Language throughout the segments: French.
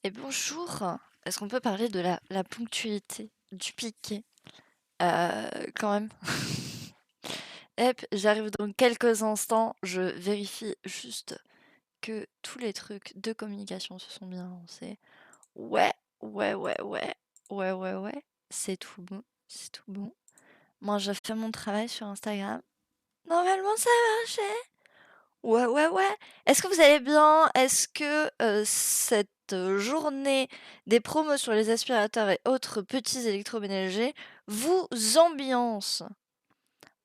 Et bonjour. Est-ce qu'on peut parler de la ponctualité du piqué quand même? Hop, j'arrive dans quelques instants. Je vérifie juste que tous les trucs de communication se sont bien lancés. Ouais, ouais, ouais, ouais, ouais, ouais, ouais. C'est tout bon, c'est tout bon. Moi, je fais mon travail sur Instagram. Normalement, ça marchait. Ouais, ouais, ouais. Est-ce que vous allez bien? Est-ce que cette journée des promos sur les aspirateurs et autres petits électroménagers vous ambiance?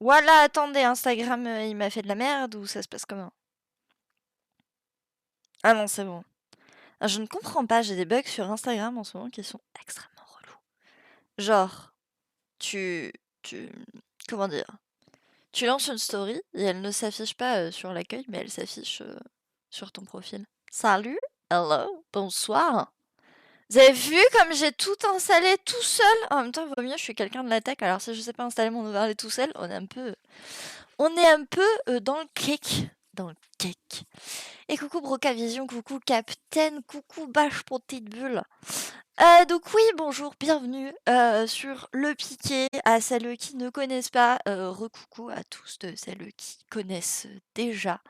Voilà, attendez, Instagram, il m'a fait de la merde ou ça se passe comment? Ah non, c'est bon. Ah, je ne comprends pas, j'ai des bugs sur Instagram en ce moment qui sont extrêmement relous. Genre, tu, tu, comment dire? Tu lances une story et elle ne s'affiche pas sur l'accueil, mais elle s'affiche sur ton profil. Salut, hello, bonsoir. Vous avez vu comme j'ai tout installé tout seul? En même temps, il vaut mieux, je suis quelqu'un de la tech, alors si je sais pas installer mon overlay tout seul, on est un peu dans le cake. Dans le cake. Et coucou Brocavision, coucou Captain, coucou Bâche pour petite bulle. Donc oui, bonjour, bienvenue sur le piqué. À celles qui ne connaissent pas, recoucou à tous de celles qui connaissent déjà.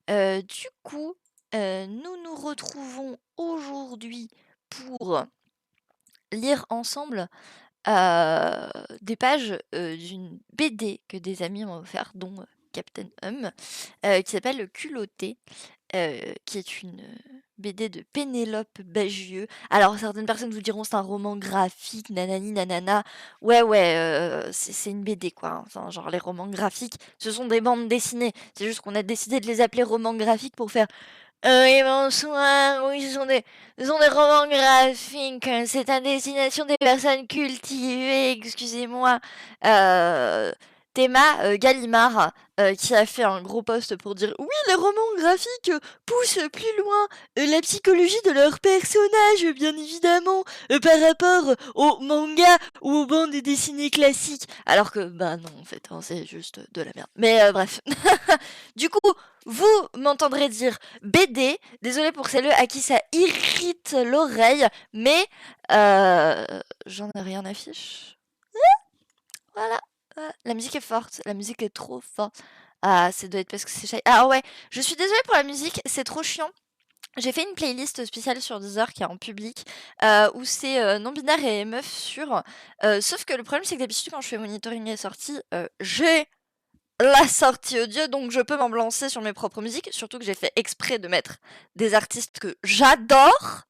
Du coup, nous nous retrouvons aujourd'hui pour lire ensemble des pages d'une BD que des amis m'ont offert, dont Captain qui s'appelle Le Culotté, qui est une BD de Pénélope Bagieux. Alors certaines personnes vous diront c'est un roman graphique, nanani nanana. Ouais, ouais, c'est une BD quoi, hein. Enfin, genre les romans graphiques, ce sont des bandes dessinées. C'est juste qu'on a décidé de les appeler romans graphiques pour faire oui, bonsoir. Oui, ce sont des romans graphiques. C'est à destination des personnes cultivées, excusez-moi. Euh, Théma Gallimard, qui a fait un gros post pour dire oui, les romans graphiques poussent plus loin la psychologie de leurs personnages, bien évidemment, par rapport aux mangas ou aux bandes dessinées classiques. Alors que, bah non, en fait, hein, c'est juste de la merde. Mais bref. Du coup, vous m'entendrez dire BD. Désolé pour celles à qui ça irrite l'oreille, mais j'en ai rien à fiche. Voilà. La musique est forte, la musique est trop forte. Ah, ça doit être parce que c'est shy. Ah ouais, je suis désolée pour la musique, c'est trop chiant. J'ai fait une playlist spéciale sur Deezer qui est en public, où c'est non-binaire et meuf sur. Sauf que le problème, c'est que d'habitude, quand je fais monitoring et sortie, j'ai la sortie audio, donc je peux m'en lancer sur mes propres musiques, surtout que j'ai fait exprès de mettre des artistes que j'adore,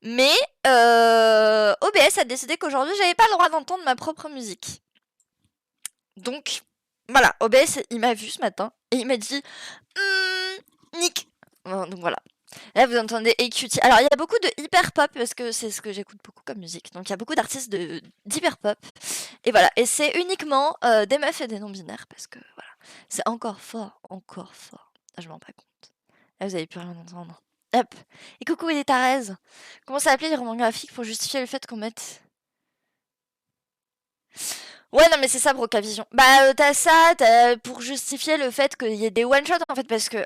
mais OBS a décidé qu'aujourd'hui j'avais pas le droit d'entendre ma propre musique. Donc voilà, OBS il m'a vu ce matin et il m'a dit Nick. Donc voilà. Là vous entendez EQT. Alors il y a beaucoup de hyper pop parce que c'est ce que j'écoute beaucoup comme musique. Donc il y a beaucoup d'artistes d'hyper pop. Et voilà, et c'est uniquement des meufs et des non-binaires parce que voilà, c'est encore fort, encore fort. Ah, je m'en rends pas compte. Là, vous avez plus rien entendre. Hop. Et coucou, il est Thérèse. Comment ça appeler les romans graphiques pour justifier le fait qu'on mette. Ouais, non, mais c'est ça, Brocavision. Bah, t'as ça, pour justifier le fait qu'il y ait des one-shots, en fait, parce que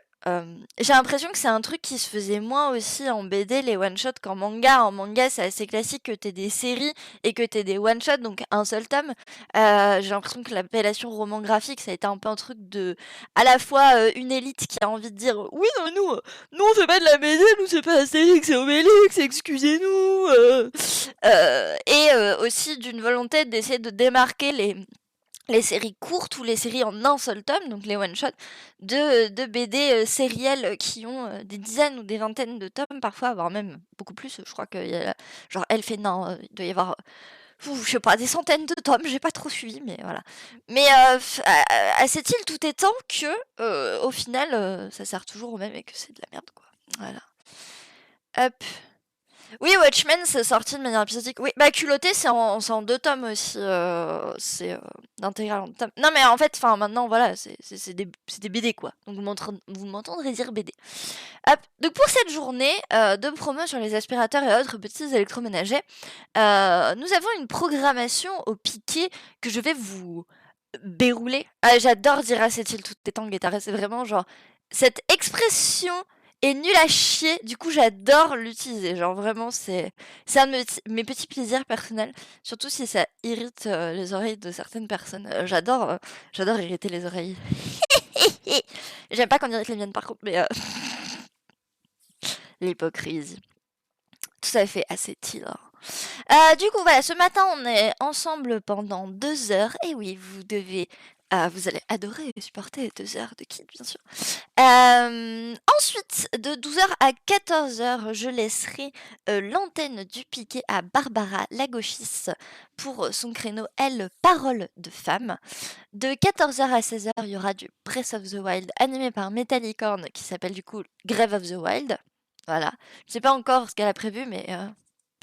j'ai l'impression que c'est un truc qui se faisait moins aussi en BD, les one-shots, qu'en manga. En manga, c'est assez classique que t'aies des séries et que t'aies des one-shots, donc un seul tome. J'ai l'impression que l'appellation roman graphique, ça a été un peu un truc de. À la fois une élite qui a envie de dire oui, non, nous on fait pas de la BD, nous c'est pas Astérix, c'est Obélix, excusez-nous. Et aussi d'une volonté d'essayer de démarquer les séries courtes ou les séries en un seul tome, donc les one-shots, de BD sérielles qui ont des dizaines ou des vingtaines de tomes parfois, voire même beaucoup plus. Je crois qu'il y a genre Elfe et Nain, il doit y avoir, je sais pas, des centaines de tomes, j'ai pas trop suivi, mais voilà. Mais à cette île tout étant que, au final, ça sert toujours au même et que c'est de la merde, quoi. Voilà. Hop. Oui, Watchmen, c'est sorti de manière épisodique. Oui, bah Culotté, c'est en deux tomes aussi. C'est l'intégrale en deux tomes. Non, mais en fait, enfin, maintenant, voilà, c'est des BD, quoi. Donc vous m'entendrez dire BD. Hop. Donc pour cette journée de promo sur les aspirateurs et autres petits électroménagers, nous avons une programmation au piqué que je vais vous dérouler. Ah, j'adore dire à cette île tout est en guitare. C'est vraiment genre cette expression est nul à chier. Du coup, j'adore l'utiliser. Genre vraiment, c'est un de mes petits plaisirs personnels. Surtout si ça irrite les oreilles de certaines personnes. J'adore irriter les oreilles. J'aime pas quand on irrite les miennes par contre, mais l'hypocrisie. Tout à fait assez hilarant. Du coup, voilà, ce matin, on est ensemble pendant 2 heures. Et oui, vous allez adorer et supporter 2 heures de Kid, bien sûr. Ensuite, de 12 heures à 14 heures, je laisserai l'antenne du piquet à Barbara, la gauchiste, pour son créneau Elle, parole de femme. De 14 heures à 16 heures, il y aura du Breath of the Wild animé par Metallicorn qui s'appelle du coup Grave of the Wild. Voilà. Je sais pas encore ce qu'elle a prévu, mais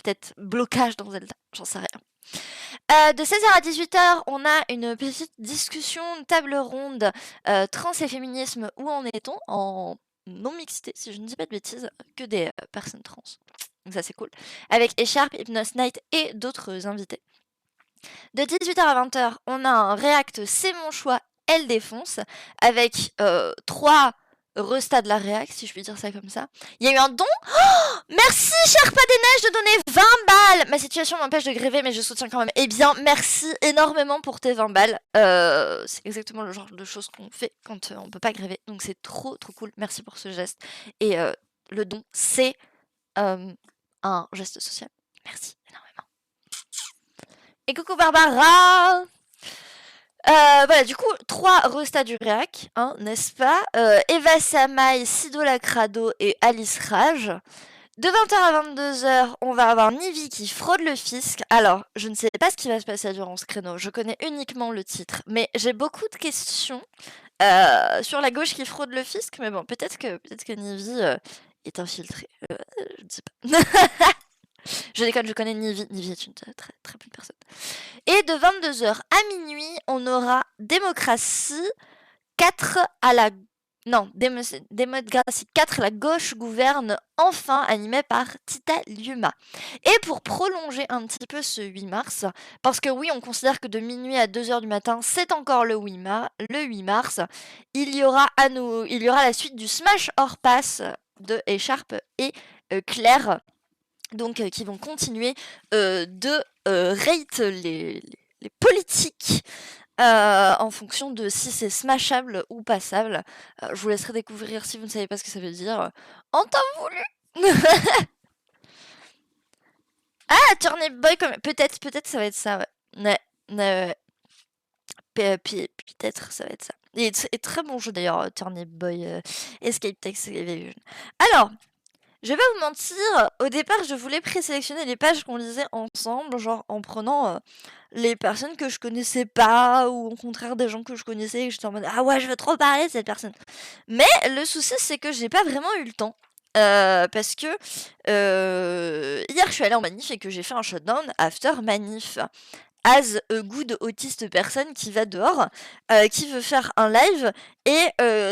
peut-être blocage dans Zelda, j'en sais rien. De 16 heures à 18 heures, on a une petite discussion, table ronde, trans et féminisme, où en est-on en non-mixité, si je ne dis pas de bêtises, que des personnes trans. Donc ça c'est cool. Avec Echarp, Hypnos Night et d'autres invités. De 18 heures à 20 heures, on a un React C'est mon choix, elle défonce, avec 3 restats de la React, si je puis dire ça comme ça. Il y a eu un don. Oh, merci, Sherpa des Neiges, de donner 20 balles. Ma situation m'empêche de gréver, mais je soutiens quand même. Eh bien, merci énormément pour tes 20 balles. C'est exactement le genre de choses qu'on fait quand on peut pas gréver. Donc c'est trop, trop cool. Merci pour ce geste. Et le don, c'est un geste social. Merci énormément. Et coucou Barbara. Voilà, du coup, 3 restats du réac, hein, n'est-ce pas? Eva Samaï, Sido Lacrado et Alice Rage. De 20 heures à 22 heures, on va avoir Nivi qui fraude le fisc. Alors, je ne sais pas ce qui va se passer durant ce créneau, je connais uniquement le titre, mais j'ai beaucoup de questions sur la gauche qui fraude le fisc, mais bon, peut-être que Nivi est infiltrée. Je ne sais pas. Je déconne, je connais Nivi. Nivi est une très, très bonne personne. Et de 22 heures à minuit, on aura Démocratie 4 à la... Non, Démocratie 4, la gauche gouverne enfin, animé par Tita Liuma. Et pour prolonger un petit peu ce 8 mars, parce que oui, on considère que de minuit à 2 heures du matin, c'est encore le 8 mars, il y aura la suite du Smash Hors Pass de Echarp et Claire, donc qui vont continuer de rate les politiques en fonction de si c'est smashable ou passable. Je vous laisserai découvrir si vous ne savez pas ce que ça veut dire. En temps voulu. Ah, Turnip Boy, peut-être ça va être ça, ouais. Ouais. Peut-être ça va être ça. Et très bon jeu d'ailleurs, Turnip Boy, Escape Text Evasion. Alors, je vais pas vous mentir, au départ, je voulais présélectionner les pages qu'on lisait ensemble, genre en prenant les personnes que je connaissais pas, ou au contraire des gens que je connaissais, et j'étais en mode ah ouais, je veux trop parler de cette personne. Mais le souci, c'est que j'ai pas vraiment eu le temps. Parce que hier, je suis allée en manif et que j'ai fait un shutdown after manif. As a good autiste personne qui va dehors, qui veut faire un live et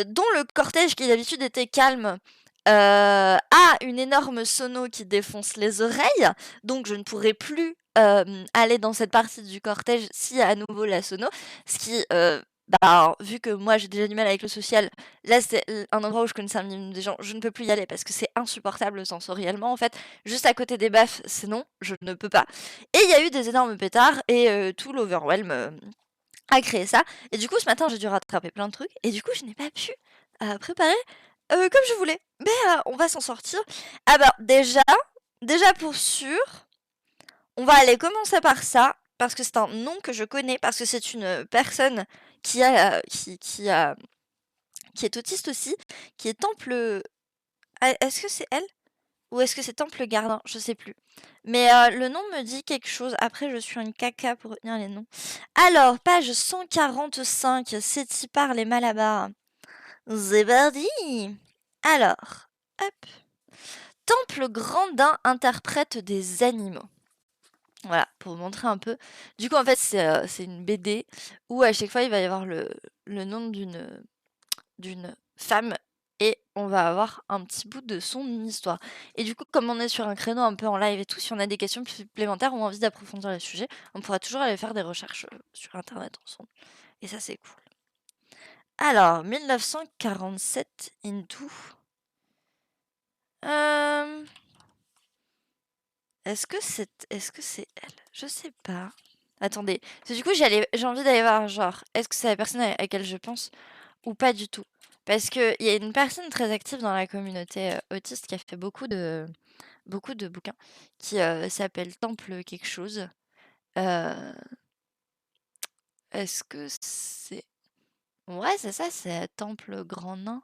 dont le cortège qui d'habitude était calme a une énorme sono qui défonce les oreilles, donc je ne pourrai plus aller dans cette partie du cortège s'il y a à nouveau la sono, ce qui, vu que moi j'ai déjà du mal avec le social, là c'est un endroit où je connaissais un minimum des gens, je ne peux plus y aller parce que c'est insupportable sensoriellement en fait, juste à côté des baffes, c'est non, je ne peux pas. Et il y a eu des énormes pétards et tout l'overwhelm a créé ça, et du coup ce matin j'ai dû rattraper plein de trucs, et du coup je n'ai pas pu préparer comme je voulais, mais on va s'en sortir. Ah bah déjà pour sûr, on va aller commencer par ça, parce que c'est un nom que je connais, parce que c'est une personne qui est autiste aussi, qui est Temple... Est-ce que c'est elle? Ou est-ce que c'est Temple Gardien? Je sais plus. Mais le nom me dit quelque chose. Après, je suis un caca pour retenir les noms. Alors, page 145, c'est par les Malabars. C'est parti. Alors, hop. Temple Grandin interprète des animaux. Voilà, pour vous montrer un peu. Du coup, en fait, c'est une BD où à chaque fois, il va y avoir le nom d'une femme et on va avoir un petit bout de son histoire. Et du coup, comme on est sur un créneau un peu en live et tout, si on a des questions supplémentaires ou envie d'approfondir les sujets, on pourra toujours aller faire des recherches sur internet ensemble. Et ça, c'est cool. Alors, 1947 into Euh, est-ce que c'est elle? Je sais pas. Attendez. Parce que du coup, j'ai envie d'aller voir, genre, est-ce que c'est la personne à laquelle je pense ou pas du tout? Parce qu'il y a une personne très active dans la communauté autiste qui a fait beaucoup de bouquins qui s'appelle Temple quelque chose. Euh, est-ce que c'est... Ouais, c'est ça, c'est Temple Grand Nain.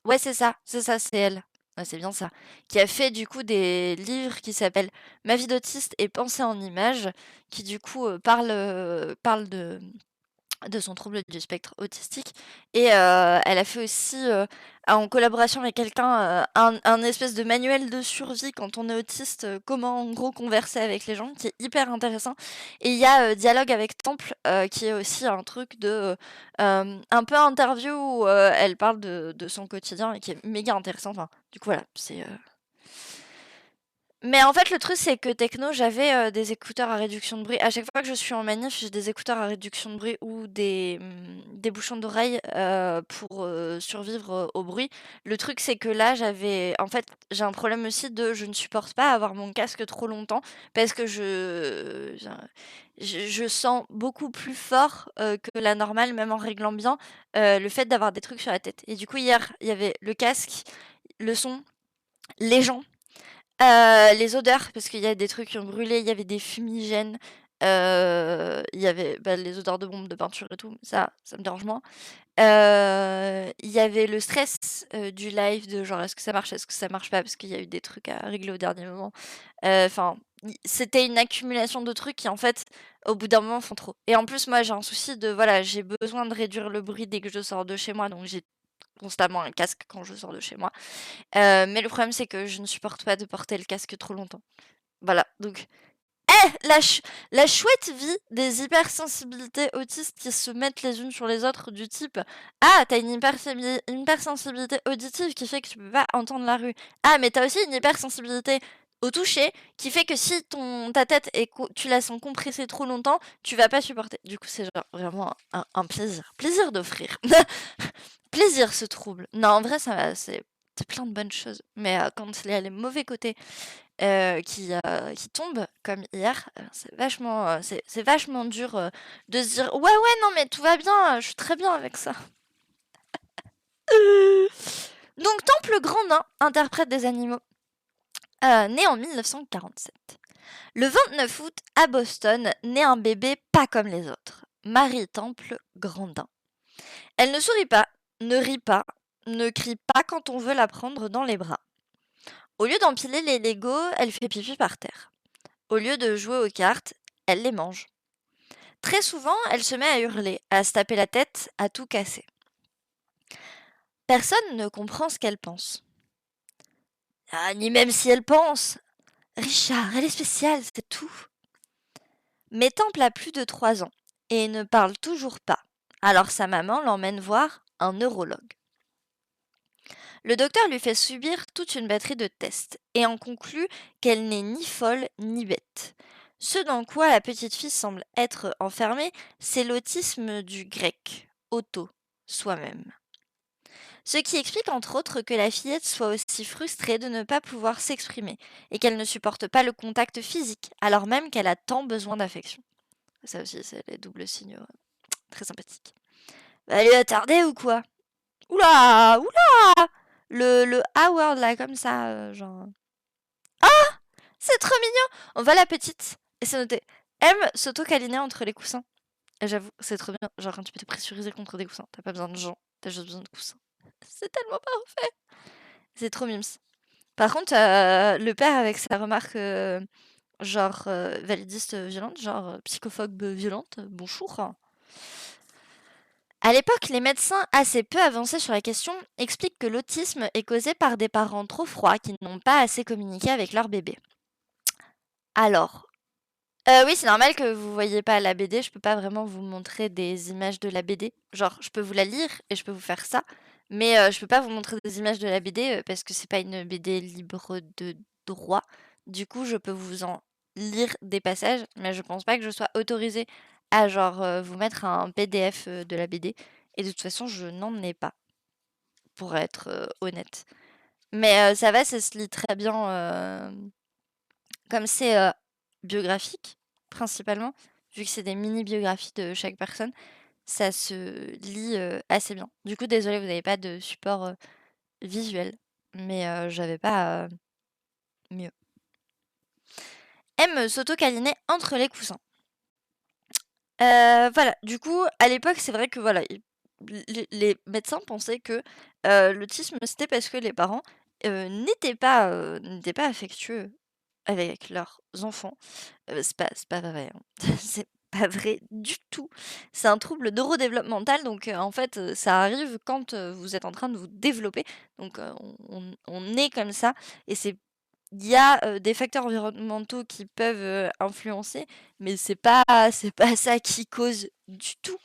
Ouais, c'est ça, c'est elle. Ouais, c'est bien ça. Qui a fait du coup des livres qui s'appellent Ma vie d'autiste et Pensée en images, qui du coup parle de son trouble du spectre autistique. Et elle a fait aussi, en collaboration avec quelqu'un, un espèce de manuel de survie quand on est autiste, comment en gros converser avec les gens, qui est hyper intéressant. Et il y a Dialogue avec Temple, qui est aussi un truc un peu interview où elle parle de son quotidien et qui est méga intéressant. Enfin, du coup, voilà, c'est... Mais en fait, le truc, c'est que techno, j'avais des écouteurs à réduction de bruit. À chaque fois que je suis en manif, j'ai des écouteurs à réduction de bruit ou des bouchons d'oreille pour survivre au bruit. Le truc, c'est que là, en fait, j'ai un problème aussi je ne supporte pas avoir mon casque trop longtemps parce que je sens beaucoup plus fort que la normale, même en réglant bien, le fait d'avoir des trucs sur la tête. Et du coup, hier, il y avait le casque, le son, les gens. Les odeurs, parce qu'il y a des trucs qui ont brûlé, il y avait des fumigènes, il y avait, les odeurs de bombes de peinture et tout, ça me dérange moins. Il y avait le stress, du live de genre: «Est-ce que ça marche? Est-ce que ça marche pas?» parce qu'il y a eu des trucs à régler au dernier moment. Enfin, c'était une accumulation de trucs qui, en fait, au bout d'un moment, font trop. Et en plus, moi, j'ai un souci voilà, j'ai besoin de réduire le bruit dès que je sors de chez moi, donc j'ai constamment un casque quand je sors de chez moi. Mais le problème, c'est que je ne supporte pas de porter le casque trop longtemps. Voilà, donc la chouette vie des hypersensibilités autistes qui se mettent les unes sur les autres du type: «Ah, t'as une hypersensibilité auditive qui fait que tu peux pas entendre la rue. Ah, mais t'as aussi une hypersensibilité au toucher qui fait que si ta tête tu la sens compressée trop longtemps, tu vas pas supporter». Du coup, c'est genre vraiment un plaisir. Plaisir d'offrir. Plaisir ce trouble. Non, en vrai, c'est plein de bonnes choses. Mais quand il y a les mauvais côtés qui tombent, comme hier, c'est vachement dur de se dire: «Ouais, ouais, non, mais tout va bien, je suis très bien avec ça». Donc Temple Grandin interprète des animaux, né en 1947. Le 29 août, à Boston, naît un bébé pas comme les autres, Marie Temple Grandin. Elle ne sourit pas, ne rit pas, ne crie pas quand on veut la prendre dans les bras. Au lieu d'empiler les Legos, elle fait pipi par terre. Au lieu de jouer aux cartes, elle les mange. Très souvent, elle se met à hurler, à se taper la tête, à tout casser. Personne ne comprend ce qu'elle pense. Ah, ni même si elle pense. Richard, elle est spéciale, c'est tout. Mais Temple a plus de 3 ans et ne parle toujours pas. Alors sa maman l'emmène voir un neurologue. Le docteur lui fait subir toute une batterie de tests et en conclut qu'elle n'est ni folle ni bête. Ce dans quoi la petite fille semble être enfermée, c'est l'autisme du grec, auto, soi-même. Ce qui explique entre autres que la fillette soit aussi frustrée de ne pas pouvoir s'exprimer et qu'elle ne supporte pas le contact physique alors même qu'elle a tant besoin d'affection. Ça aussi, c'est les doubles signaux très sympathiques. Elle est attardée ou quoi? Oula, oula! Le A-word là, comme ça, genre. C'est trop mignon! On voit la petite, et c'est noté. Aime s'auto-câliner entre les coussins. Et j'avoue, c'est trop bien. Genre quand tu peux te pressuriser contre des coussins, t'as pas besoin de gens, t'as juste besoin de coussins. C'est tellement parfait! C'est trop mimes. Par contre, le père avec sa remarque, genre validiste violente, genre psychophobe violente, bonjour. À l'époque, les médecins assez peu avancés sur la question expliquent que l'autisme est causé par des parents trop froids qui n'ont pas assez communiqué avec leur bébé. Alors, oui, c'est normal que vous voyez pas la BD, je peux pas vraiment vous montrer des images de la BD. Genre, je peux vous la lire et je peux vous faire ça, mais je peux pas vous montrer des images de la BD, parce que c'est pas une BD libre de droit. Du coup, je peux vous en lire des passages, mais je pense pas que je sois autorisée à genre, vous mettre un PDF, de la BD Et de toute façon, je n'en ai pas, pour être honnête. Mais ça va, ça se lit très bien. Comme c'est biographique, principalement, vu que c'est des mini-biographies de chaque personne, ça se lit assez bien. Du coup, désolé, vous n'avez pas de support visuel, mais j'avais pas mieux. Aime s'auto-câliner entre les coussins. Voilà, du coup, à l'époque, c'est vrai que voilà, les médecins pensaient que l'autisme, c'était parce que les parents n'étaient pas affectueux avec leurs enfants. C'est pas vrai, hein. C'est pas vrai du tout. C'est un trouble neurodéveloppemental, donc en fait, ça arrive quand vous êtes en train de vous développer. Donc on est comme ça, et il y a des facteurs environnementaux qui peuvent influencer, mais c'est pas ça qui cause du tout,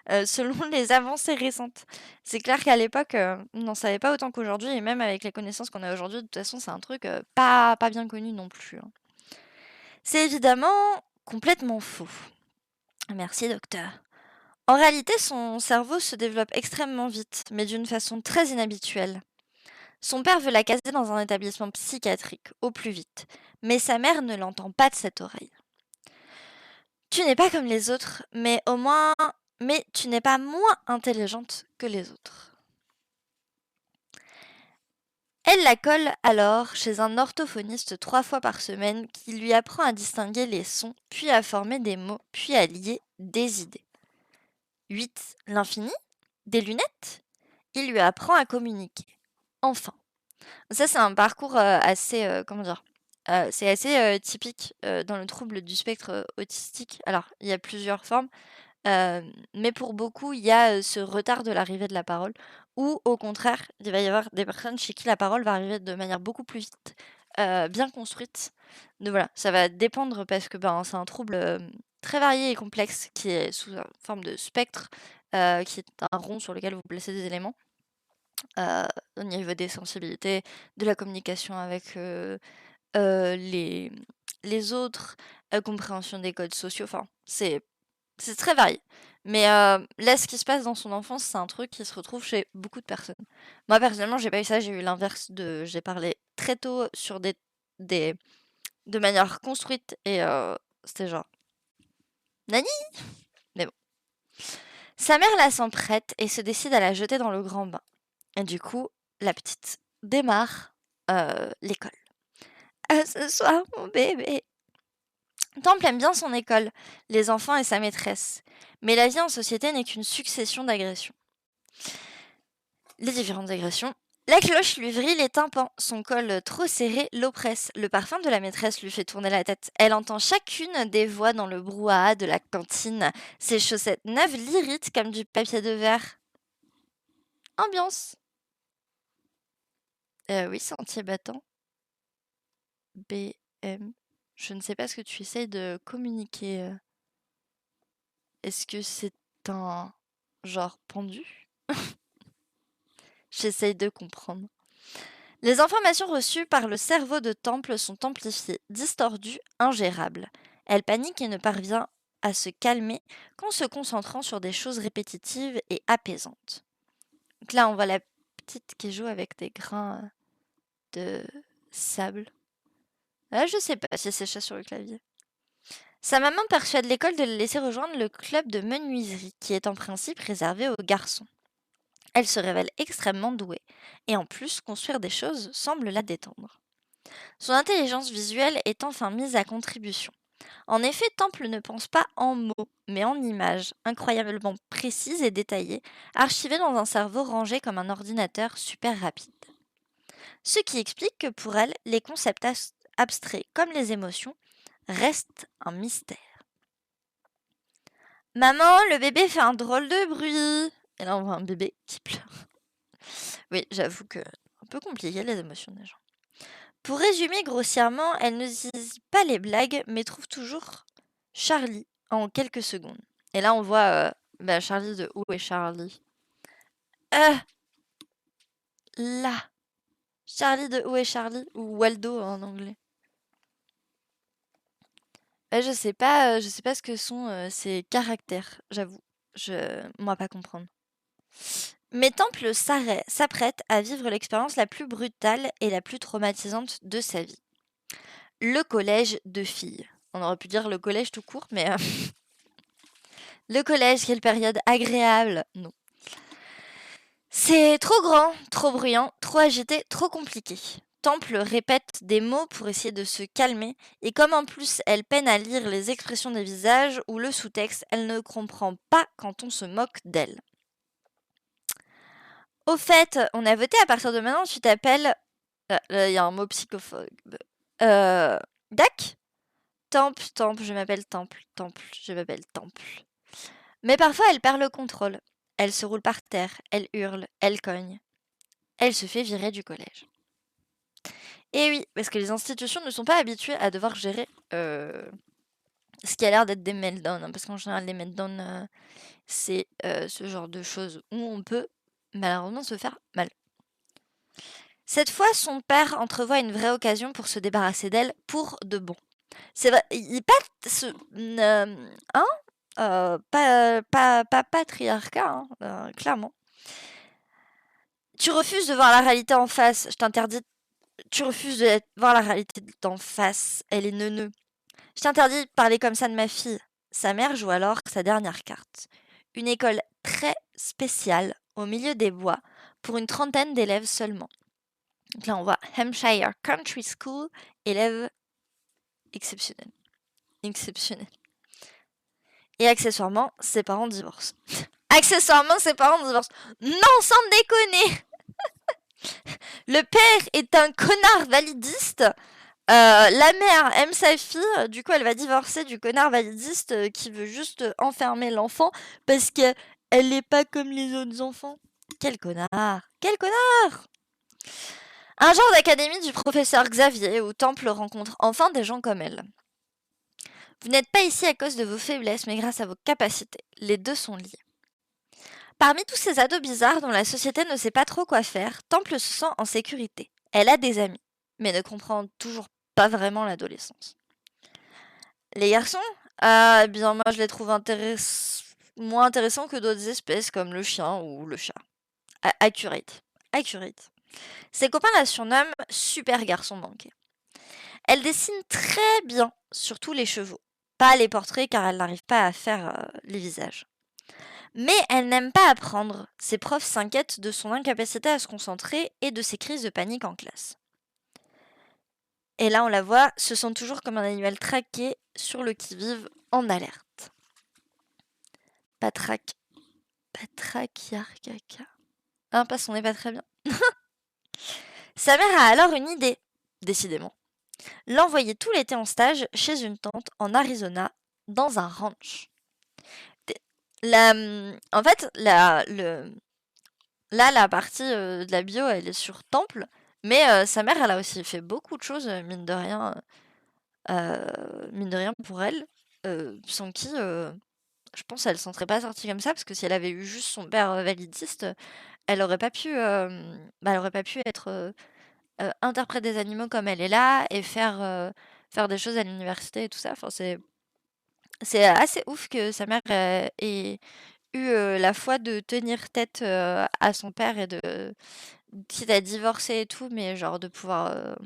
selon les avancées récentes. C'est clair qu'à l'époque, on n'en savait pas autant qu'aujourd'hui, et même avec les connaissances qu'on a aujourd'hui, de toute façon, c'est un truc pas bien connu non plus, hein. C'est évidemment complètement faux. Merci, docteur. En réalité, son cerveau se développe extrêmement vite, mais d'une façon très inhabituelle. Son père veut la caser dans un établissement psychiatrique, au plus vite, mais sa mère ne l'entend pas de cette oreille. Tu n'es pas comme les autres, mais tu n'es pas moins intelligente que les autres. Elle la colle alors chez un orthophoniste 3 fois par semaine qui lui apprend à distinguer les sons, puis à former des mots, puis à lier des idées. 8. L'infini, des lunettes. Il lui apprend à communiquer. Enfin. Ça, c'est un parcours assez, comment dire, c'est assez typique dans le trouble du spectre autistique. Alors, il y a plusieurs formes, mais pour beaucoup, il y a ce retard de l'arrivée de la parole, ou au contraire, il va y avoir des personnes chez qui la parole va arriver de manière beaucoup plus vite, bien construite. Donc voilà, ça va dépendre parce que ben, c'est un trouble très varié et complexe qui est sous forme de spectre, qui est un rond sur lequel vous placez des éléments. Au niveau des sensibilités, de la communication avec les, les autres, compréhension des codes sociaux, enfin, c'est très varié. Mais là, ce qui se passe dans son enfance, c'est un truc qui se retrouve chez beaucoup de personnes. Moi, personnellement, j'ai pas eu ça, j'ai eu l'inverse j'ai parlé très tôt sur des, de manière construite, et c'était genre, Nani? Mais bon. Sa mère la sent prête et se décide à la jeter dans le grand bain. Et du coup, la petite démarre l'école. Ce soir, mon bébé. Temple aime bien son école, les enfants et sa maîtresse. Mais la vie en société n'est qu'une succession d'agressions. Les différentes agressions. La cloche lui vrille les tympans, son col trop serré l'oppresse, le parfum de la maîtresse lui fait tourner la tête. Elle entend chacune des voix dans le brouhaha de la cantine. Ses chaussettes neuves l'irritent comme du papier de verre. Ambiance. Oui, sentier battant. BM. Je ne sais pas ce que tu essayes de communiquer. Est-ce que c'est un genre pendu? J'essaye de comprendre. Les informations reçues par le cerveau de Temple sont amplifiées, distordues, ingérables. Elle panique et ne parvient à se calmer qu'en se concentrant sur des choses répétitives et apaisantes. Donc là, on voit la petite qui joue avec des grains de sable. Je sais pas si c'est ça sur le clavier. Sa maman persuade l'école de le laisser rejoindre le club de menuiserie, qui est en principe réservé aux garçons. Elle se révèle extrêmement douée, et en plus, construire des choses semble la détendre. Son intelligence visuelle est enfin mise à contribution. En effet, Temple ne pense pas en mots, mais en images, incroyablement précises et détaillées, archivées dans un cerveau rangé comme un ordinateur super rapide. Ce qui explique que pour elle, les concepts abstraits comme les émotions restent un mystère. Maman, le bébé fait un drôle de bruit. Et là, on voit un bébé qui pleure. Oui, j'avoue que un peu compliqué les émotions des gens. Pour résumer grossièrement, elle ne dit pas les blagues, mais trouve toujours Charlie en quelques secondes. Et là, on voit Charlie de Où est Charlie? Là. Charlie de Où est Charlie? Ou Waldo en anglais. Je sais pas ce que sont ces caractères, j'avoue. Moi, pas comprendre. Mais Temple s'apprête à vivre l'expérience la plus brutale et la plus traumatisante de sa vie. Le collège de filles. On aurait pu dire le collège tout court, mais le collège, quelle période agréable. Non. C'est trop grand, trop bruyant, trop agité, trop compliqué. Temple répète des mots pour essayer de se calmer, et comme en plus elle peine à lire les expressions des visages ou le sous-texte, elle ne comprend pas quand on se moque d'elle. Au fait, on a voté à partir de maintenant, tu t'appelles... Il y a un mot psychophobe. Dac Temple, je m'appelle Temple, je m'appelle Temple. Mais parfois elle perd le contrôle. Elle se roule par terre, elle hurle, elle cogne. Elle se fait virer du collège. Et oui, parce que les institutions ne sont pas habituées à devoir gérer ce qui a l'air d'être des meltdowns. Hein, parce qu'en général, les meltdowns, c'est ce genre de choses où on peut malheureusement se faire mal. Cette fois, son père entrevoit une vraie occasion pour se débarrasser d'elle pour de bon. C'est vrai, il pas patriarcat, clairement. Tu refuses de voir la réalité en face, je t'interdis. Tu refuses de voir la réalité d'en face, elle est neuneu. Je t'interdis de parler comme ça de ma fille. Sa mère joue alors sa dernière carte. Une école très spéciale, au milieu des bois, pour une trentaine d'élèves seulement. Donc là, on voit Hampshire Country School, élèves exceptionnels. Exceptionnels. Et accessoirement, ses parents divorcent. Accessoirement, ses parents divorcent. Non, sans déconner. Le père est un connard validiste. La mère aime sa fille, du coup elle va divorcer du connard validiste qui veut juste enfermer l'enfant parce qu'elle n'est pas comme les autres enfants. Quel connard! Quel connard! Un genre d'académie du professeur Xavier où Temple rencontre enfin des gens comme elle. Vous n'êtes pas ici à cause de vos faiblesses, mais grâce à vos capacités. Les deux sont liés. Parmi tous ces ados bizarres dont la société ne sait pas trop quoi faire, Temple se sent en sécurité. Elle a des amis, mais ne comprend toujours pas vraiment l'adolescence. Les garçons, eh bien moi je les trouve moins intéressants que d'autres espèces comme le chien ou le chat. Accurate. Accurate. Ses copains la surnomment super garçon manqué. Elle dessine très bien, surtout les chevaux. Pas les portraits car elle n'arrive pas à faire les visages. Mais elle n'aime pas apprendre. Ses profs s'inquiètent de son incapacité à se concentrer et de ses crises de panique en classe. Et là, on la voit, se sent toujours comme un animal traqué sur le qui-vive en alerte. Patrakiarkaka. Un passe, on n'est pas très bien. Sa mère a alors une idée, décidément. L'envoyer tout l'été en stage chez une tante en Arizona, dans un ranch. En fait, là, la partie de la bio, elle est sur Temple, mais sa mère, elle a aussi fait beaucoup de choses, mine de rien pour elle, sans qui, je pense, elle s'en serait pas sortie comme ça, parce que si elle avait eu juste son père validiste, elle aurait pas pu, elle aurait pas pu être interprète des animaux comme elle est là et faire des choses à l'université et tout ça. Enfin, c'est assez ouf que sa mère ait eu la foi de tenir tête à son père et de quitte à divorcer et tout, mais genre de pouvoir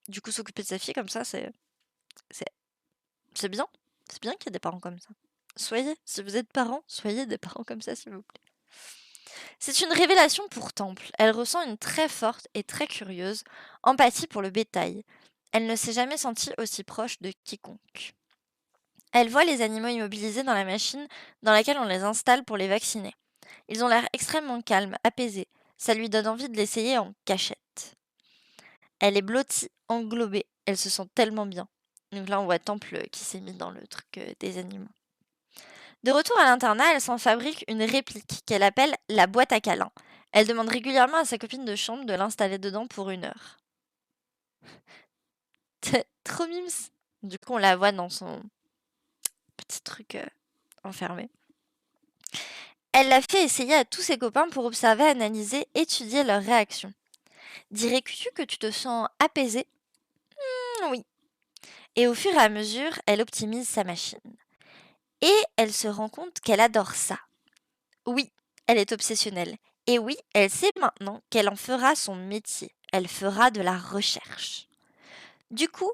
du coup s'occuper de sa fille comme ça, c'est bien. C'est bien qu'il y ait des parents comme ça. Si vous êtes parents, soyez des parents comme ça, s'il vous plaît. C'est une révélation pour Temple. Elle ressent une très forte et très curieuse empathie pour le bétail. Elle ne s'est jamais sentie aussi proche de quiconque. Elle voit les animaux immobilisés dans la machine dans laquelle on les installe pour les vacciner. Ils ont l'air extrêmement calmes, apaisés. Ça lui donne envie de l'essayer en cachette. Elle est blottie, englobée. Elle se sent tellement bien. Donc là, on voit Temple qui s'est mis dans le truc des animaux. De retour à l'internat, elle s'en fabrique une réplique qu'elle appelle la boîte à câlins. Elle demande régulièrement à sa copine de chambre de l'installer dedans pour 1 heure. Trop mimes. Du coup, on la voit dans son petit truc enfermé. Elle l'a fait essayer à tous ses copains pour observer, analyser, étudier leurs réactions. Dirais-tu que tu te sens apaisée ? Oui. Et au fur et à mesure, elle optimise sa machine. Et elle se rend compte qu'elle adore ça. Oui, Elle est obsessionnelle. Et oui, elle sait maintenant qu'elle en fera son métier. Elle fera de la recherche. Du coup,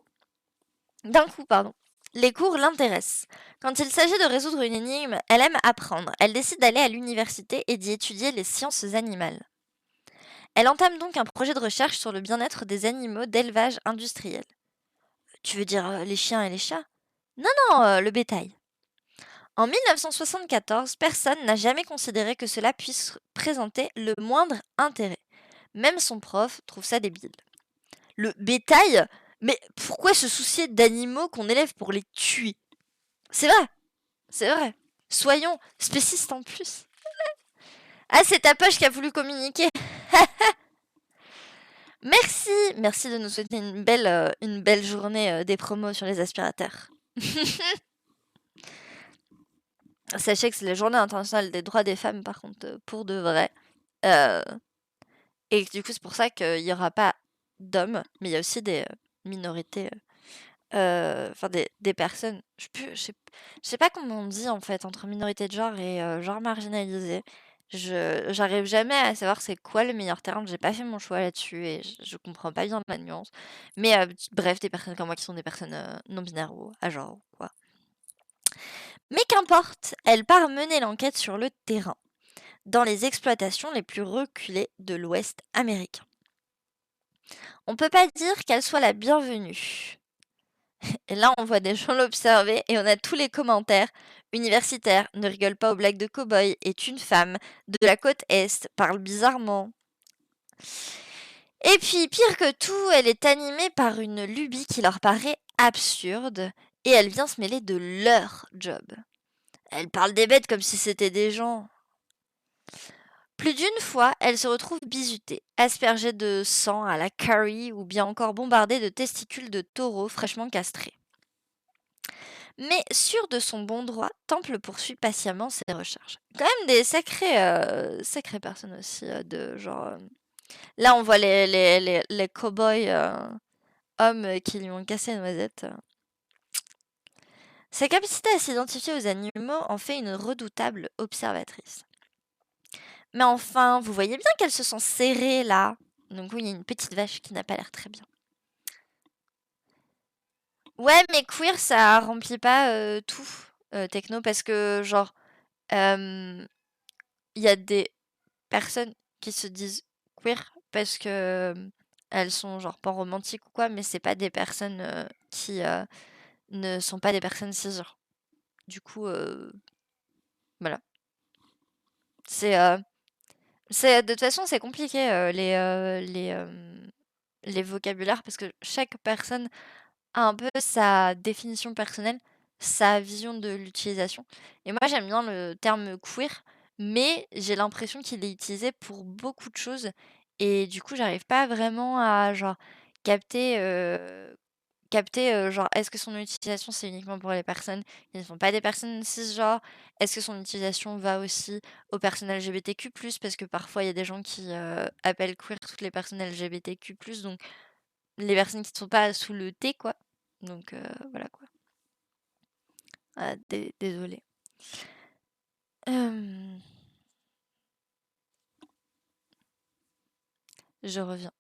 D'un coup, pardon. Les cours l'intéressent. Quand il s'agit de résoudre une énigme, elle aime apprendre. Elle décide d'aller à l'université et d'y étudier les sciences animales. Elle entame donc un projet de recherche sur le bien-être des animaux d'élevage industriel. Tu veux dire les chiens et les chats? Non, non, le bétail. En 1974, personne n'a jamais considéré que cela puisse présenter le moindre intérêt. Même son prof trouve ça débile. Le bétail? Mais pourquoi se soucier d'animaux qu'on élève pour les tuer? C'est vrai, c'est vrai. Soyons spécistes en plus. Ah, c'est ta poche qui a voulu communiquer. Merci, merci de nous souhaiter une belle journée des promos sur les aspirateurs. Sachez que c'est la journée internationale des droits des femmes, par contre, pour de vrai. Euh, et du coup, c'est pour ça qu'il n'y aura pas d'hommes, mais il y a aussi des minorités, enfin des personnes. Je sais pas comment on dit en fait entre minorité de genre et genre marginalisé. J'arrive jamais à savoir c'est quoi le meilleur terme. J'ai pas fait mon choix là-dessus et je comprends pas bien la nuance. Mais bref, des personnes comme moi qui sont des personnes non binaires ou à genre, quoi. Mais qu'importe, elle part mener l'enquête sur le terrain, dans les exploitations les plus reculées de l'Ouest américain. On peut pas dire qu'elle soit la bienvenue. Et là, on voit des gens l'observer et on a tous les commentaires. Universitaire, ne rigole pas aux blagues de cow-boy, est une femme, de la côte Est, parle bizarrement. Et puis, pire que tout, elle est animée par une lubie qui leur paraît absurde et elle vient se mêler de leur job. Elle parle des bêtes comme si c'était des gens. Plus d'une fois, elle se retrouve bisutée, aspergée de sang à la curry ou bien encore bombardée de testicules de taureau fraîchement castrés. Mais sûr de son bon droit, Temple poursuit patiemment ses recherches. Quand même des sacrées personnes aussi, de genre... Là, on voit les cow-boys hommes qui lui ont cassé la noisette. Sa capacité à s'identifier aux animaux en fait une redoutable observatrice. Mais enfin, vous voyez bien qu'elle se sent serrée là. Donc oui, il y a une petite vache qui n'a pas l'air très bien. Ouais, mais queer, ça remplit pas tout, techno, parce que genre, il y a des personnes qui se disent queer parce que elles sont genre pas romantiques ou quoi, mais c'est pas des personnes qui ne sont pas des personnes cisgenres. Du coup, voilà. C'est de toute façon c'est compliqué les vocabulaires parce que chaque personne a un peu sa définition personnelle, sa vision de l'utilisation. Et moi, j'aime bien le terme queer, mais j'ai l'impression qu'il est utilisé pour beaucoup de choses. Et du coup, j'arrive pas vraiment à genre capter, genre, est-ce que son utilisation c'est uniquement pour les personnes qui ne sont pas des personnes cisgenres? Est-ce que son utilisation va aussi aux personnes LGBTQ+, parce que parfois il y a des gens qui appellent queer toutes les personnes LGBTQ+, donc les personnes qui ne sont pas sous le T, quoi. Donc voilà quoi. Ah, désolée. Euh, je reviens.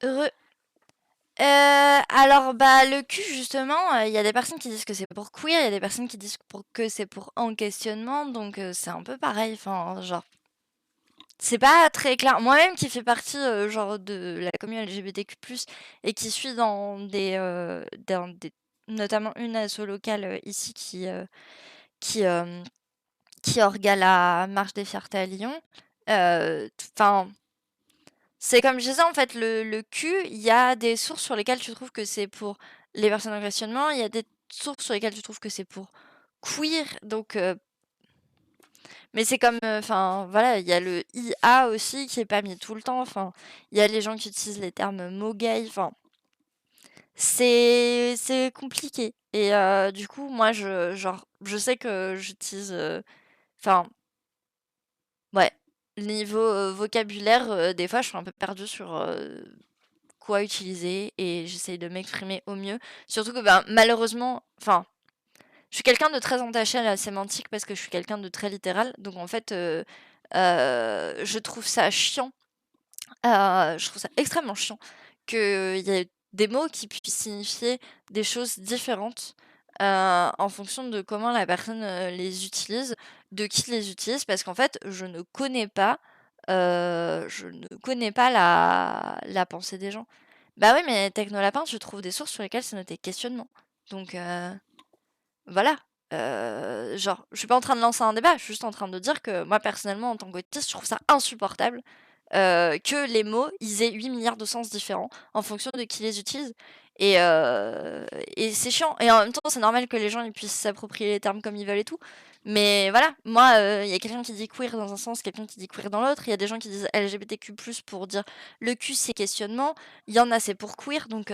Heureux. Alors, bah, le cul, justement, il y a des personnes qui disent que c'est pour queer, il y a des personnes qui disent que c'est pour en questionnement, donc c'est un peu pareil, enfin, genre, c'est pas très clair. Moi-même qui fais partie, genre, de la communauté LGBTQ+, et qui suis notamment une asso locale ici qui, qui orga la marche des fiertés à Lyon, enfin. C'est comme je disais, en fait, le cul, il y a des sources sur lesquelles tu trouves que c'est pour les personnes en questionnement, il y a des sources sur lesquelles tu trouves que c'est pour queer, donc mais c'est comme, enfin, voilà, il y a le IA aussi qui est pas mis tout le temps, enfin, il y a les gens qui utilisent les termes mo-gay, enfin, c'est compliqué et du coup, moi, je sais que j'utilise, enfin, ouais, niveau, vocabulaire, des fois, je suis un peu perdue sur, quoi utiliser et j'essaye de m'exprimer au mieux. Surtout que ben, malheureusement, enfin, je suis quelqu'un de très entaché à la sémantique parce que je suis quelqu'un de très littéral. Donc en fait, je trouve ça chiant. Je trouve ça extrêmement chiant qu'il y ait des mots qui puissent signifier des choses différentes en fonction de comment la personne les utilise, de qui les utilise, parce qu'en fait, je ne connais pas la pensée des gens. Bah oui, mais Technolapin, je trouve des sources sur lesquelles c'est noté questionnement. Donc voilà. Genre, je suis pas en train de lancer un débat, je suis juste en train de dire que moi personnellement, en tant qu'autiste, je trouve ça insupportable que les mots, ils aient 8 milliards de sens différents en fonction de qui les utilise. Et, et c'est chiant. Et en même temps, c'est normal que les gens ils puissent s'approprier les termes comme ils veulent et tout. Mais voilà, moi, il y a quelqu'un qui dit queer dans un sens, quelqu'un qui dit queer dans l'autre. Il y a des gens qui disent LGBTQ+, pour dire le Q, c'est questionnement. Il y en a, c'est pour queer. Donc,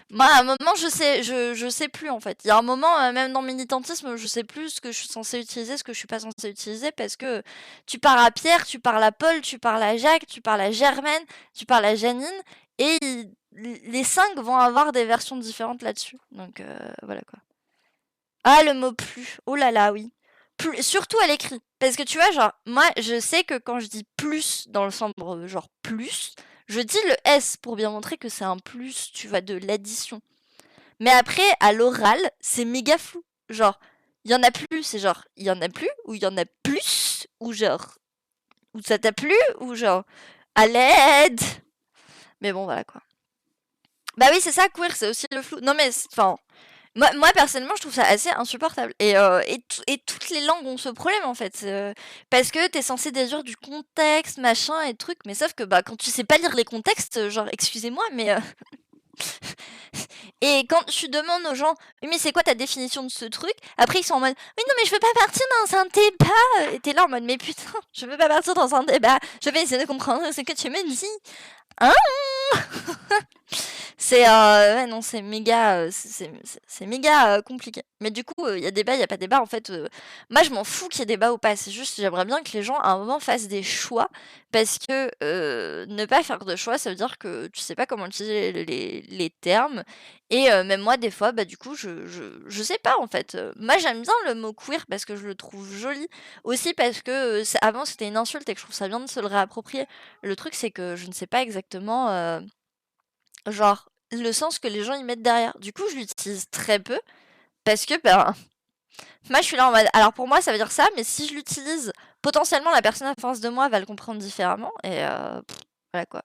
moi, à un moment, je sais plus en fait. Il y a un moment, même dans le militantisme, je sais plus ce que je suis censée utiliser, ce que je suis pas censée utiliser, parce que tu parles à Pierre, tu parles à Paul, tu parles à Jacques, tu parles à Germaine, tu parles à Janine, et les 5 vont avoir des versions différentes là-dessus. Donc voilà quoi. Ah, le mot plus. Oh là là, oui. Plus, surtout à l'écrit. Parce que tu vois, genre, moi, je sais que quand je dis plus dans le sens genre plus, je dis le S pour bien montrer que c'est un plus, tu vois, de l'addition. Mais après, à l'oral, c'est méga flou. Genre, il y en a plus, c'est genre, il y en a plus, ou il y en a plus, ou genre, ou ça t'a plu, ou genre, à l'aide. Mais bon, voilà quoi. Bah oui, c'est ça, queer, c'est aussi le flou. Non mais, enfin, moi, personnellement, je trouve ça assez insupportable. Et toutes les langues ont ce problème, en fait. Parce que t'es censé déduire du contexte, machin et trucs. Mais sauf que bah, quand tu sais pas lire les contextes, genre, excusez-moi, mais... Et quand tu demandes aux gens, oui, mais c'est quoi ta définition de ce truc? Après, ils sont en mode, oui, non, mais je veux pas partir dans un débat. Et t'es là en mode, mais putain, je veux pas partir dans un débat. Je vais essayer de comprendre ce que tu me dis. Hein? C'est ouais, non, c'est méga, c'est méga compliqué. Mais du coup, il y a débat, il y a pas débat. En fait, moi, je m'en fous qu'il y ait débat ou pas. C'est juste, j'aimerais bien que les gens, à un moment, fassent des choix. Parce que ne pas faire de choix, ça veut dire que tu sais pas comment utiliser les termes. Et même moi, des fois, bah, du coup, je sais pas, en fait. Moi, j'aime bien le mot queer parce que je le trouve joli. Aussi parce que avant, c'était une insulte et que je trouve ça bien de se le réapproprier. Le truc, c'est que je ne sais pas exactement, genre, le sens que les gens y mettent derrière. Du coup, je l'utilise très peu parce que, ben, moi, je suis là en mode. Alors, pour moi, ça veut dire ça, mais si je l'utilise, potentiellement, la personne en face de moi va le comprendre différemment. Et voilà quoi.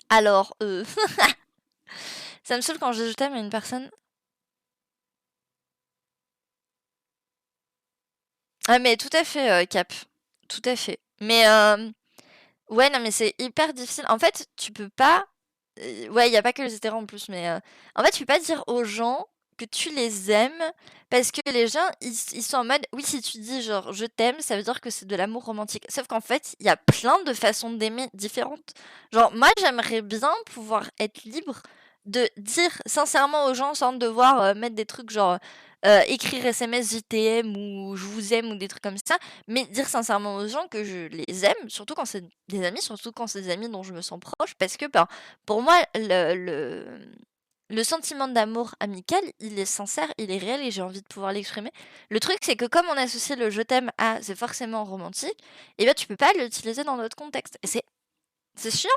Alors, ça me saoule quand je dis je t'aime à une personne. Ah, mais tout à fait, Cap. Tout à fait. Mais, ouais, non, mais c'est hyper difficile. En fait, tu peux pas. Ouais, il y a pas que les hétéros en plus, mais en fait, tu peux pas dire aux gens que tu les aimes parce que les gens, ils sont en mode, oui, si tu dis genre je t'aime, ça veut dire que c'est de l'amour romantique. Sauf qu'en fait, il y a plein de façons d'aimer différentes. Genre, moi, j'aimerais bien pouvoir être libre de dire sincèrement aux gens sans devoir mettre des trucs genre écrire SMS JTM ou je vous aime ou des trucs comme ça, mais dire sincèrement aux gens que je les aime, surtout quand c'est des amis, surtout quand c'est des amis dont je me sens proche, parce que ben, pour moi, le sentiment d'amour amical, il est sincère, il est réel et j'ai envie de pouvoir l'exprimer. Le truc, c'est que comme on associe le je t'aime à c'est forcément romantique, et ben tu peux pas l'utiliser dans d'autres contextes. Et c'est chiant.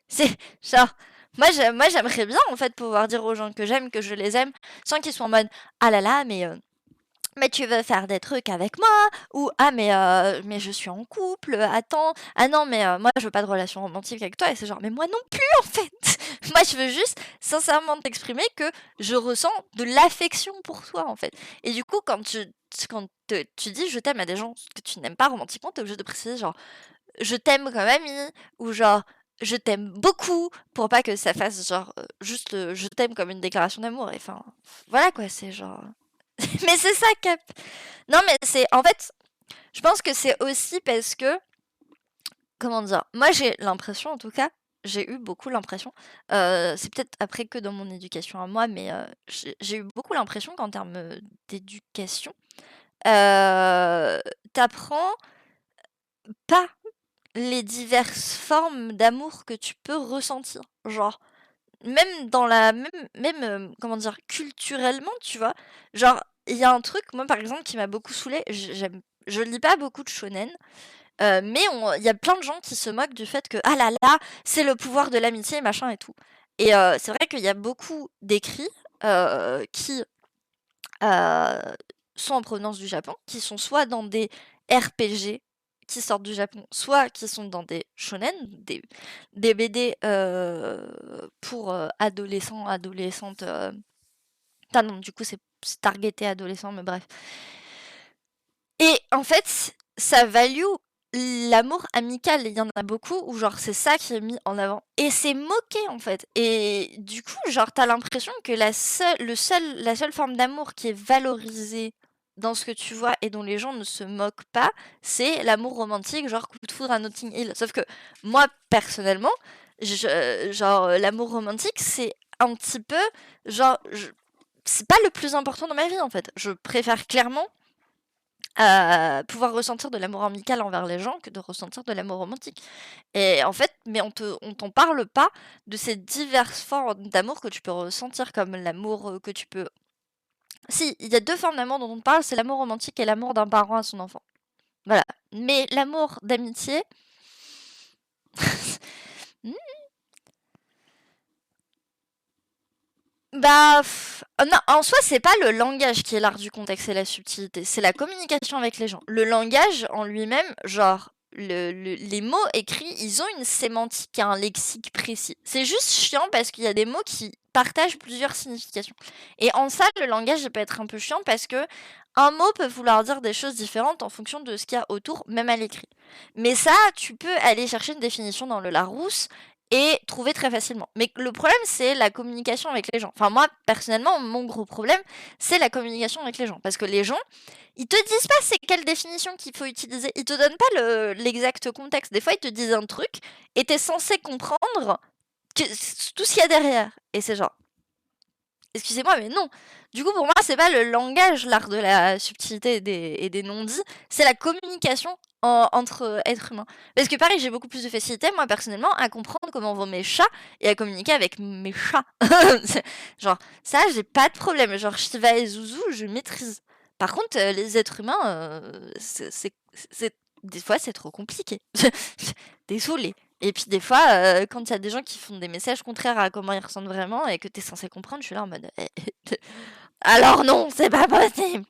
C'est genre, moi j'aimerais bien en fait pouvoir dire aux gens que j'aime, que je les aime, sans qu'ils soient en mode ah là là, mais tu veux faire des trucs avec moi ou ah mais je suis en couple, attends, ah non mais moi je veux pas de relation romantique avec toi et c'est genre mais moi non plus en fait. Moi je veux juste sincèrement t'exprimer que je ressens de l'affection pour toi en fait. Et du coup quand tu dis je t'aime à des gens que tu n'aimes pas romantiquement, t'es obligé de préciser genre je t'aime comme ami ou genre je t'aime beaucoup pour pas que ça fasse genre juste je t'aime comme une déclaration d'amour et enfin voilà quoi, c'est genre mais c'est ça Cap. Non mais c'est en fait je pense que c'est aussi parce que comment dire, moi j'ai l'impression en tout cas, j'ai eu beaucoup l'impression, c'est peut-être après que dans mon éducation à moi, mais j'ai eu beaucoup l'impression qu'en termes d'éducation, t'apprends pas les diverses formes d'amour que tu peux ressentir. Genre, même dans la même comment dire, culturellement, tu vois? Genre, il y a un truc, moi par exemple, qui m'a beaucoup saoulée, je lis pas beaucoup de shonen, mais il y a plein de gens qui se moquent du fait que ah là là, c'est le pouvoir de l'amitié, machin et tout. Et c'est vrai qu'il y a beaucoup d'écrits qui sont en provenance du Japon, qui sont soit dans des RPG qui sortent du Japon, soit qui sont dans des shonen, des BD pour adolescents, adolescentes. Ah non, du coup, c'est targeté adolescent, mais bref. Et en fait, ça value l'amour amical. Il y en a beaucoup où, genre, c'est ça qui est mis en avant. Et c'est moqué, en fait. Et du coup, genre, t'as l'impression que la seule forme d'amour qui est valorisée dans ce que tu vois et dont les gens ne se moquent pas, c'est l'amour romantique, genre coup de foudre à Notting Hill. Sauf que moi, personnellement, genre, l'amour romantique, c'est un petit peu, genre, c'est pas le plus important dans ma vie, en fait. Je préfère clairement pouvoir ressentir de l'amour amical envers les gens que de ressentir de l'amour romantique. Et en fait, mais on t'en parle pas de ces diverses formes d'amour que tu peux ressentir, comme l'amour que tu peux... Si, il y a deux formes d'amour dont on parle, c'est l'amour romantique et l'amour d'un parent à son enfant. Voilà. Mais l'amour d'amitié... Hmm. Bah, non, en soi, c'est pas le langage qui est l'art du contexte et la subtilité, c'est la communication avec les gens. Le langage en lui-même, genre, les mots écrits, ils ont une sémantique et un lexique précis. C'est juste chiant parce qu'il y a des mots qui partagent plusieurs significations. Et en ça, le langage peut être un peu chiant parce que un mot peut vouloir dire des choses différentes en fonction de ce qu'il y a autour, même à l'écrit. Mais ça, tu peux aller chercher une définition dans le Larousse et trouver très facilement. Mais le problème, c'est la communication avec les gens. Enfin, moi, personnellement, mon gros problème, c'est la communication avec les gens. Parce que les gens, ils te disent pas c'est quelle définition qu'il faut utiliser. Ils te donnent pas l'exact contexte. Des fois, ils te disent un truc et t'es censé comprendre tout ce qu'il y a derrière. Et c'est genre, excusez-moi, mais non. Du coup, pour moi, c'est pas le langage, l'art de la subtilité et des non-dits, c'est la communication entre êtres humains. Parce que pareil, j'ai beaucoup plus de facilité, moi, personnellement, à comprendre comment vont mes chats et à communiquer avec mes chats. Genre, ça, j'ai pas de problème. Genre, Shiva et Zouzou, je maîtrise. Par contre, les êtres humains, des fois, c'est trop compliqué. Désolée. Et puis des fois, quand il y a des gens qui font des messages contraires à comment ils ressentent vraiment et que t'es censé comprendre, je suis là en mode alors non, c'est pas possible.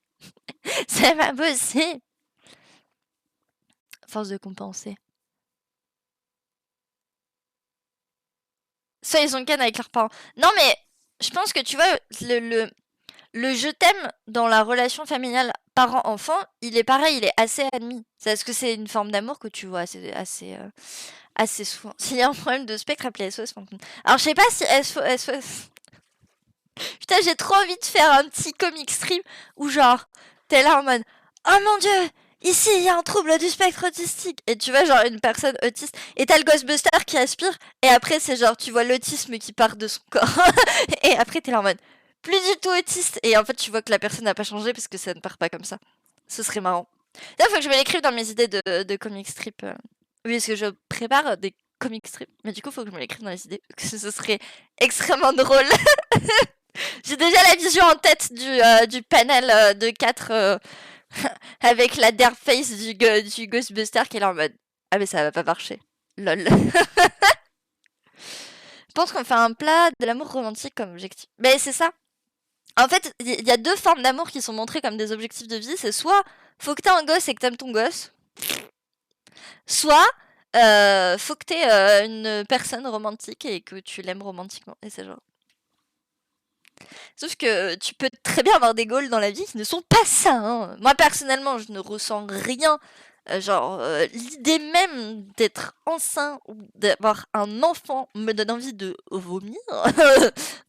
C'est pas possible. Force de compenser. Soit ils ont canne avec leurs parents. Non mais je pense que tu vois le je t'aime dans la relation familiale parent-enfant, il est pareil, il est assez admis. C'est parce que c'est une forme d'amour que tu vois assez souvent. S'il y a un problème de spectre, appelez SOS Fantôme. Alors je sais pas si SOS... Putain, j'ai trop envie de faire un petit comic stream où genre, t'es là en mode oh mon dieu, ici il y a un trouble du spectre autistique. Et tu vois genre une personne autiste et t'as le Ghostbuster qui aspire et après c'est genre tu vois l'autisme qui part de son corps. Et après t'es là en mode plus du tout autiste. Et en fait tu vois que la personne n'a pas changé parce que ça ne part pas comme ça. Ce serait marrant. Là faut que je me l'écrive dans mes idées de comic strip. Oui, parce que je prépare des comic strip. Mais du coup, faut que je me l'écrive dans les idées. Ce serait extrêmement drôle. J'ai déjà la vision en tête du panel de 4 avec la derp face du Ghostbuster qui est là en mode ah mais ça va pas marcher. Lol. Je pense qu'on fait un plat de l'amour romantique comme objectif. Mais c'est ça. En fait, il y a 2 formes d'amour qui sont montrées comme des objectifs de vie. C'est soit faut que t'aies un gosse et que t'aimes ton gosse, soit faut que t'aies une personne romantique et que tu l'aimes romantiquement. Et c'est genre. Sauf que tu peux très bien avoir des goals dans la vie qui ne sont pas ça. Hein. Moi personnellement, je ne ressens rien. L'idée même d'être enceinte ou d'avoir un enfant me donne envie de vomir.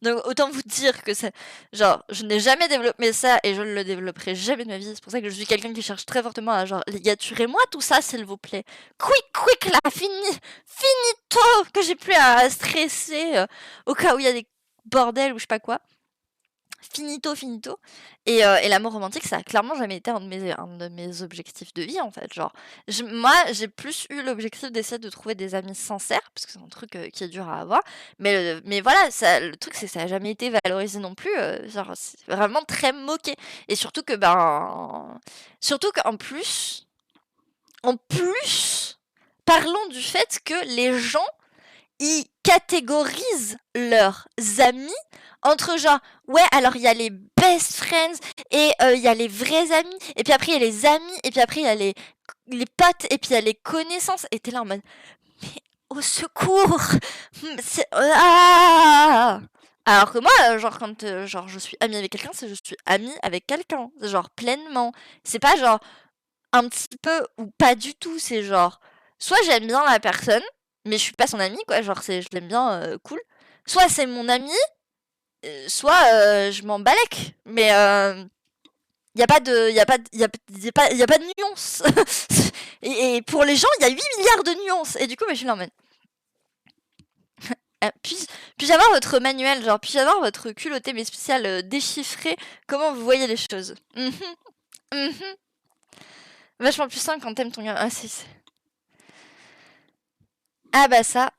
Donc autant vous dire que c'est genre je n'ai jamais développé ça et je ne le développerai jamais de ma vie. C'est pour ça que je suis quelqu'un qui cherche très fortement à genre ligaturez-moi tout ça s'il vous plaît. Quick là, finito que j'ai plus à stresser au cas où il y a des bordels ou je sais pas quoi. Finito. Et l'amour romantique, ça a clairement jamais été un de mes objectifs de vie, en fait. Genre, moi, j'ai plus eu l'objectif d'essayer de trouver des amis sincères, parce que c'est un truc qui est dur à avoir. Mais voilà, le truc, c'est que ça a jamais été valorisé non plus. Genre, c'est vraiment très moqué. Et surtout qu'en plus, parlons du fait que les gens ils catégorisent leurs amis entre genre ouais alors il y a les best friends et il y a les vrais amis et puis après il y a les amis et puis après il y a les potes et puis il y a les connaissances et t'es là en mode mais au secours alors que moi genre quand genre je suis amie avec quelqu'un c'est je suis amie avec quelqu'un genre pleinement c'est pas genre un petit peu ou pas du tout c'est genre soit j'aime bien la personne mais je suis pas son amie quoi genre je l'aime bien cool soit c'est mon ami soit je m'en balèque mais il y a pas de nuance et pour les gens il y a 8 milliards de nuances et du coup mais je suis là en mode puis-je avoir votre manuel genre puis-je avoir votre culotté mais spécial déchiffré comment vous voyez les choses vachement plus simple quand t'aimes ton gars. Ah bah ça.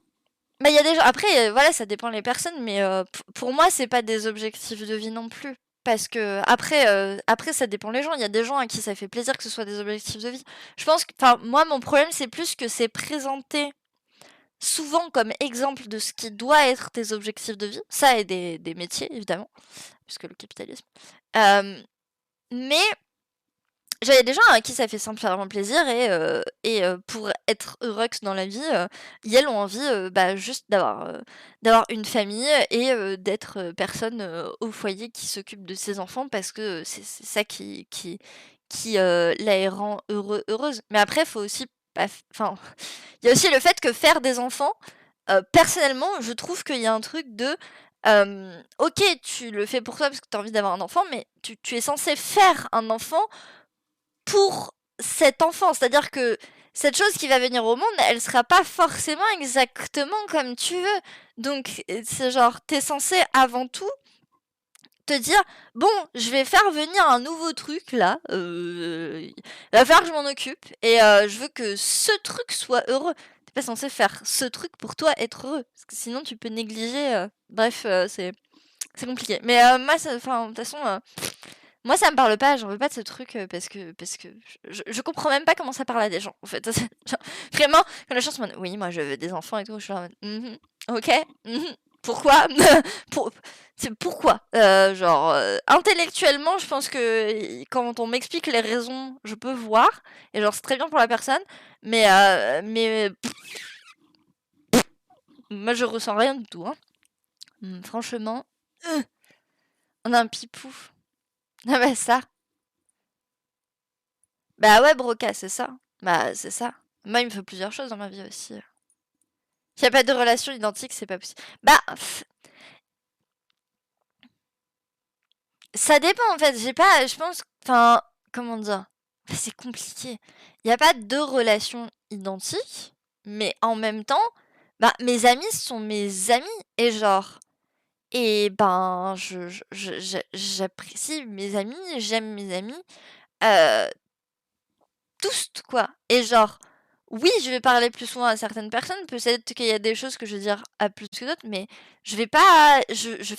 Bah il y a des gens. Après voilà ça dépend les personnes mais pour moi c'est pas des objectifs de vie non plus. Parce que après ça dépend les gens. Il y a des gens à qui ça fait plaisir que ce soit des objectifs de vie. Je pense que enfin moi mon problème c'est plus que c'est présenté souvent comme exemple de ce qui doit être tes objectifs de vie. Ça et des métiers évidemment puisque le capitalisme. Mais j'avais des gens à qui ça fait simplement plaisir et pour être heureux dans la vie, elles ont envie juste d'avoir une famille et d'être personne au foyer qui s'occupe de ses enfants parce que c'est ça qui la rend heureuse. Mais après, faut aussi enfin, il y a aussi le fait que faire des enfants, personnellement, je trouve qu'il y a un truc de ok, tu le fais pour toi parce que tu as envie d'avoir un enfant, mais tu es censé faire un enfant pour cet enfant. C'est-à-dire que cette chose qui va venir au monde, elle sera pas forcément exactement comme tu veux. Donc, c'est genre, t'es censé avant tout te dire bon, je vais faire venir un nouveau truc là, il va falloir que je m'en occupe et je veux que ce truc soit heureux. T'es pas censé faire ce truc pour toi être heureux, parce que sinon tu peux négliger. Bref, c'est compliqué. Mais moi, enfin, de toute façon. Moi, ça me parle pas, j'en veux pas de ce truc parce que je comprends même pas comment ça parle à des gens en fait. Genre, vraiment, quand les gens se demandent oui, moi je veux des enfants et tout, je suis là en mode ok, pourquoi pourquoi genre intellectuellement, je pense que quand on m'explique les raisons, je peux voir et genre c'est très bien pour la personne, mais moi je ressens rien du tout. Hein. Franchement, on a un pipou. Ah bah ça. Bah ouais, Broca, c'est ça. Bah c'est ça. Moi, il me faut plusieurs choses dans ma vie aussi. S'il n'y a pas de relation identique, c'est pas possible. Bah, ça dépend en fait. J'ai pas, je pense, enfin, comment dire, c'est compliqué. Il n'y a pas de relation identique, mais en même temps, bah mes amis sont mes amis et genre, et ben j'apprécie mes amis, j'aime mes amis, tous quoi. Et genre. Oui, je vais parler plus souvent à certaines personnes. Peut-être qu'il y a des choses que je vais dire à plus que d'autres, mais je fais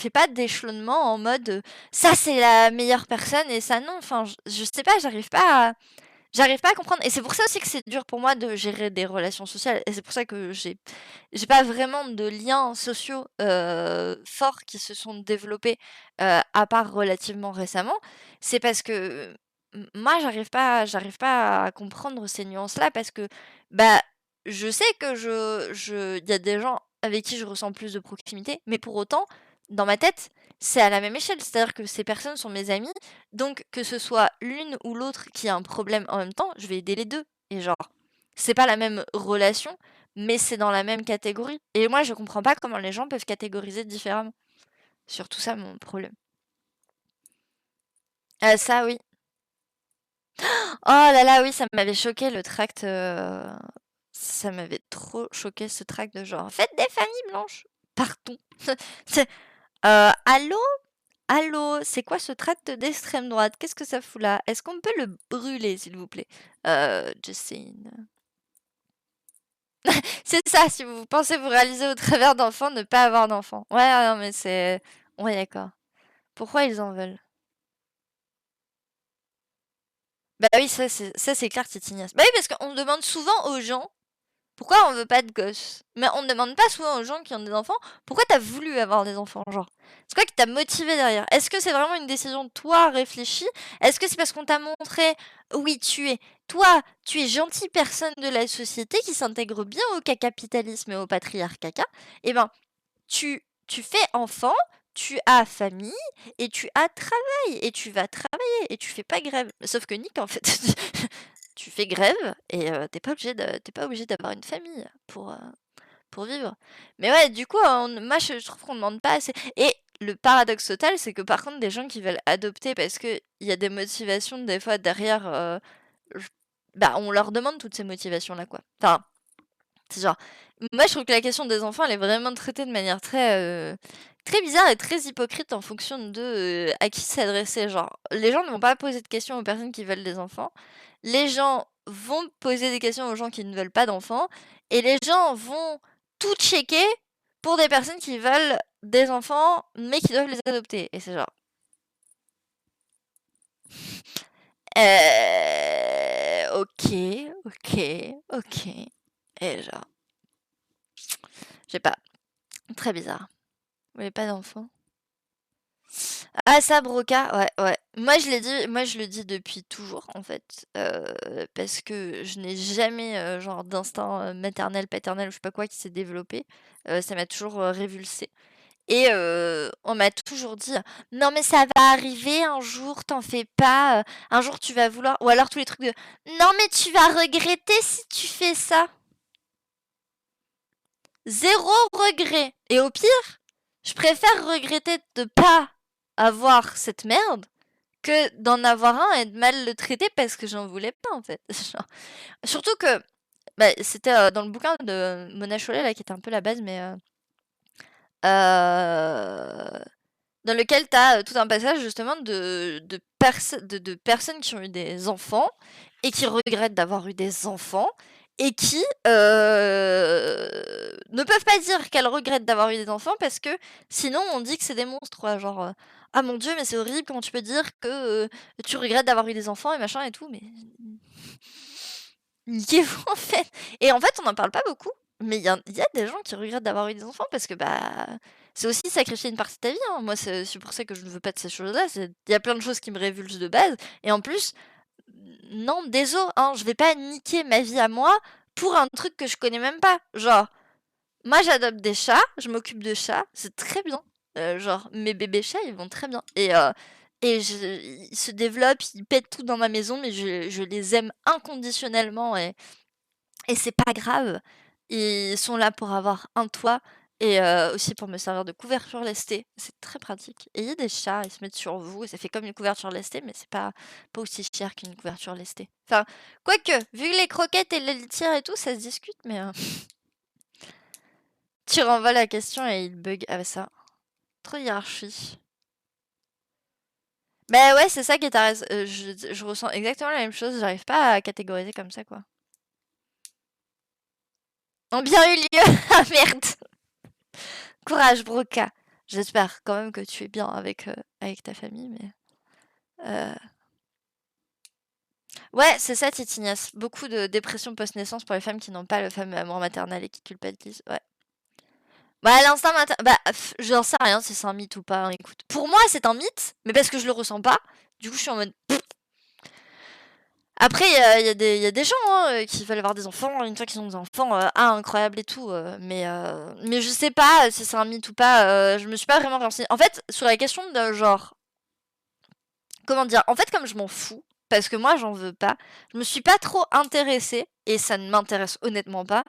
pas d'échelonnement en mode ça c'est la meilleure personne et ça non. Enfin, je sais pas, j'arrive pas à comprendre. Et c'est pour ça aussi que c'est dur pour moi de gérer des relations sociales. Et c'est pour ça que j'ai pas vraiment de liens sociaux forts qui se sont développés à part relativement récemment. C'est parce que moi, j'arrive pas à comprendre ces nuances-là parce que bah je sais que il y a des gens avec qui je ressens plus de proximité, mais pour autant, dans ma tête, c'est à la même échelle. C'est-à-dire que ces personnes sont mes amis, donc que ce soit l'une ou l'autre qui a un problème en même temps, je vais aider les deux. Et genre, c'est pas la même relation, mais c'est dans la même catégorie. Et moi, je comprends pas comment les gens peuvent catégoriser différemment. Surtout ça, mon problème. Ah, ça, oui. Oh là là, oui, ça m'avait choqué le tract. Ça m'avait trop choqué ce tract de genre faites des familles blanches. Pardon. C'est- allô? Allô? C'est quoi ce tract d'extrême droite? Qu'est-ce que ça fout là? Est-ce qu'on peut le brûler, s'il vous plaît? Justine. C'est ça, si vous pensez vous réaliser au travers d'enfants, ne pas avoir d'enfants. Ouais, non, mais c'est. Ouais, d'accord. Pourquoi ils en veulent? Bah oui, ça c'est clair, Titinas. Bah oui, parce qu'on demande souvent aux gens pourquoi on veut pas de gosses. Mais on ne demande pas souvent aux gens qui ont des enfants pourquoi t'as voulu avoir des enfants, genre. C'est quoi qui t'a motivé derrière? Est-ce que c'est vraiment une décision de toi réfléchie? Est-ce que c'est parce qu'on t'a montré, oui, toi, tu es gentille personne de la société qui s'intègre bien au capitalisme et au patriarcat? Eh ben, tu fais enfant, tu as famille et tu as travail et tu vas travailler et tu fais pas grève. Sauf que Nick, en fait, tu fais grève et t'es pas obligé d'avoir une famille pour vivre. Mais ouais, du coup, moi, je trouve qu'on demande pas assez. Et le paradoxe total, c'est que par contre, des gens qui veulent adopter parce que il y a des motivations des fois derrière, je- bah, on leur demande toutes ces motivations-là, quoi. Enfin, c'est genre, moi je trouve que la question des enfants, elle est vraiment traitée de manière très bizarre et très hypocrite en fonction de à qui s'adresser. Genre, les gens ne vont pas poser de questions aux personnes qui veulent des enfants. Les gens vont poser des questions aux gens qui ne veulent pas d'enfants. Et les gens vont tout checker pour des personnes qui veulent des enfants, mais qui doivent les adopter. Et c'est genre, ok, ok, ok. Et genre, je sais pas, très bizarre. Vous voulez pas d'enfants? Ah ça Broca, ouais, ouais. Moi je le dis depuis toujours en fait, parce que je n'ai jamais, genre d'instinct, maternel, paternel ou je sais pas quoi qui s'est développé. Ça m'a toujours, révulsée et on m'a toujours dit: «Non mais ça va arriver un jour, t'en fais pas, un jour tu vas vouloir» ou alors tous les trucs de: «Non mais tu vas regretter si tu fais ça». Zéro regret et au pire, je préfère regretter de pas avoir cette merde que d'en avoir un et de mal le traiter parce que j'en voulais pas en fait. Genre, surtout que bah, c'était dans le bouquin de Mona Chollet là qui était un peu la base, mais dans lequel tu as tout un passage justement de personnes qui ont eu des enfants et qui regrettent d'avoir eu des enfants et qui ne peuvent pas dire qu'elles regrettent d'avoir eu des enfants parce que sinon on dit que c'est des monstres, quoi. Genre, ah mon dieu, mais c'est horrible, comment tu peux dire que tu regrettes d'avoir eu des enfants et machin et tout, mais niquez-vous en fait. Et en fait, on n'en parle pas beaucoup, mais il y a des gens qui regrettent d'avoir eu des enfants parce que bah c'est aussi sacrifier une partie de ta vie, hein. Moi, c'est pour ça que je ne veux pas de ces choses-là. Il y a plein de choses qui me révulsent de base. Et en plus, non, désolé, hein, je vais pas niquer ma vie à moi pour un truc que je connais même pas. Genre, moi j'adopte des chats, je m'occupe de chats, c'est très bien. Genre, mes bébés chats, ils vont très bien. Ils se développent, ils pètent tout dans ma maison, mais je les aime inconditionnellement et c'est pas grave. Ils sont là pour avoir un toit et aussi pour me servir de couverture lestée. C'est très pratique. Et il y a des chats, ils se mettent sur vous et ça fait comme une couverture lestée, mais c'est pas aussi cher qu'une couverture lestée. Enfin, quoique, vu que les croquettes et les litières et tout, ça se discute, mais tu renvoies la question et il bug. Ah bah ça, trop hiérarchie. Bah ouais, c'est ça qui est je ressens exactement la même chose, j'arrive pas à catégoriser comme ça, quoi. ont bien eu lieu. Ah merde. Courage, Broca. J'espère quand même que tu es bien avec ta famille, mais... Ouais, c'est ça, Titinias. Beaucoup de dépression post-naissance pour les femmes qui n'ont pas le fameux amour maternel et qui culpabilisent. Ouais. Bah, l'instinct maternel... Bah, j'en sais rien si c'est un mythe ou pas, hein, écoute. Pour moi, c'est un mythe, mais parce que je le ressens pas. Du coup, je suis en mode... Après, il y a des gens qui veulent avoir des enfants, une fois qu'ils ont des enfants, incroyable et tout. Mais je sais pas si c'est un mythe ou pas. Je me suis pas vraiment renseignée. En fait, sur la question de genre... Comment dire? En fait, comme je m'en fous, parce que moi, j'en veux pas, je me suis pas trop intéressée, et ça ne m'intéresse honnêtement pas,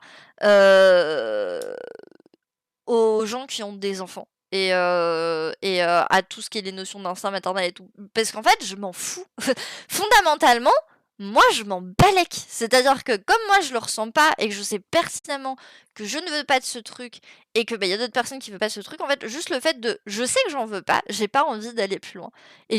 aux gens qui ont des enfants. Et à tout ce qui est les notions d'instinct maternel et tout. Parce qu'en fait, je m'en fous. Fondamentalement, moi, je m'en balèque. C'est-à-dire que comme moi, je le ressens pas et que je sais pertinemment que je ne veux pas de ce truc et que y a d'autres personnes qui veulent pas de ce truc, en fait, juste le fait de... Je sais que j'en veux pas, j'ai pas envie d'aller plus loin. Et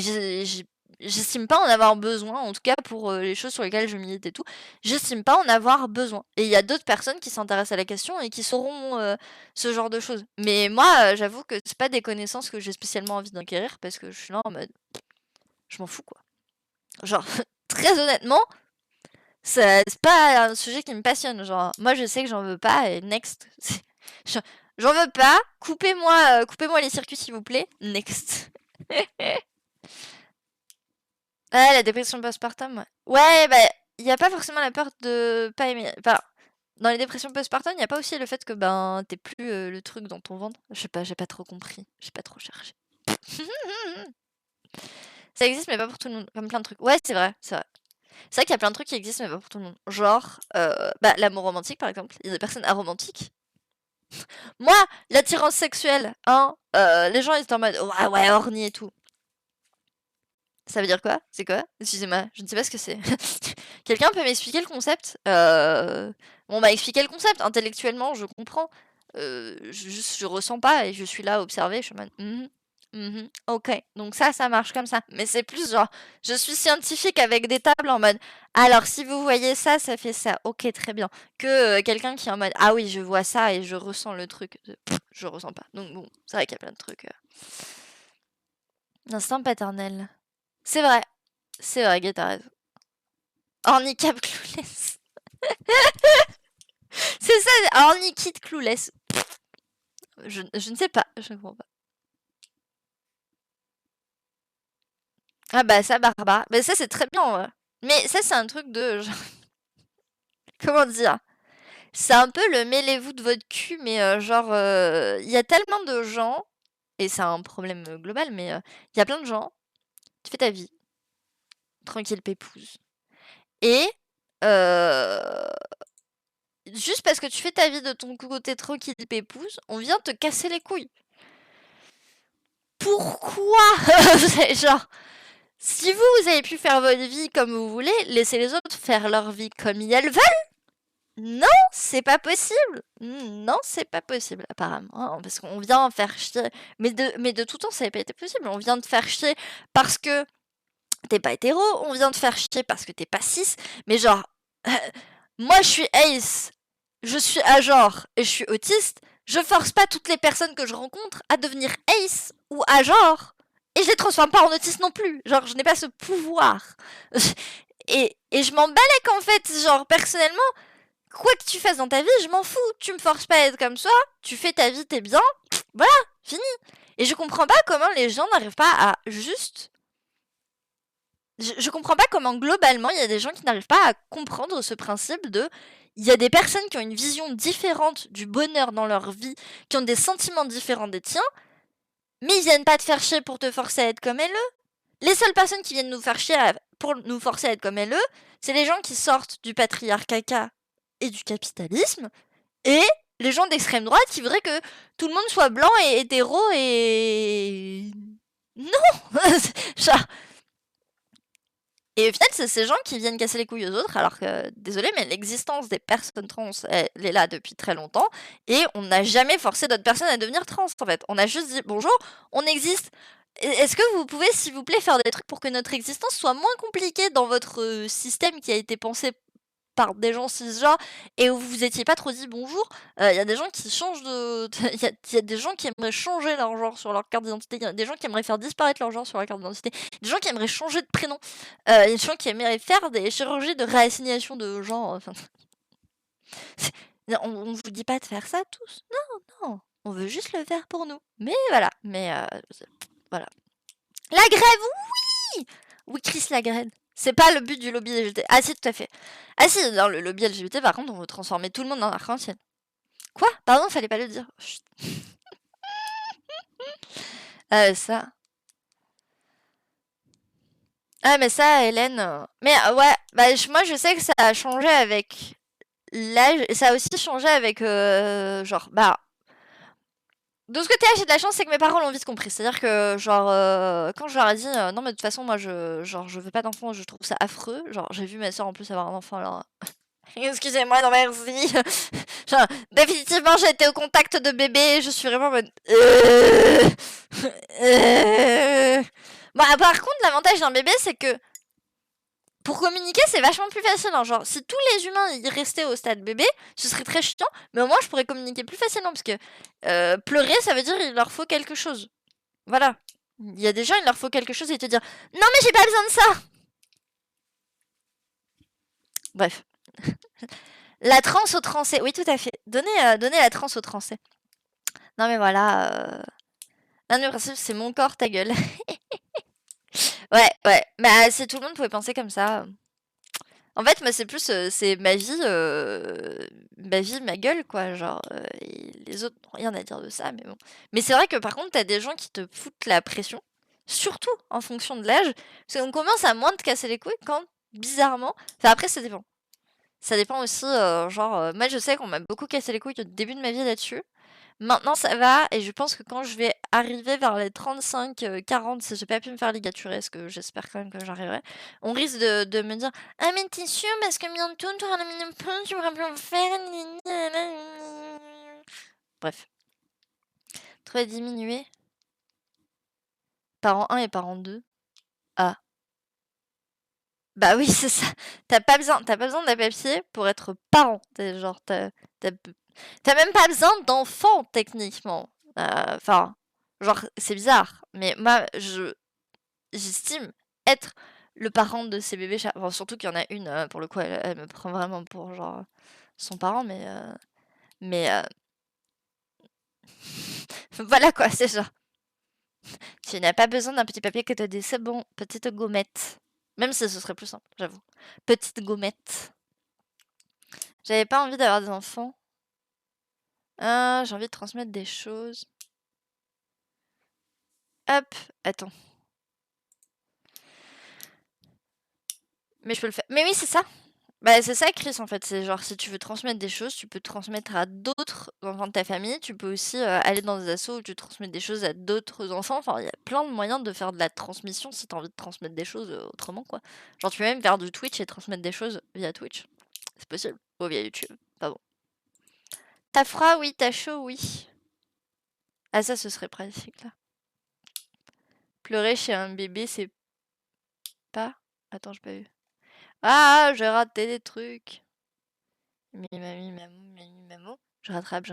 j'estime pas en avoir besoin, en tout cas pour les choses sur lesquelles je milite et tout, j'estime pas en avoir besoin. Et il y a d'autres personnes qui s'intéressent à la question et qui sauront ce genre de choses. Mais moi, j'avoue que c'est pas des connaissances que j'ai spécialement envie d'acquérir parce que je suis là en mode... Je m'en fous, quoi. Genre, très honnêtement, c'est pas un sujet qui me passionne. Genre, moi, je sais que j'en veux pas et next. J'en veux pas. Coupez-moi les circuits, s'il vous plaît. Next. Ah, la dépression postpartum, ouais. Ouais, bah, il n'y a pas forcément la peur de pas aimer. Enfin, dans les dépressions postpartum, il n'y a pas aussi le fait que ben t'es plus le truc dans ton ventre. Je sais pas, j'ai pas trop compris. J'ai pas trop cherché. Ça existe, mais pas pour tout le monde. Comme plein de trucs. Ouais, c'est vrai, c'est vrai. C'est vrai qu'il y a plein de trucs qui existent, mais pas pour tout le monde. Genre, bah, l'amour romantique, par exemple. Il y a des personnes aromantiques. Moi, l'attirance sexuelle, hein, les gens ils étaient en mode ouais, ouais, horny et tout. Ça veut dire quoi? C'est quoi? Excusez-moi, je ne sais pas ce que c'est. Quelqu'un peut m'expliquer le concept? On m'a expliqué le concept, intellectuellement, je comprends. Je ressens pas et je suis là à observer, je suis en mode ok, donc ça marche comme ça. Mais c'est plus genre, je suis scientifique avec des tables en mode, alors si vous voyez ça, ça fait ça. Ok, très bien. Que quelqu'un qui est en mode, ah oui, je vois ça et je ressens le truc. Je ressens pas. Donc bon, c'est vrai qu'il y a plein de trucs. Instinct paternel. C'est vrai. C'est vrai, Guy, t'as raison. Handicap clouless. C'est ça, Ornikid clouless. Je ne sais pas, je ne comprends pas. Ah bah ça, Barbara. Bah ça, c'est très bien, en vrai. Mais ça, c'est un truc de... genre, comment dire? C'est un peu le mêlez-vous de votre cul, mais genre, il y a tellement de gens, et c'est un problème global, mais il y a plein de gens, tu fais ta vie, tranquille pépouse. Et juste parce que tu fais ta vie de ton côté tranquille pépouse, on vient te casser les couilles. Pourquoi? Genre, si vous avez pu faire votre vie comme vous voulez, laissez les autres faire leur vie comme elles veulent. Non, c'est pas possible. Non, c'est pas possible, apparemment. Hein, parce qu'on vient faire chier. Mais de tout temps, ça n'a pas été possible. On vient te faire chier parce que t'es pas hétéro. On vient te faire chier parce que t'es pas cis. Mais genre, moi, je suis ace. Je suis à genre et je suis autiste. Je force pas toutes les personnes que je rencontre à devenir ace ou à genre. Et je les transforme pas en autiste non plus. Genre, je n'ai pas ce pouvoir. Et je m'en balèque en fait. Genre, personnellement, quoi que tu fasses dans ta vie, je m'en fous. Tu me forces pas à être comme ça. Tu fais ta vie, t'es bien. Voilà, fini. Et je comprends pas comment les gens n'arrivent pas à juste... Je comprends pas comment globalement il y a des gens qui n'arrivent pas à comprendre ce principe de... Il y a des personnes qui ont une vision différente du bonheur dans leur vie, qui ont des sentiments différents des tiens, mais ils viennent pas te faire chier pour te forcer à être comme elles. Les seules personnes qui viennent nous faire chier pour nous forcer à être comme elles, c'est les gens qui sortent du patriarcat et du capitalisme, et les gens d'extrême droite qui voudraient que tout le monde soit blanc et hétéro et... Non. Genre... Et au final, c'est ces gens qui viennent casser les couilles aux autres, alors que, désolé, mais l'existence des personnes trans, elle est là depuis très longtemps, et on n'a jamais forcé d'autres personnes à devenir trans, en fait. On a juste dit, bonjour, on existe. Est-ce que vous pouvez, s'il vous plaît, faire des trucs pour que notre existence soit moins compliquée dans votre système qui a été pensé par des gens cisgenres et où vous étiez pas trop dit bonjour, il y a des gens qui changent de... Il y a des gens qui aimeraient changer leur genre sur leur carte d'identité, il y a des gens qui aimeraient faire disparaître leur genre sur leur carte d'identité, des gens qui aimeraient changer de prénom, il y a des gens qui aimeraient faire des chirurgies de réassignation de genre, enfin... on vous dit pas de faire ça tous, non, on veut juste le faire pour nous. Mais voilà, voilà. La grève, oui! Oui, Chris, la grève. C'est pas le but du lobby LGBT. Ah si, tout à fait. Ah si, dans le lobby LGBT, par contre, on veut transformer tout le monde en arc-en-ciel. Quoi? Pardon, fallait pas le dire. Chut. Ça. Ah, mais ça, Hélène... Mais ouais, bah, moi, je sais que ça a changé avec l'âge. Et ça a aussi changé avec, genre, bah... De ce côté-là, j'ai de la chance, c'est que mes parents l'ont vite compris. C'est-à-dire que, genre, quand je leur ai dit non, mais de toute façon, moi, je veux pas d'enfant, je trouve ça affreux. Genre, j'ai vu ma soeur en plus avoir un enfant, alors. Excusez-moi, non, merci. Genre, définitivement, j'ai été au contact de bébé, je suis vraiment en mode. Bon, par contre, l'avantage d'un bébé, c'est que pour communiquer, c'est vachement plus facile. Hein. Genre, si tous les humains y restaient au stade bébé, ce serait très chiant, mais au moins je pourrais communiquer plus facilement parce que pleurer, ça veut dire il leur faut quelque chose. Voilà. Il y a des gens, il leur faut quelque chose et te dire non, mais j'ai pas besoin de ça. Bref. La transe aux transais. Oui, tout à fait. Donnez la transe aux transais. Non, mais voilà. Non, le principe, c'est mon corps, ta gueule. Ouais. Mais si tout le monde pouvait penser comme ça. En fait, moi, c'est plus, c'est ma vie, ma gueule, quoi. Genre, et les autres n'ont rien à dire de ça, mais bon. Mais c'est vrai que par contre, t'as des gens qui te foutent la pression, surtout en fonction de l'âge, parce qu'on commence à moins te casser les couilles quand, bizarrement, enfin après, ça dépend. Ça dépend aussi, genre, moi, je sais qu'on m'a beaucoup cassé les couilles au début de ma vie là-dessus. Maintenant, ça va, et je pense que quand je vais arriver vers les 35-40, si j'ai pas pu me faire ligaturer, ce que j'espère quand même que j'arriverai, on risque de me dire ah, mais t'es sûre, parce que bientôt tu auras la ménopause, tu pourras plus en faire. Bref. Très diminué. Parent 1 et parent 2. Ah. Bah oui, c'est ça. T'as pas besoin d'un papier pour être parent. Genre, t'as même pas besoin d'enfant, techniquement. Enfin, genre, c'est bizarre. Mais moi, j'estime être le parent de ces bébés chats. Enfin, surtout qu'il y en a une, pour le coup, elle me prend vraiment pour, genre, son parent, mais voilà quoi, c'est genre. Tu n'as pas besoin d'un petit papier que te dit c'est bon, petite gommette. Même si ce serait plus simple, j'avoue. Petite gommette. J'avais pas envie d'avoir des enfants. J'ai envie de transmettre des choses. Hop, attends. Mais je peux le faire. Mais oui, c'est ça. Bah, c'est ça, Chris, en fait. C'est genre, si tu veux transmettre des choses, tu peux transmettre à d'autres enfants de ta famille. Tu peux aussi aller dans des assos où tu transmets des choses à d'autres enfants. Enfin, il y a plein de moyens de faire de la transmission si t'as envie de transmettre des choses autrement, quoi. Genre, tu peux même faire du Twitch et transmettre des choses via Twitch. C'est possible. Ou via YouTube. Pardon. T'as froid, oui. T'as chaud, oui. Ah, ça, ce serait pratique, là. Pleurer chez un bébé, c'est pas... Attends, j'ai pas vu. Ah, j'ai raté des trucs. Mimami, mamou, mimi, mamou. Je rattrape.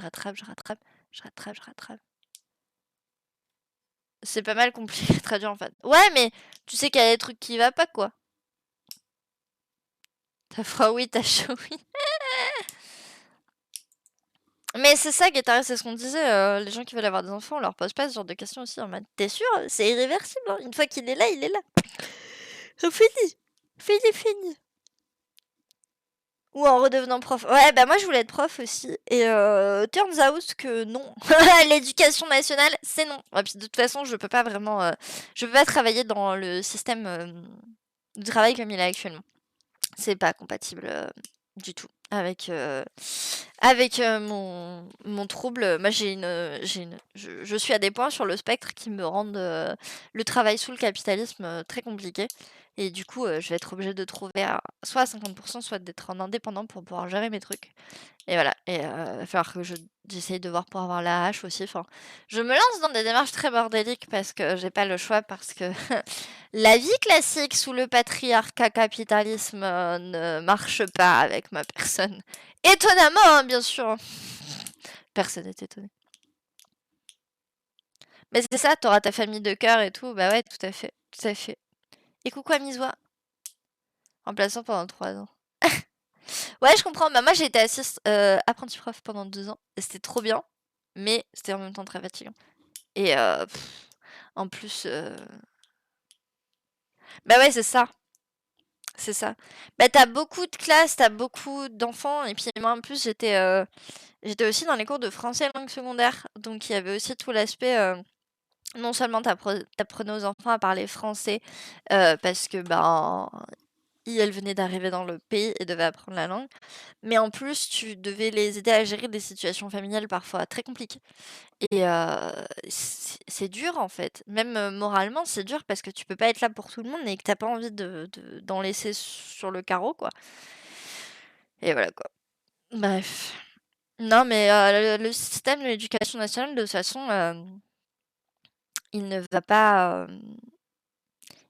C'est pas mal compliqué à traduire en fait. Ouais, mais tu sais qu'il y a des trucs qui va pas, quoi. T'as froid, oui, t'as chaud, oui. Mais c'est ça, Guettari, c'est ce qu'on disait. Les gens qui veulent avoir des enfants, on leur pose pas ce genre de questions aussi en mode t'es sûr? C'est irréversible, hein. Une fois qu'il est là, il est là. Fini. Fini. Ou en redevenant prof. Ouais, bah moi je voulais être prof aussi. Et turns out que non. L'éducation nationale, c'est non. Et puis de toute façon, je peux pas vraiment... je peux pas travailler dans le système de travail comme il est actuellement. C'est pas compatible du tout avec mon trouble. Moi, je suis à des points sur le spectre qui me rendent le travail sous le capitalisme très compliqué. Et du coup, je vais être obligée de trouver soit à 50%, soit d'être en indépendant pour pouvoir gérer mes trucs. Et voilà. Et il va falloir que je j'essaye de voir pour avoir la hache aussi. Enfin, je me lance dans des démarches très bordéliques parce que j'ai pas le choix, parce que la vie classique sous le patriarcat capitalisme ne marche pas avec ma personne. Étonnamment, hein, bien sûr. Personne n'est étonné. Mais c'est ça, t'auras ta famille de cœur et tout. Bah ouais, tout à fait. Tout à fait. Et coucou à Misoa. Remplaçant pendant 3 ans. Ouais, je comprends. Bah, moi, j'ai été apprenti prof pendant 2 ans. Et c'était trop bien. Mais c'était en même temps très fatigant. Et en plus... Bah ouais, c'est ça. C'est ça. Bah t'as beaucoup de classes, t'as beaucoup d'enfants. Et puis moi, en plus, j'étais aussi dans les cours de français langue secondaire. Donc il y avait aussi tout l'aspect... non seulement t'apprenais aux enfants à parler français, parce que ben elle venait d'arriver dans le pays et devait apprendre la langue, mais en plus tu devais les aider à gérer des situations familiales parfois très compliquées. Et c'est dur en fait. Même moralement, c'est dur parce que tu peux pas être là pour tout le monde et que t'as pas envie d'en laisser sur le carreau, quoi. Et voilà, quoi. Bref. Non, mais le système de l'éducation nationale, de toute façon, il ne va pas,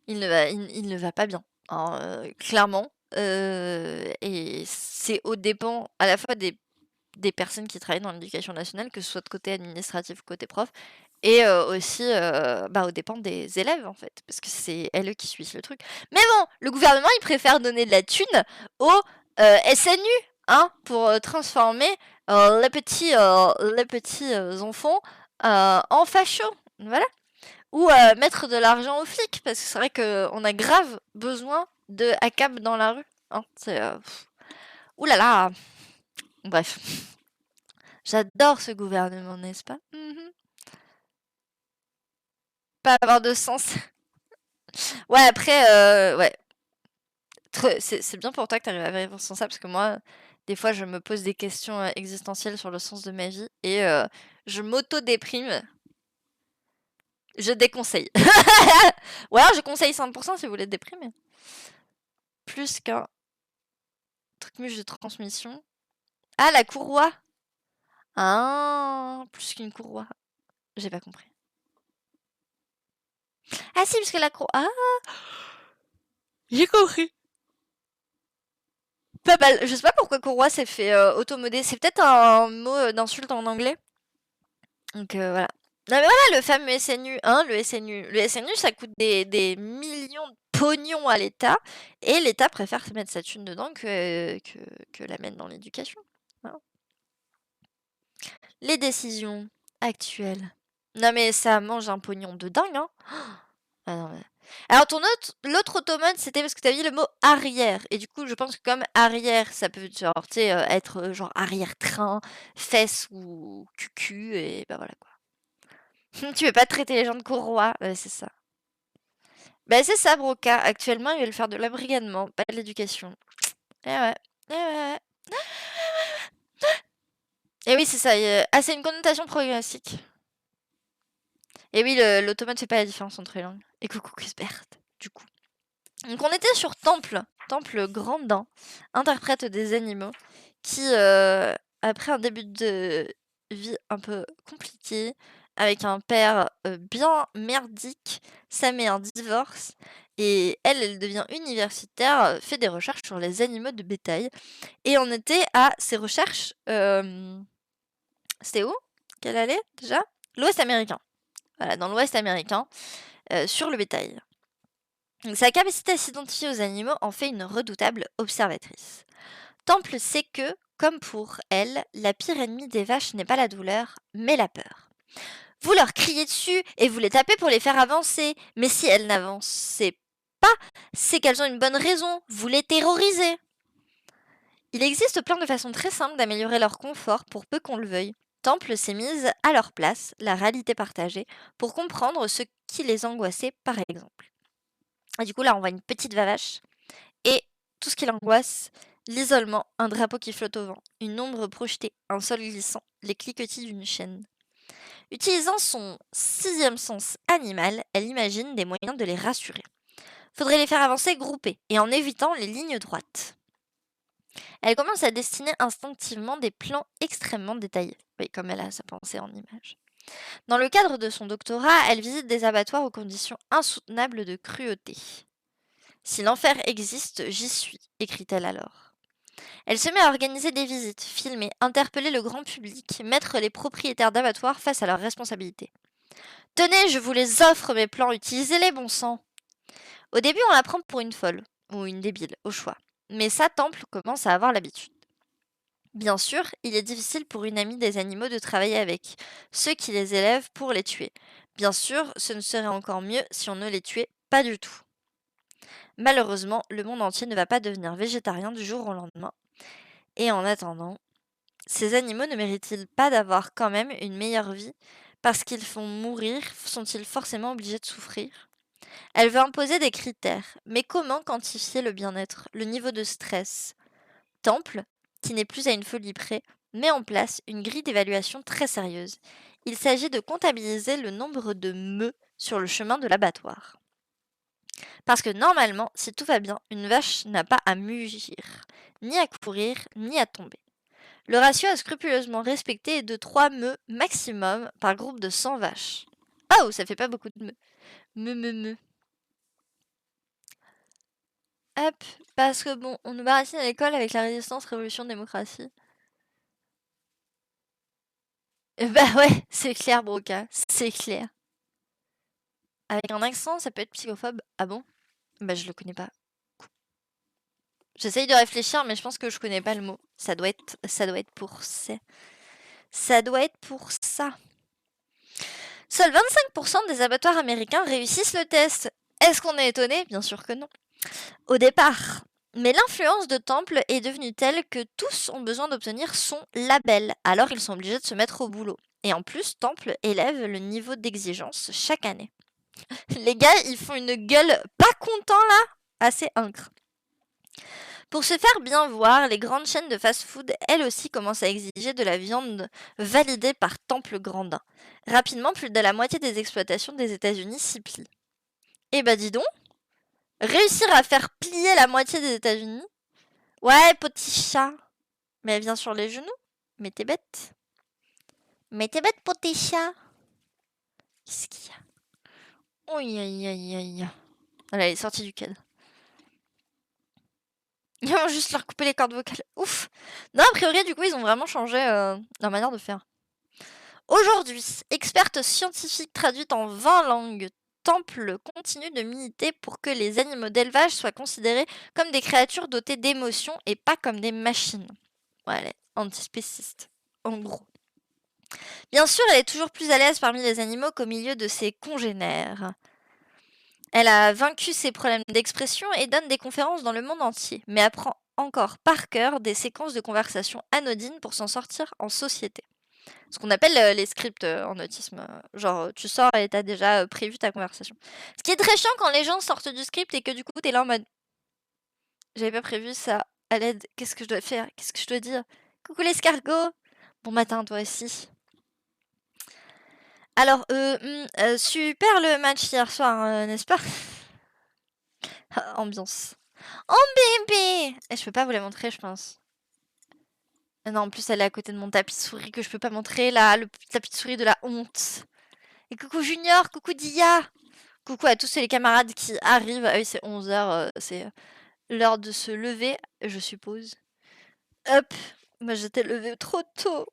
il ne va pas bien, hein, clairement. Et c'est aux dépens à la fois des personnes qui travaillent dans l'éducation nationale, que ce soit de côté administratif ou côté prof, et aussi bah, aux dépens des élèves, en fait, parce que c'est elles qui suivent le truc. Mais bon, le gouvernement, il préfère donner de la thune aux SNU, hein, pour transformer les petits enfants en fachos. Voilà. Ou mettre de l'argent aux flics, parce que c'est vrai qu'on a grave besoin de ACAB dans la rue. Hein, c'est, ouh là là. Bref. J'adore ce gouvernement, n'est-ce pas? Pas avoir de sens. Ouais, après, ouais. C'est bien pour toi que tu arrives à vivre sans ça, parce que moi, des fois, je me pose des questions existentielles sur le sens de ma vie, et je m'auto-déprime. Je déconseille. Ou alors, je conseille 100% si vous voulez déprimer. Plus qu'un truc de transmission. Ah, la courroie. Ah, plus qu'une courroie. J'ai pas compris. Ah si, parce que la courroie... Ah, j'ai compris. Pas mal. Je sais pas pourquoi courroie s'est fait automodé. C'est peut-être un mot d'insulte en anglais. Donc voilà. Non mais voilà, le fameux SNU, hein, le SNU. Le SNU, ça coûte des millions de pognons à l'État, et l'État préfère mettre sa thune dedans que la mettre dans l'éducation. Voilà. Les décisions actuelles. Non mais ça mange un pognon de dingue, hein. Ah non, mais... Alors l'autre automate, c'était parce que tu as mis le mot arrière. Et du coup, je pense que comme arrière, ça peut genre, tu sais, être genre arrière-train, fesses ou cucu, et bah voilà quoi. Tu veux pas traiter les gens de courroie, c'est ça. Bah c'est ça, Broca. Actuellement, ils veulent faire de l'abrigadement, pas de l'éducation. Eh ouais. Eh ouais. Et oui, c'est ça. Ah, c'est une connotation progressive. Et oui, l'automate fait pas la différence entre les langues. Et coucou Cuthbert, du coup. Donc on était sur Temple Grandin, interprète des animaux, qui, après un début de vie un peu compliqué, avec un père bien merdique, sa mère divorce, et elle devient universitaire, fait des recherches sur les animaux de bétail, et on était à ses recherches, c'était où qu'elle allait déjà? L'Ouest américain. Voilà, dans l'Ouest américain, sur le bétail. Donc, sa capacité à s'identifier aux animaux en fait une redoutable observatrice. Temple sait que, comme pour elle, la pire ennemie des vaches n'est pas la douleur, mais la peur. Vous leur criez dessus et vous les tapez pour les faire avancer, mais si elles n'avançaient pas, c'est qu'elles ont une bonne raison, vous les terrorisez. Il existe plein de façons très simples d'améliorer leur confort pour peu qu'on le veuille. Temple s'est mise à leur place, la réalité partagée, pour comprendre ce qui les angoissait par exemple. Et du coup, là, on voit une petite vavache. Et tout ce qui l'angoisse, l'isolement, un drapeau qui flotte au vent, une ombre projetée, un sol glissant, les cliquetis d'une chaîne. Utilisant son 6e sens animal, elle imagine des moyens de les rassurer. Faudrait les faire avancer groupés et en évitant les lignes droites. Elle commence à dessiner instinctivement des plans extrêmement détaillés. Oui, comme elle a sa pensée en images. Dans le cadre de son doctorat, elle visite des abattoirs aux conditions insoutenables de cruauté. Si l'enfer existe, j'y suis, écrit-elle alors. Elle se met à organiser des visites, filmer, interpeller le grand public, mettre les propriétaires d'abattoirs face à leurs responsabilités. Tenez, je vous les offre mes plans, utilisez-les, bon sang. Au début, on la prend pour une folle, ou une débile, au choix. Mais sa Temple commence à avoir l'habitude. Bien sûr, il est difficile pour une amie des animaux de travailler avec ceux qui les élèvent pour les tuer. Bien sûr, ce ne serait encore mieux si on ne les tuait pas du tout. Malheureusement, le monde entier ne va pas devenir végétarien du jour au lendemain. Et en attendant, ces animaux ne méritent-ils pas d'avoir quand même une meilleure vie? Parce qu'ils font mourir, sont-ils forcément obligés de souffrir? Elle veut imposer des critères, mais comment quantifier le bien-être, le niveau de stress? Temple, qui n'est plus à une folie près, met en place une grille d'évaluation très sérieuse. Il s'agit de comptabiliser le nombre de meux sur le chemin de l'abattoir. Parce que normalement, si tout va bien, une vache n'a pas à mugir, ni à courir, ni à tomber. Le ratio à scrupuleusement respecté est de 3 meux maximum par groupe de 100 vaches. Oh, ça fait pas beaucoup de meux. Meux. Hop, parce que bon, on nous baratine à l'école avec la résistance, révolution, démocratie. Bah ouais, c'est clair, Broca, c'est clair. Avec un accent, ça peut être psychophobe. Ah bon? Bah je le connais pas. J'essaye de réfléchir, mais je pense que je connais pas le mot. Ça doit être pour ça. Ça doit être pour ça. Seuls 25% des abattoirs américains réussissent le test. Est-ce qu'on est étonné? Bien sûr que non. Au départ. Mais l'influence de Temple est devenue telle que tous ont besoin d'obtenir son label, alors ils sont obligés de se mettre au boulot. Et en plus, Temple élève le niveau d'exigence chaque année. Les gars, ils font une gueule pas contents là, assez incre. Pour se faire bien voir, les grandes chaînes de fast-food, elles aussi, commencent à exiger de la viande validée par Temple Grandin. Rapidement, plus de la moitié des exploitations des États-Unis s'y plient. Eh bah dis donc, réussir à faire plier la moitié des États-Unis? Ouais, petit chat. Mais elle vient sur les genoux. Mais t'es bête. Mais t'es bête, petit chat. Qu'est-ce qu'il y a? Aïe, aïe, aïe, aïe. Elle est sortie du cadre. Ils vont juste leur couper les cordes vocales. Ouf. Non, a priori, du coup, ils ont vraiment changé leur manière de faire. Aujourd'hui, experte scientifique traduite en 20 langues, Temple continue de militer pour que les animaux d'élevage soient considérés comme des créatures dotées d'émotions et pas comme des machines. Ouais, elle est antispéciste, en gros. Bien sûr, elle est toujours plus à l'aise parmi les animaux qu'au milieu de ses congénères. Elle a vaincu ses problèmes d'expression et donne des conférences dans le monde entier, mais apprend encore par cœur des séquences de conversations anodines pour s'en sortir en société. Ce qu'on appelle les scripts en autisme. Genre, tu sors et t'as déjà prévu ta conversation. Ce qui est très chiant quand les gens sortent du script et que du coup t'es là en mode j'avais pas prévu ça. À l'aide, qu'est-ce que je dois faire? Qu'est-ce que je dois dire? Coucou l'escargot! Bon matin, toi aussi. Alors, super le match hier soir, n'est-ce pas? Ambiance. Bébé! Et je peux pas vous la montrer, je pense. Non, en plus, elle est à côté de mon tapis de souris que je peux pas montrer, là, le tapis de souris de la honte. Et coucou Junior, coucou Dia! Coucou à tous les camarades qui arrivent. Ah oui, c'est 11h, c'est l'heure de se lever, je suppose. Hop! Moi, j'étais levée trop tôt.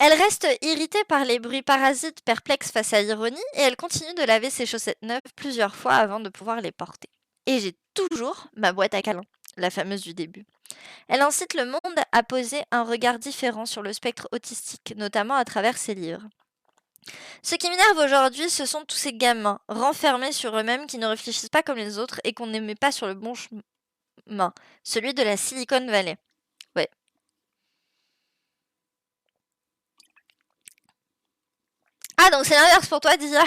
Elle reste irritée par les bruits parasites, perplexe face à l'ironie, et elle continue de laver ses chaussettes neuves plusieurs fois avant de pouvoir les porter. Et j'ai toujours ma boîte à câlins, la fameuse du début. Elle incite le monde à poser un regard différent sur le spectre autistique, notamment à travers ses livres. Ce qui m'énerve aujourd'hui, ce sont tous ces gamins renfermés sur eux-mêmes qui ne réfléchissent pas comme les autres et qu'on ne met pas sur le bon chemin, celui de la Silicon Valley. Ouais. Ah, donc c'est l'inverse pour toi, Dia.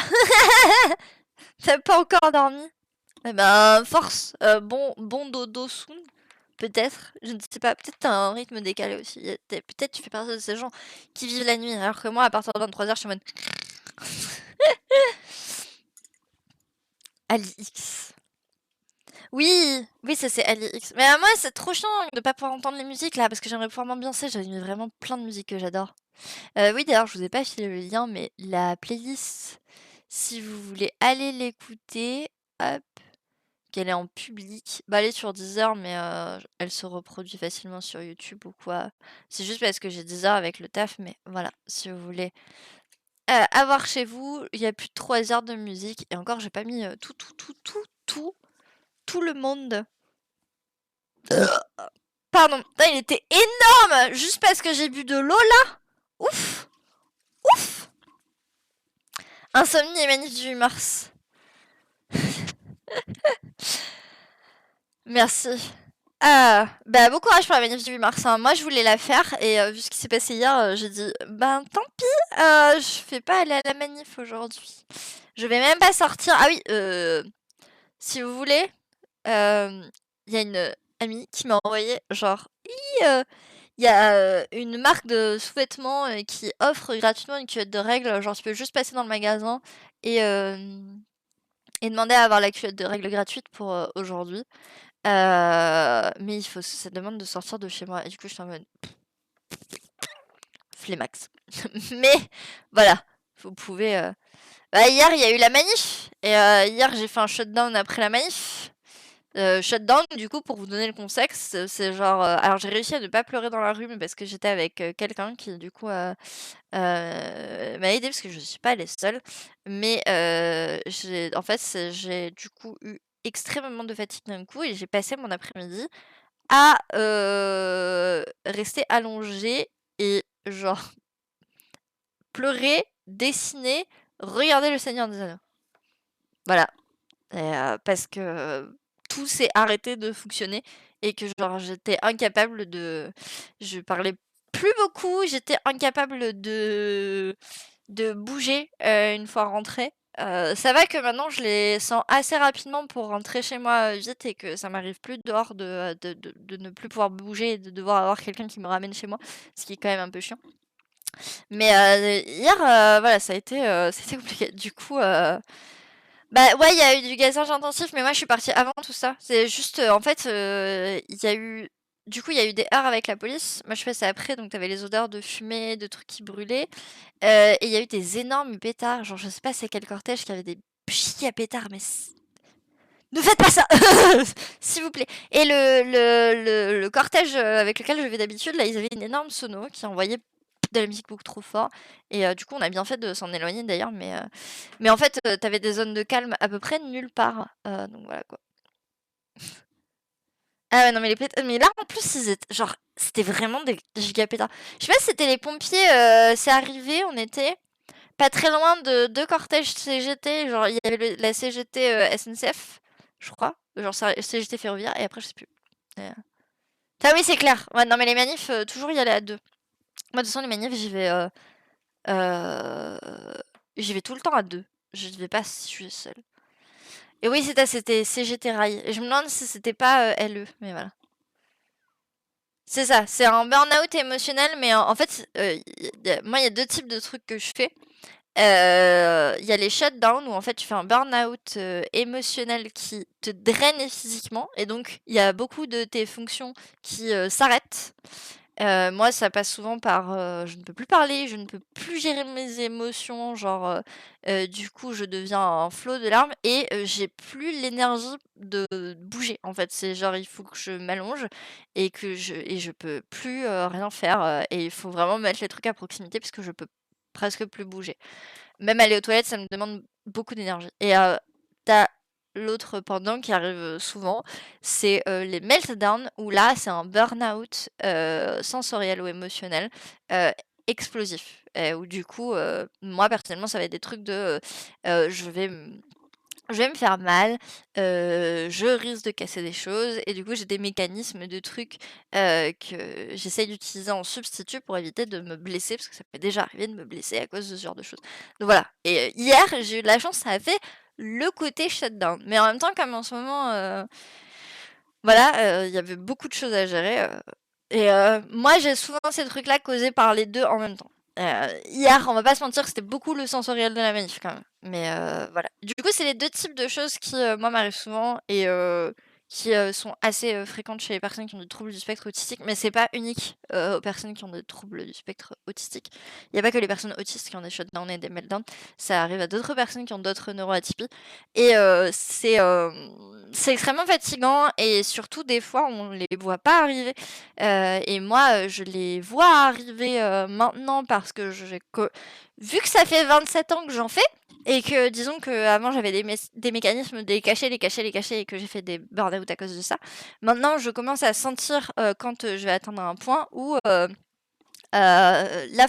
T'as pas encore dormi? Eh ben, force, bon dodo soon, peut-être, je ne sais pas, peut-être t'as un rythme décalé aussi, peut-être tu fais partie de ces gens qui vivent la nuit, alors que moi, à partir de 23h, je suis en mode... Alix. Oui, oui, ça c'est AliX. Mais moi, c'est trop chiant de pas pouvoir entendre les musiques là, parce que j'aimerais pouvoir m'ambiancer. J'avais vraiment plein de musiques que j'adore. Oui, d'ailleurs, je vous ai pas filé le lien, mais la playlist, si vous voulez aller l'écouter, hop, qu'elle est en public, bah elle est sur Deezer, mais elle se reproduit facilement sur YouTube ou quoi. C'est juste parce que j'ai Deezer avec le taf, mais voilà, si vous voulez avoir chez vous, il y a plus de 3 heures de musique, et encore, j'ai pas mis tout le monde. Pardon, putain, il était énorme juste parce que j'ai bu de l'eau là. Ouf, ouf. Insomnie et manif du 8 mars. Merci. Bah bon courage pour la manif du 8 mars, hein. Moi je voulais la faire et vu ce qui s'est passé hier, j'ai dit ben tant pis, je vais pas aller à la manif aujourd'hui. Je vais même pas sortir. Ah oui, si vous voulez, il y a une amie qui m'a envoyé genre il y a une marque de sous-vêtements qui offre gratuitement une culotte de règles. Genre, tu peux juste passer dans le magasin et, et demander à avoir la culotte de règles gratuite pour aujourd'hui. Mais ça demande de sortir de chez moi. Et du coup, je suis en mode flemmax. Mais voilà, vous pouvez. Bah, hier, il y a eu la manif. Et hier, j'ai fait un shutdown après la manif. Shutdown, du coup, pour vous donner le contexte, c'est genre. Alors, j'ai réussi à ne pas pleurer dans la rue, mais parce que j'étais avec quelqu'un qui, du coup, m'a aidé parce que je suis pas allée seule. Mais en fait, j'ai du coup eu extrêmement de fatigue d'un coup et j'ai passé mon après-midi à rester allongée et genre pleurer, dessiner, regarder Le Seigneur des Anneaux. Voilà. Parce que tout s'est arrêté de fonctionner et que genre j'étais incapable de. Je parlais plus beaucoup, j'étais incapable de bouger une fois rentrée. Ça va que maintenant je les sens assez rapidement pour rentrer chez moi vite et que ça m'arrive plus dehors de ne plus pouvoir bouger et de devoir avoir quelqu'un qui me ramène chez moi, ce qui est quand même un peu chiant. Mais hier, voilà, c'était compliqué. Du coup, bah ouais, il y a eu du gazage intensif, mais moi je suis partie avant tout ça. C'est juste, en fait, il y a eu. Du coup, il y a eu des heurts avec la police. Moi, je suis passée après, donc t'avais les odeurs de fumée, de trucs qui brûlaient. Et il y a eu des énormes pétards. Genre, je sais pas c'est quel cortège qui avait des giga pétards, mais ne faites pas ça s'il vous plaît. Et le cortège avec lequel je vais d'habitude, là, ils avaient une énorme sono qui envoyait de la musique beaucoup trop fort. Et du coup, on a bien fait de s'en éloigner d'ailleurs. Mais en fait, t'avais des zones de calme à peu près nulle part. Donc voilà quoi. Ah ouais, non, mais mais là, en plus, genre, c'était vraiment des giga pétards. Je sais pas si c'était les pompiers, c'est arrivé, on était pas très loin de deux cortèges CGT, genre il y avait la CGT SNCF, je crois, genre CGT ferroviaire, et après je sais plus. Ah oui, c'est clair. Ouais, non, mais les manifs, toujours y aller à deux. Moi, de toute façon, les manifs, euh, j'y vais tout le temps à deux. Je ne vais pas si je suis seule. Et oui, c'était CGT Rail. Et je me demande si c'était pas LE, mais voilà. C'est ça, c'est un burn-out émotionnel, mais en fait, moi, il y a deux types de trucs que je fais. Il y a les shutdowns où en fait tu fais un burn-out émotionnel qui te draine physiquement et donc il y a beaucoup de tes fonctions qui s'arrêtent. Moi ça passe souvent par je ne peux plus parler, je ne peux plus gérer mes émotions, genre du coup je deviens un flot de larmes et j'ai plus l'énergie de bouger en fait. C'est genre il faut que je m'allonge et je peux plus rien faire et il faut vraiment mettre les trucs à proximité parce que je peux presque plus bouger. Même aller aux toilettes, ça me demande beaucoup d'énergie. Et t'as l'autre pendant qui arrive souvent, c'est les meltdowns, où là, c'est un burn-out sensoriel ou émotionnel explosif. Où du coup, moi, personnellement, ça va être des trucs de je vais me faire mal, je risque de casser des choses et du coup j'ai des mécanismes de trucs que j'essaye d'utiliser en substitut pour éviter de me blesser parce que ça peut déjà arriver de me blesser à cause de ce genre de choses. Donc voilà. Et hier j'ai eu de la chance, ça a fait le côté shutdown. Mais en même temps comme en ce moment, voilà, il y avait beaucoup de choses à gérer. Et moi j'ai souvent ces trucs-là causés par les deux en même temps. Hier, on va pas se mentir, c'était beaucoup le sensoriel de la manif quand même. Mais voilà. Du coup, c'est les deux types de choses qui, moi, m'arrivent souvent et qui sont assez fréquentes chez les personnes qui ont des troubles du spectre autistique, mais c'est pas unique aux personnes qui ont des troubles du spectre autistique. Il n'y a pas que les personnes autistes qui ont des shutdowns et des meltdowns, ça arrive à d'autres personnes qui ont d'autres neuroatypies. Et c'est extrêmement fatigant, et surtout des fois on les voit pas arriver. Et moi je les vois arriver maintenant parce que vu que ça fait 27 ans que j'en fais, et que disons qu'avant j'avais des mécanismes, des cachets, et que j'ai fait des burn-out à cause de ça. Maintenant je commence à sentir quand je vais atteindre un point où là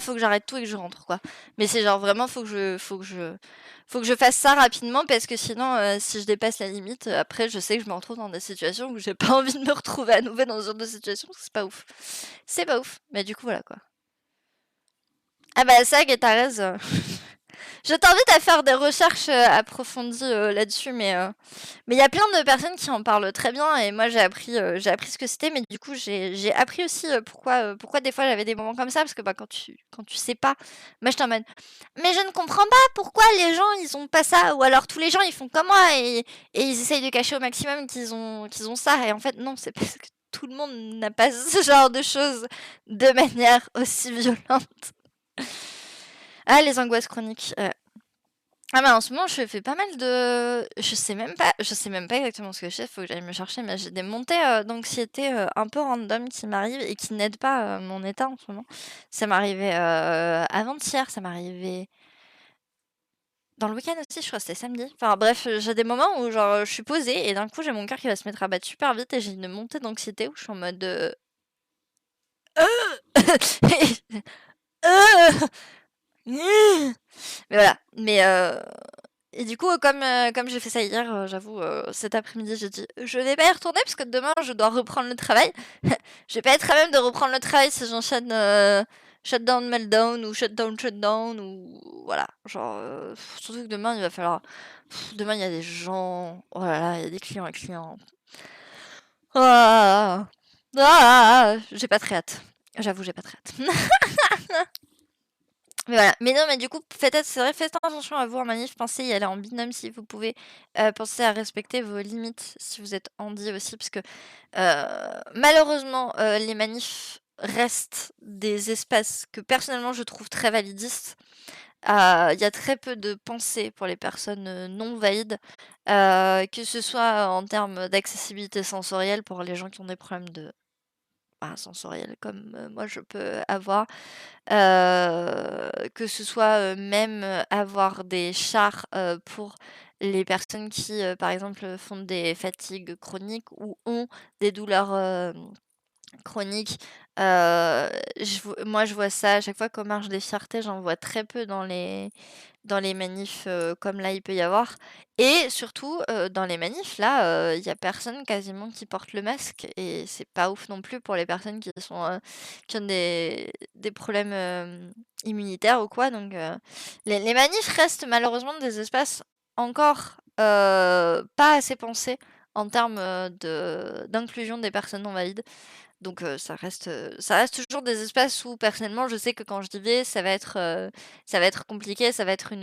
faut que j'arrête tout et que je rentre, quoi. Mais c'est genre vraiment faut que je fasse ça rapidement, parce que sinon si je dépasse la limite, après je sais que je me retrouve dans des situations où j'ai pas envie de me retrouver à nouveau dans ce genre de situation, parce que c'est pas ouf. C'est pas ouf. Mais du coup voilà, quoi. Ah bah ça, Guetarez, je t'invite à faire des recherches approfondies là-dessus, mais il y a plein de personnes qui en parlent très bien, et moi j'ai appris ce que c'était, mais du coup j'ai appris aussi pourquoi des fois j'avais des moments comme ça, parce que bah, quand tu sais pas, moi j'étais en mode, mais je ne comprends pas pourquoi les gens ils ont pas ça, ou alors tous les gens ils font comme moi, et ils essayent de cacher au maximum qu'ils ont ça, et en fait non, c'est parce que tout le monde n'a pas ce genre de choses de manière aussi violente. Ah, les angoisses chroniques. Ah bah en ce moment je fais pas mal de... Je sais même pas exactement ce que je fais, faut que j'aille me chercher, mais j'ai des montées d'anxiété un peu random qui m'arrivent et qui n'aident pas mon état en ce moment. Ça m'arrivait avant-hier, ça m'arrivait dans le week-end aussi, je crois que c'était samedi. Enfin bref, j'ai des moments où genre je suis posée et d'un coup j'ai mon cœur qui va se mettre à battre super vite, et j'ai une montée d'anxiété où je suis en mode... Mais voilà, et du coup, comme j'ai fait ça hier, j'avoue, cet après-midi, j'ai dit je vais pas y retourner parce que demain je dois reprendre le travail. Je vais pas être à même de reprendre le travail si j'enchaîne shutdown, meltdown, ou shutdown, ou voilà. Genre, surtout que demain il va falloir. Demain il y a des gens. Oh là là, il y a des clients et clients. Ah, j'ai pas très hâte. J'avoue, j'ai pas très hâte. Mais voilà. Mais non, mais du coup, c'est vrai, faites attention à vous en manif, pensez y aller en binôme si vous pouvez, pensez à respecter vos limites si vous êtes handi aussi, parce que malheureusement, les manifs restent des espaces que personnellement je trouve très validistes. Il y a très peu de pensée pour les personnes non valides, que ce soit en termes d'accessibilité sensorielle pour les gens qui ont des problèmes de sensoriels comme moi je peux avoir. Que ce soit même avoir des chars pour les personnes qui, par exemple, font des fatigues chroniques ou ont des douleurs chroniques. Moi, je vois ça à chaque fois qu'aux marches des fiertés, j'en vois très peu dans les manifs comme là il peut y avoir. Et surtout, dans les manifs, là, il y a personne quasiment qui porte le masque, et c'est pas ouf non plus pour les personnes qui ont des problèmes immunitaires ou quoi. Donc, les manifs restent malheureusement des espaces encore pas assez pensés en termes d'inclusion des personnes non valides. Donc ça reste toujours des espaces où personnellement je sais que quand j'y vais, ça va être compliqué, ça va être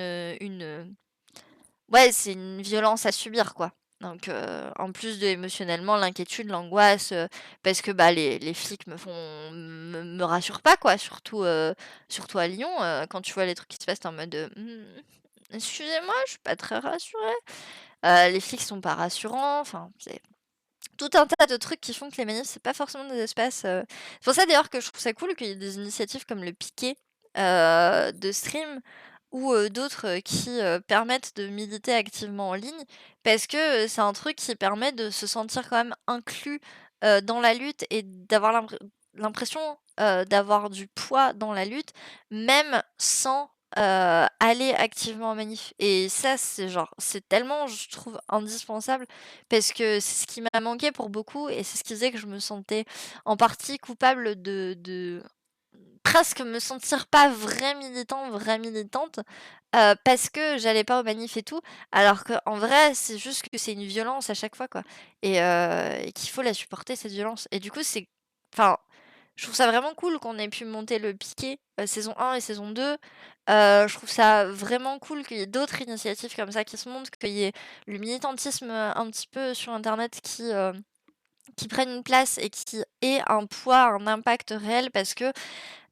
ouais, c'est une violence à subir, quoi. Donc en plus de émotionnellement, l'inquiétude, l'angoisse, parce que, bah, les flics me rassurent pas, quoi. Surtout à Lyon, quand tu vois les trucs qui se passent, tu en mode, «Excusez-moi, je suis pas très rassurée». Les flics sont pas rassurants, enfin, c'est tout un tas de trucs qui font que les manifs, c'est pas forcément des espaces. C'est pour ça d'ailleurs que je trouve ça cool qu'il y ait des initiatives comme le piquet de stream, ou d'autres qui permettent de militer activement en ligne, parce que c'est un truc qui permet de se sentir quand même inclus dans la lutte, et d'avoir l'impression d'avoir du poids dans la lutte, même sans aller activement en manif. Et ça, c'est tellement, je trouve, indispensable, parce que c'est ce qui m'a manqué pour beaucoup, et c'est ce qui faisait que je me sentais en partie coupable de presque me sentir pas vraie militant, vraie militante, parce que j'allais pas aux manifs et tout, alors qu'en vrai, c'est juste que c'est une violence à chaque fois, quoi, et qu'il faut la supporter, cette violence. Et du coup, enfin, je trouve ça vraiment cool qu'on ait pu monter le piquet, saison 1 et saison 2. Je trouve ça vraiment cool qu'il y ait d'autres initiatives comme ça qui se montent, qu'il y ait le militantisme un petit peu sur internet qui prenne une place et qui ait un poids, un impact réel parce que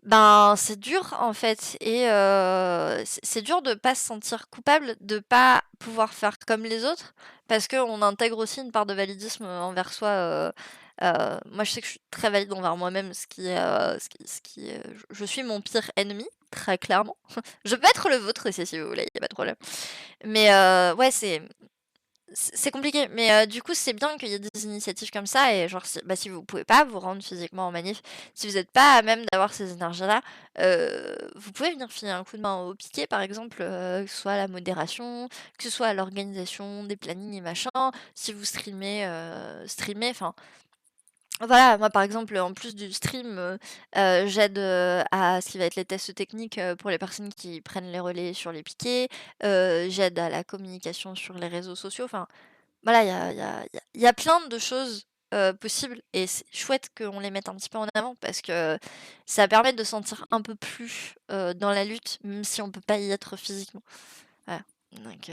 ben, c'est dur en fait et c'est dur de pas se sentir coupable, de pas pouvoir faire comme les autres parce qu'on intègre aussi une part de validisme envers soi, moi je sais que je suis très valide envers moi-même, je suis mon pire ennemi, très clairement. Je peux être le vôtre aussi si vous voulez, y a pas de problème. Mais ouais, c'est compliqué, mais du coup, c'est bien qu'il y ait des initiatives comme ça et genre si vous pouvez pas vous rendre physiquement en manif, si vous êtes pas à même d'avoir ces énergies-là, vous pouvez venir filer un coup de main au piquet, par exemple, que ce soit à la modération, que ce soit à l'organisation des plannings et machin. Si vous streamez, enfin voilà, moi par exemple, en plus du stream, j'aide, à ce qui va être les tests techniques, pour les personnes qui prennent les relais sur les piquets, j'aide à la communication sur les réseaux sociaux, enfin voilà, il y a plein de choses, possibles et c'est chouette qu'on les mette un petit peu en avant parce que ça permet de se sentir un peu plus, dans la lutte, même si on peut pas y être physiquement. Voilà, donc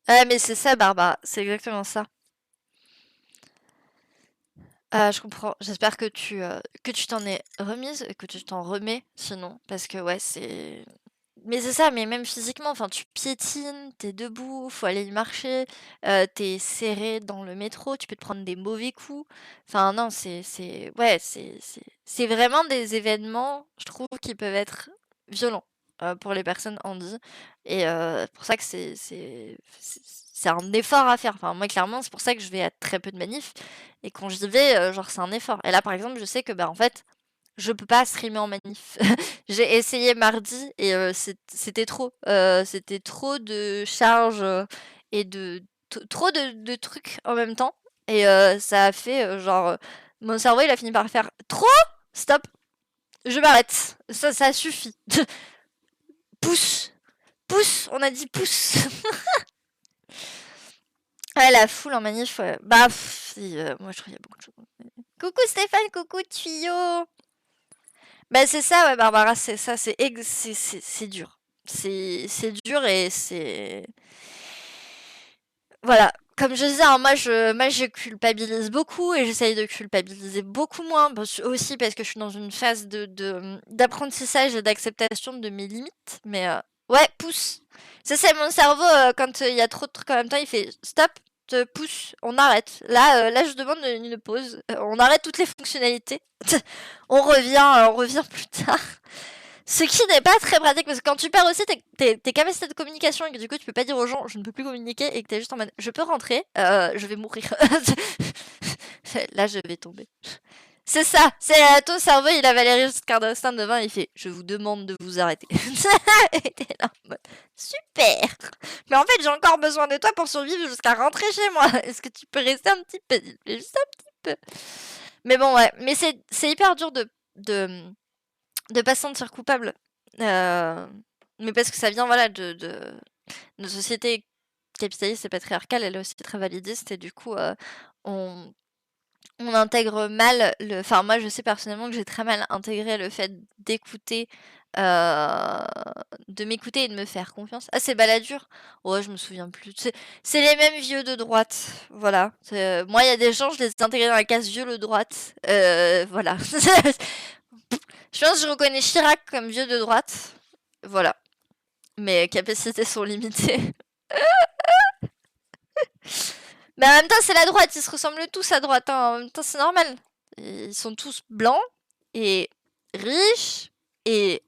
ouais, mais c'est ça Barbara, c'est exactement ça. Je comprends. J'espère que tu t'en es remise et que tu t'en remets sinon parce que ouais, mais c'est ça, mais même physiquement, enfin, tu piétines, t'es debout, faut aller y marcher, tu serré dans le métro, tu peux te prendre des mauvais coups. Enfin non, ouais, c'est vraiment des événements, je trouve, qui peuvent être violents, pour les personnes handies et pour ça que c'est un effort à faire. Enfin moi, clairement, c'est pour ça que je vais à très peu de manifs et quand j'y vais, genre, c'est un effort et là, par exemple, je sais que, bah, en fait, je peux pas streamer en manif. J'ai essayé mardi et c'était trop de charges, et trop de trucs en même temps et ça a fait, genre, mon cerveau, il a fini par faire: «Trop? Stop, je m'arrête. Ça suffit. Pousse, pousse, on a dit pousse». Ouais, la foule en manif, ouais. Bah, si, moi je trouve qu'il y a beaucoup de choses. Coucou Stéphane, coucou Tuyau. Bah c'est ça, ouais, Barbara, c'est ça, c'est dur. C'est dur et c'est... Voilà. Comme je disais, hein, moi je culpabilise beaucoup et j'essaye de culpabiliser beaucoup moins. Aussi parce que je suis dans une phase d'apprentissage et d'acceptation de mes limites. Mais ouais, pousse. Ça, c'est mon cerveau, quand il y a trop de trucs en même temps, il fait stop, te pousse, on arrête. Là, je demande une pause. On arrête toutes les fonctionnalités. On revient plus tard. Ce qui n'est pas très pratique parce que quand tu perds aussi tes capacités de communication et que du coup tu peux pas dire aux gens je ne peux plus communiquer et que t'es juste en mode je peux rentrer, je vais mourir. Là je vais tomber. C'est ça, c'est ton cerveau il a Valérie Giscard d'Estaing devant il fait je vous demande de vous arrêter. Et t'es là en mode super. Mais en fait j'ai encore besoin de toi pour survivre jusqu'à rentrer chez moi. Est-ce que tu peux rester un petit peu, juste un petit peu. Mais bon ouais, mais c'est hyper dur de pas se sentir coupable. Mais parce que ça vient voilà de notre société capitaliste et patriarcale, elle est aussi très validiste et du coup on, on intègre mal enfin moi je sais personnellement que j'ai très mal intégré le fait d'écouter, euh, de m'écouter et de me faire confiance. Ah c'est Balladur? Ouais je me souviens plus. C'est les mêmes vieux de droite, voilà. Moi il y a des gens je les ai intégrés dans la case vieux de droite, voilà. Je pense que je reconnais Chirac comme vieux de droite. Voilà. Mes capacités sont limitées. Mais en même temps, c'est la droite. Ils se ressemblent tous à droite, hein. En même temps, c'est normal. Ils sont tous blancs et riches et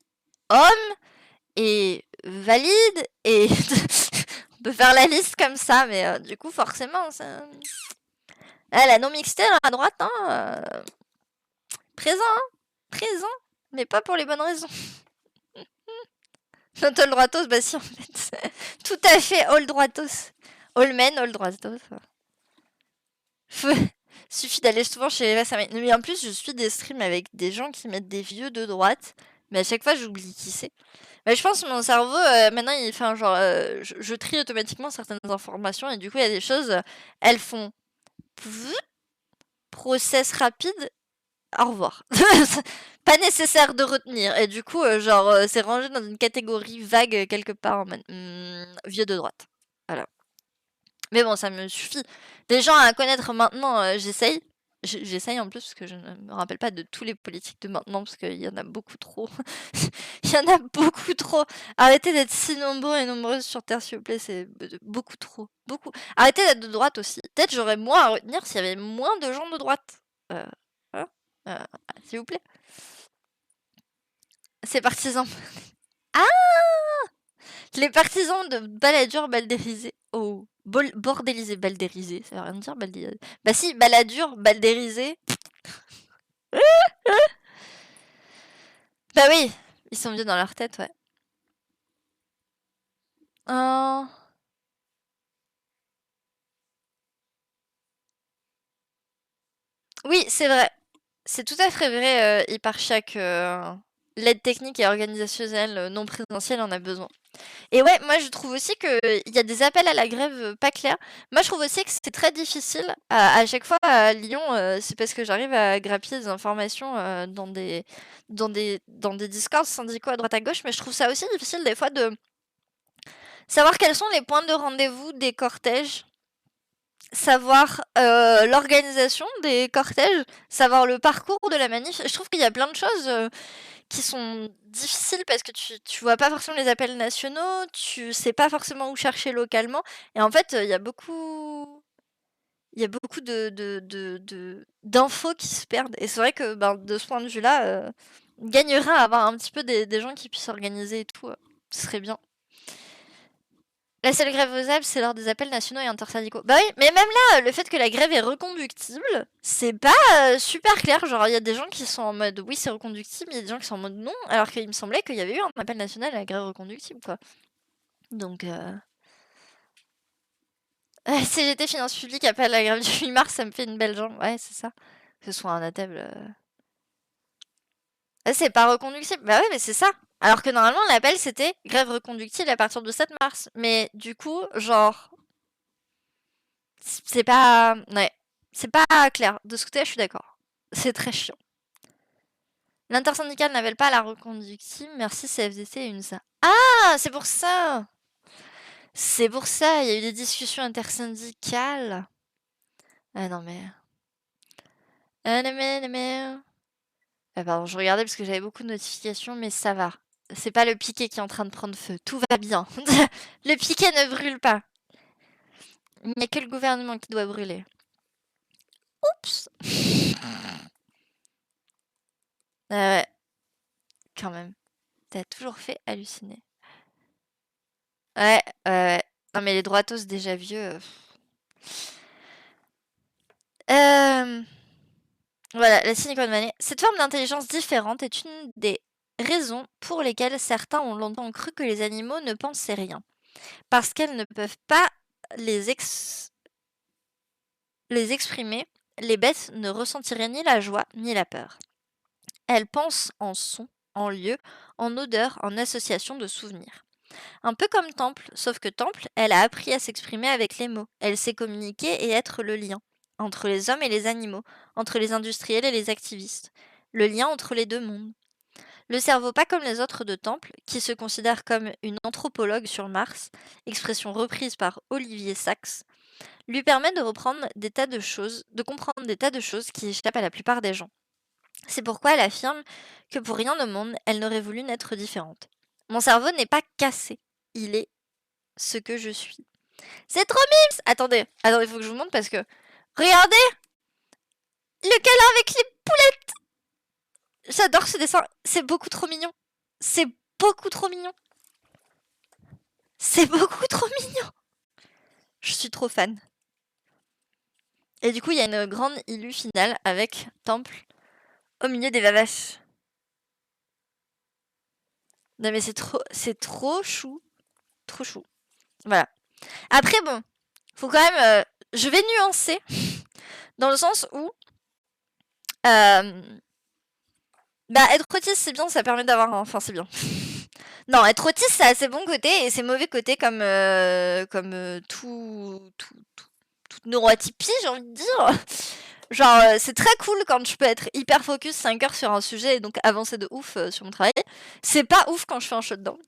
hommes et valides et on peut faire la liste comme ça, mais du coup, forcément, ça... Ah, la non-mixité à droite, hein, présent, hein, présent, mais pas pour les bonnes raisons. All droitos, bah si, en fait. Tout à fait, all droitos. All men, all droitos. Suffit d'aller souvent chez les Vassamain. Mais en plus, je suis des streams avec des gens qui mettent des vieux de droite. Mais à chaque fois, j'oublie qui c'est. Mais je pense que mon cerveau, maintenant, il fait un genre... je trie automatiquement certaines informations. Et du coup, il y a des choses, elles font... Process rapide, au revoir. Pas nécessaire de retenir. Et du coup, c'est rangé dans une catégorie vague quelque part en mode vieux de droite. Voilà. Mais bon, ça me suffit. Des gens à connaître maintenant, j'essaye. J'essaye en plus parce que je ne me rappelle pas de tous les politiques de maintenant parce qu'il y en a beaucoup trop. Il y en a beaucoup trop. Arrêtez d'être si nombreux et nombreuses sur Terre, s'il vous plaît, c'est beaucoup trop. Beaucoup. Arrêtez d'être de droite aussi. Peut-être j'aurais moins à retenir s'il y avait moins de gens de droite. Hein s'il vous plaît. C'est partisans. Ah, les partisans de Balladur baldérisé. Oh, bordélisé, baldérisé. Ça veut rien dire, baldérisé. Bah si, Balladur baldérisé. Bah oui, ils sont vieux dans leur tête, ouais. Oh. Oui, c'est vrai. C'est tout à fait vrai, Hyparchiac. L'aide technique et organisationnelle non présentielle en a besoin. Et ouais, moi je trouve aussi qu'il y a des appels à la grève pas clairs. Moi je trouve aussi que c'est très difficile. À chaque fois à Lyon, c'est parce que j'arrive à grappiller des informations dans des discours syndicaux à droite à gauche, mais je trouve ça aussi difficile des fois de savoir quels sont les points de rendez-vous des cortèges, savoir l'organisation des cortèges, savoir le parcours de la manif. Je trouve qu'il y a plein de choses qui sont difficiles parce que tu vois pas forcément les appels nationaux, tu sais pas forcément où chercher localement. Et en fait, il y a beaucoup d'infos qui se perdent. Et c'est vrai que ben, de ce point de vue-là, gagnerait à avoir un petit peu des gens qui puissent s'organiser et tout. Ce serait bien. La seule grève faisable, c'est lors des appels nationaux et intersyndicaux. Bah oui, mais même là, le fait que la grève est reconductible, c'est pas super clair. Genre, il y a des gens qui sont en mode oui, c'est reconductible, il y a des gens qui sont en mode non, alors qu'il me semblait qu'il y avait eu un appel national à la grève reconductible, quoi. Donc, CGT Finances Publiques appelle la grève du 8 mars, ça me fait une belle jambe. Ouais, c'est ça. Que ce soit un appel. C'est pas reconductible. Bah ouais, mais c'est ça. Alors que normalement, l'appel, c'était grève reconductible à partir du 7 mars. Mais du coup, genre, c'est pas... Ouais, c'est pas clair. De ce côté, je suis d'accord. C'est très chiant. L'intersyndicale n'appelle pas à la reconductible. Merci CFDT et UNSA. Ah, c'est pour ça. C'est pour ça, il y a eu des discussions intersyndicales. Ah non mais... Ah non mais... Ah, pardon, je regardais parce que j'avais beaucoup de notifications, mais ça va. C'est pas le piquet qui est en train de prendre feu. Tout va bien. Le piquet ne brûle pas. Il n'y a que le gouvernement qui doit brûler. Oups. Ah ouais. Quand même. T'as toujours fait halluciner. Ouais, non mais les droitos déjà vieux. Voilà, la Silicon Valley. Cette forme d'intelligence différente est une des raisons pour lesquelles certains ont longtemps cru que les animaux ne pensaient rien. Parce qu'elles ne peuvent pas les exprimer, les bêtes ne ressentiraient ni la joie ni la peur. Elles pensent en son, en lieu, en odeur, en association de souvenirs. Un peu comme Temple, sauf que Temple, elle a appris à s'exprimer avec les mots. Elle sait communiquer et être le lien entre les hommes et les animaux, entre les industriels et les activistes. Le lien entre les deux mondes. Le cerveau pas comme les autres de Temple, qui se considère comme une anthropologue sur Mars, expression reprise par Olivier Sacks, lui permet de comprendre des tas de choses qui échappent à la plupart des gens. C'est pourquoi elle affirme que pour rien au monde, elle n'aurait voulu n'être différente. Mon cerveau n'est pas cassé, il est ce que je suis. C'est trop mimes. Attendez, il faut que je vous montre parce que... Regardez le câlin avec les poulettes. J'adore ce dessin, c'est beaucoup trop mignon. C'est beaucoup trop mignon. C'est beaucoup trop mignon. Je suis trop fan. Et du coup, il y a une grande illu finale avec Temple au milieu des vavaches. Non mais c'est trop chou. Trop chou. Voilà. Après, bon, faut quand même... je vais nuancer dans le sens où... être autiste, c'est bien, ça permet d'avoir... Enfin, c'est bien. Non, être autiste, ça a ses bons côtés et ses mauvais côtés comme toute neuroatypie, j'ai envie de dire. Genre, c'est très cool quand je peux être hyper focus 5 heures sur un sujet et donc avancer de ouf sur mon travail. C'est pas ouf quand je fais un shutdown.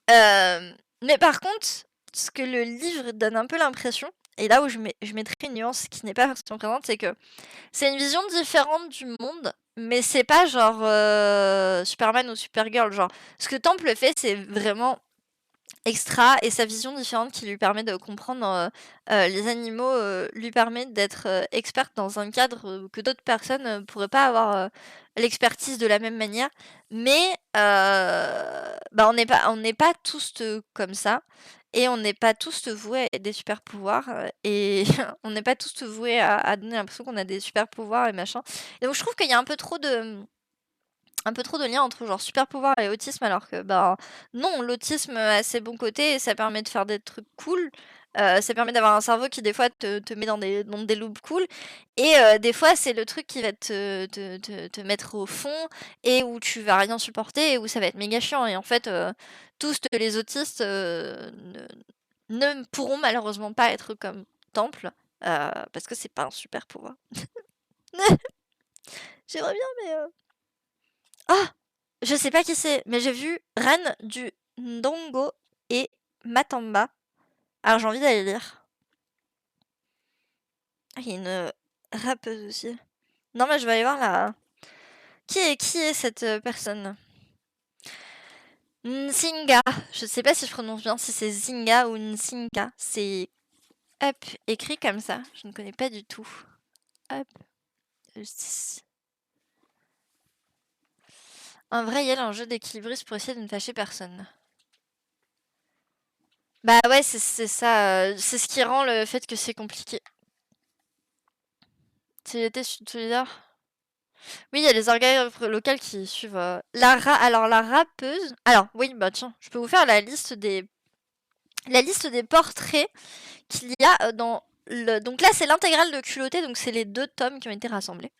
Mais par contre, ce que le livre donne un peu l'impression, et là où je mettrais une nuance qui n'est pas forcément présente, c'est que c'est une vision différente du monde, mais c'est pas genre Superman ou Supergirl. Genre, ce que Temple fait, c'est vraiment extra, et sa vision différente qui lui permet de comprendre les animaux lui permet d'être experte dans un cadre que d'autres personnes pourraient pas avoir l'expertise de la même manière. Mais bah, on n'est pas tous comme ça, et on n'est pas tous voués à des super pouvoirs, et on n'est pas tous voués à donner l'impression qu'on a des super pouvoirs et machin. Et donc je trouve qu'il y a un peu trop de liens entre genre super pouvoir et autisme, alors que bah non, l'autisme a ses bons côtés et ça permet de faire des trucs cool. Ça permet d'avoir un cerveau qui des fois te met dans des loops cool, et des fois c'est le truc qui va te mettre au fond et où tu vas rien supporter et où ça va être méga chiant. Et en fait tous les autistes ne pourront malheureusement pas être comme Temple, parce que c'est pas un super pouvoir. J'aimerais bien, mais ah! Je sais pas qui c'est, mais j'ai vu Reine du Ndongo et Matamba. Alors j'ai envie d'aller lire. Ah, il y a une rappeuse aussi. Non, mais je vais aller voir là. Qui est cette personne? Nsinga. Je sais pas si je prononce bien, si c'est Zinga ou Nsinga. C'est hop, écrit comme ça. Je ne connais pas du tout. Hop. Justice. Un vrai yel, un jeu d'équilibriste pour essayer de ne fâcher personne. Bah ouais, c'est ça. C'est ce qui rend le fait que c'est compliqué. C'est l'été solidaire. Oui, il y a les organes locales qui suivent. Alors, la rappeuse. Alors, oui, bah tiens, je peux vous faire la liste des portraits qu'il y a dans le. Donc là, c'est l'intégrale de Culotté, donc c'est les 2 tomes qui ont été rassemblés.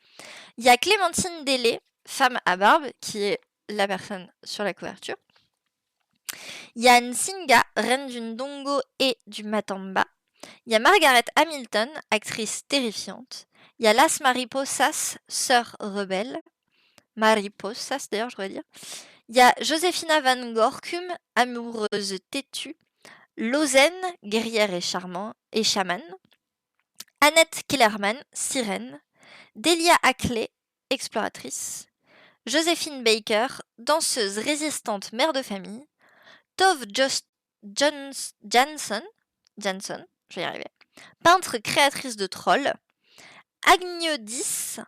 Il y a Clémentine Délé, femme à barbe, qui est la personne sur la couverture. Il y a Nsinga, reine du Ndongo et du Matamba. Il y a Margaret Hamilton, actrice terrifiante. Il y a Las Mariposas, sœur rebelle. Mariposas, d'ailleurs, je devrais dire. Il y a Joséphina Van Gorkum, amoureuse têtue. Lozen, guerrière et chamane. Annette Kellerman, sirène. Delia Ackley, exploratrice. Joséphine Baker, danseuse résistante mère de famille. Tove Jansson, je vais y arriver. Peintre créatrice de trolls. Agnodis,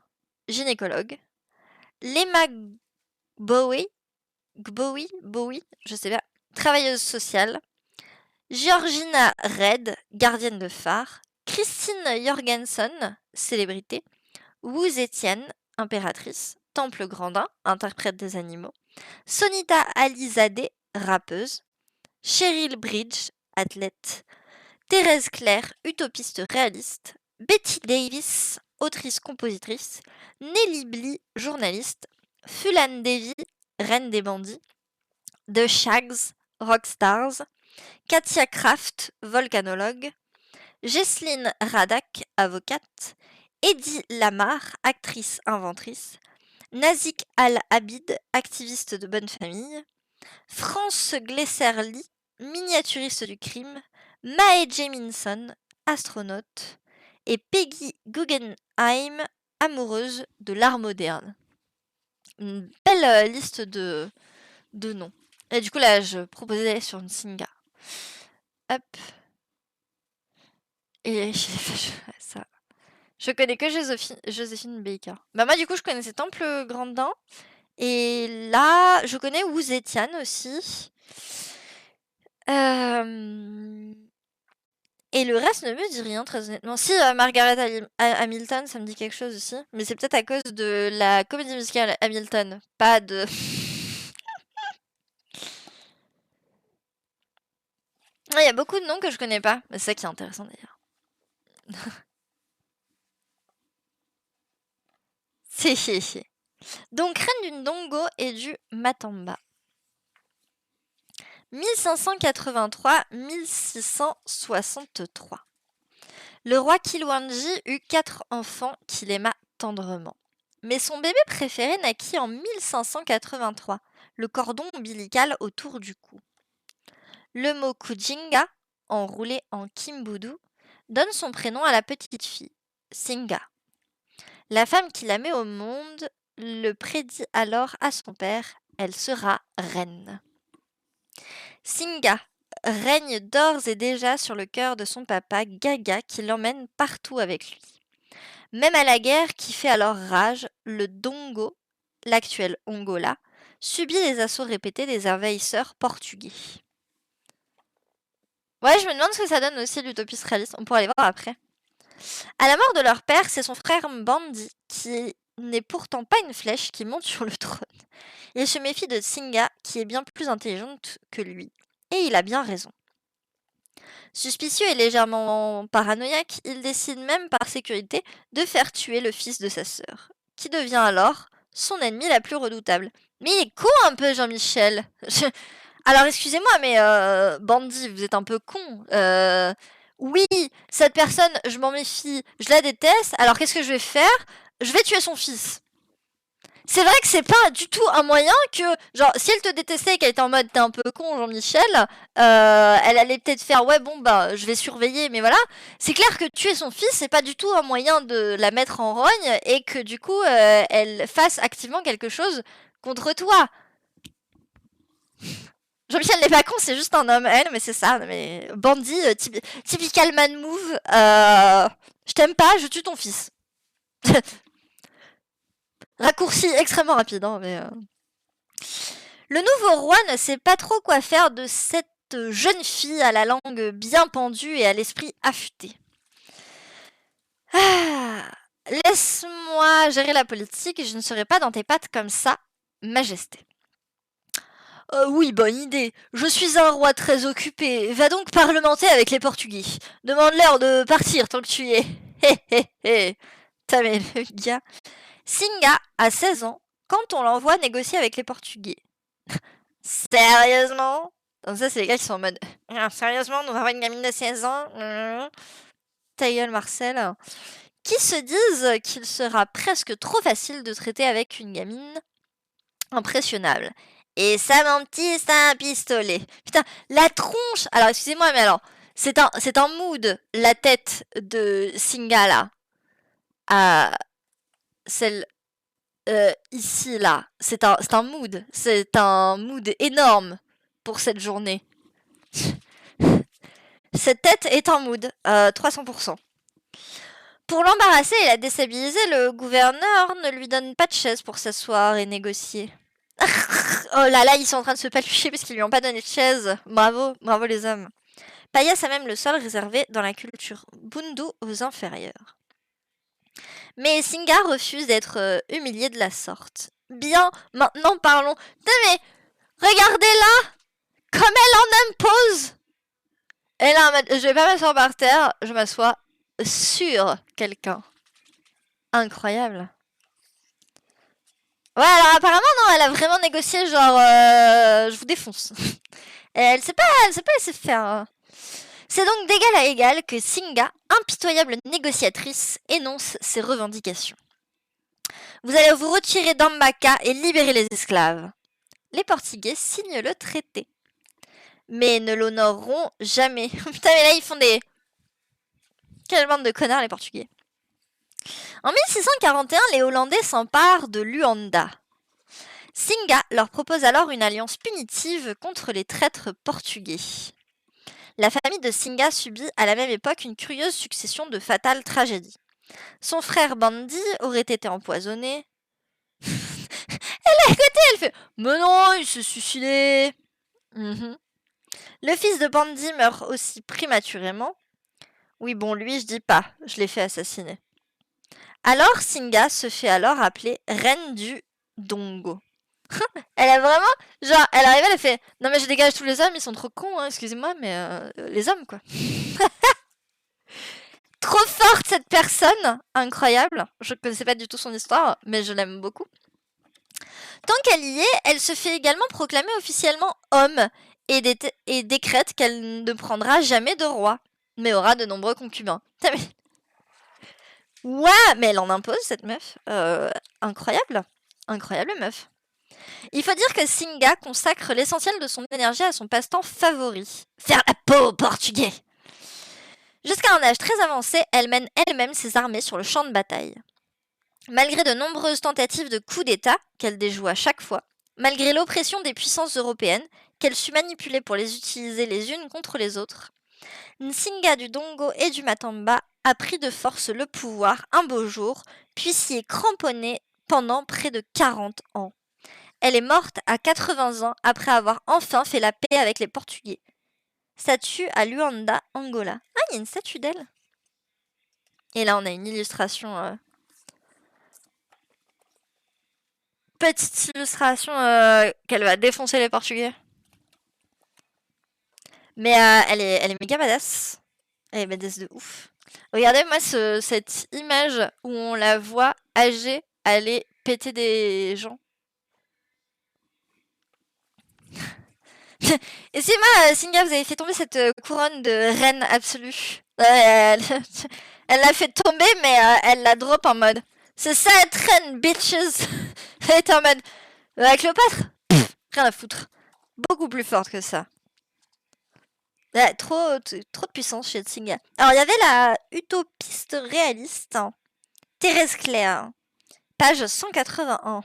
gynécologue. Lema Bowie, je sais pas, travailleuse sociale. Georgina Red, gardienne de phare. Christine Jorgensen, célébrité. Wu Zetian, impératrice. Temple Grandin, interprète des animaux. Sonita Alizadeh, rappeuse. Cheryl Bridge, athlète. Thérèse Claire, utopiste réaliste. Betty Davis, autrice-compositrice. Nelly Bly, journaliste. Fulan Devi, reine des bandits. The Shags, rockstars. Katia Kraft, volcanologue. Jesseline Radak, avocate. Eddie Lamar, actrice inventrice. Nazik Al-Abid, activiste de bonne famille. France Glesserly, miniaturiste du crime. Mae Jemison, astronaute. Et Peggy Guggenheim, amoureuse de l'art moderne. Une belle liste de noms. Et du coup, là, je proposais d'aller sur une Nsinga. Hop. Et ça. Je connais que Joséphine Baker. Bah moi, du coup, je connaissais Temple Grandin. Et là, je connais Wu Zetian aussi. Et le reste ne me dit rien, très honnêtement. Si, Margaret Hamilton, ça me dit quelque chose aussi. Mais c'est peut-être à cause de la comédie musicale Hamilton, pas de... Il y a beaucoup de noms que je connais pas. Mais c'est ça qui est intéressant d'ailleurs. C'est donc, reine du Ndongo et du Matamba. 1583-1663. Le roi Kilwanji eut 4 enfants qu'il aima tendrement. Mais son bébé préféré naquit en 1583, le cordon ombilical autour du cou. Le mot Kujinga, enroulé en Kimbudu, donne son prénom à la petite fille, Singa. La femme qui la met au monde le prédit alors à son père, elle sera reine. Singa règne d'ores et déjà sur le cœur de son papa, Gaga, qui l'emmène partout avec lui. Même à la guerre qui fait alors rage, le Dongo, l'actuel Angola, subit les assauts répétés des envahisseurs portugais. Ouais, je me demande ce que ça donne aussi l'utopie réaliste, on pourra aller voir après. À la mort de leur père, c'est son frère Bandi, qui n'est pourtant pas une flèche, qui monte sur le trône. Il se méfie de Singa, qui est bien plus intelligente que lui. Et il a bien raison. Suspicieux et légèrement paranoïaque, il décide même par sécurité de faire tuer le fils de sa sœur, qui devient alors son ennemi la plus redoutable. Mais il est con un peu, Jean-Michel. Alors excusez-moi, mais Bandi, vous êtes un peu con. Oui, cette personne, je m'en méfie, je la déteste, alors qu'est-ce que je vais faire? Je vais tuer son fils. C'est vrai que c'est pas du tout un moyen que, genre, si elle te détestait et qu'elle était en mode t'es un peu con, Jean-Michel, elle allait peut-être faire ouais, bon, bah, je vais surveiller, mais voilà. C'est clair que tuer son fils, c'est pas du tout un moyen de la mettre en rogne et que du coup, elle fasse activement quelque chose contre toi. Jean-Michel n'est pas con, c'est juste un homme, elle, mais c'est ça. Mais Bandi, typical man move. Je t'aime pas, je tue ton fils. Raccourci extrêmement rapide, hein, mais... Le nouveau roi ne sait pas trop quoi faire de cette jeune fille à la langue bien pendue et à l'esprit affûté. Ah, laisse-moi gérer la politique, je ne serai pas dans tes pattes comme ça, Majesté. Oui, bonne idée. Je suis un roi très occupé. Va donc parlementer avec les Portugais. Demande-leur de partir tant que tu y es. Hé hé hé. T'as mais le gars. Singa a 16 ans quand on l'envoie négocier avec les Portugais. Sérieusement? Donc ça, c'est les gars qui sont en mode sérieusement, nous avons une gamine de 16 ans? Ta gueule, Marcel. Qui se disent qu'il sera presque trop facile de traiter avec une gamine impressionnable. Et ça, mon petit, c'est un pistolet. Putain, la tronche. Alors, excusez-moi, mais alors, c'est un mood, la tête de Singa, là. Celle ici, là. C'est un mood. C'est un mood énorme pour cette journée. Cette tête est un mood. 300%. Pour l'embarrasser et la déstabiliser, le gouverneur ne lui donne pas de chaise pour s'asseoir et négocier. Oh là là, ils sont en train de se palucher parce qu'ils lui ont pas donné de chaise. Bravo, bravo les hommes. Paillasse a même le sol réservé dans la culture Bundu aux inférieurs. Mais Singa refuse d'être humilié de la sorte. Bien, maintenant parlons. Mais regardez-la, comme elle en impose. Elle a un mode, je vais pas m'asseoir par terre, je m'assois sur quelqu'un. Incroyable. Ouais, alors apparemment, non, elle a vraiment négocié, genre, je vous défonce. Et elle sait pas laisser faire. C'est donc d'égal à égal que Singa, impitoyable négociatrice, énonce ses revendications. Vous allez vous retirer d'Ambaka et libérer les esclaves. Les Portugais signent le traité. Mais ne l'honoreront jamais. Putain, mais là, ils font des... Quelle bande de connards, les Portugais. En 1641, les Hollandais s'emparent de Luanda. Singa leur propose alors une alliance punitive contre les traîtres portugais. La famille de Singa subit à la même époque une curieuse succession de fatales tragédies. Son frère Bandi aurait été empoisonné. Elle est à côté, elle fait « Mais non, il s'est suicidé !» Le fils de Bandi meurt aussi prématurément. Oui, bon, lui, je dis pas, je l'ai fait assassiner. Alors, Singa se fait alors appeler reine du Dongo. Elle a vraiment... Genre, elle arrive, elle fait... Non mais je dégage tous les hommes, ils sont trop cons, hein, excusez-moi, mais... les hommes, quoi. Trop forte, cette personne. Incroyable. Je connaissais pas du tout son histoire, mais je l'aime beaucoup. Tant qu'elle y est, elle se fait également proclamer officiellement homme et décrète qu'elle ne prendra jamais de roi, mais aura de nombreux concubins. Ouais, mais elle en impose, cette meuf. Incroyable. Incroyable meuf. Il faut dire que Singa consacre l'essentiel de son énergie à son passe-temps favori. Faire la peau aux Portugais. Jusqu'à un âge très avancé, elle mène elle-même ses armées sur le champ de bataille. Malgré de nombreuses tentatives de coup d'État, qu'elle déjoue à chaque fois, malgré l'oppression des puissances européennes, qu'elle sut manipuler pour les utiliser les unes contre les autres, Nsinga du Dongo et du Matamba a pris de force le pouvoir un beau jour, puis s'y est cramponnée pendant près de 40 ans. Elle est morte à 80 ans après avoir enfin fait la paix avec les Portugais. Statue à Luanda, Angola. Ah, il y a une statue d'elle. Et là, on a une illustration. Petite illustration qu'elle va défoncer les Portugais. Mais elle est méga badass. Elle est badass de ouf. Regardez, moi, cette image où on la voit âgée aller péter des gens. Et si moi, Singa, vous avez fait tomber cette couronne de reine absolue. Elle l'a fait tomber, mais elle la drop en mode. C'est ça être reine, bitches. Elle est en mode. Cléopâtre, rien à foutre. Beaucoup plus forte que ça. Trop de puissance chez Singa. Alors, il y avait la utopiste réaliste, hein. Thérèse Claire, page 181.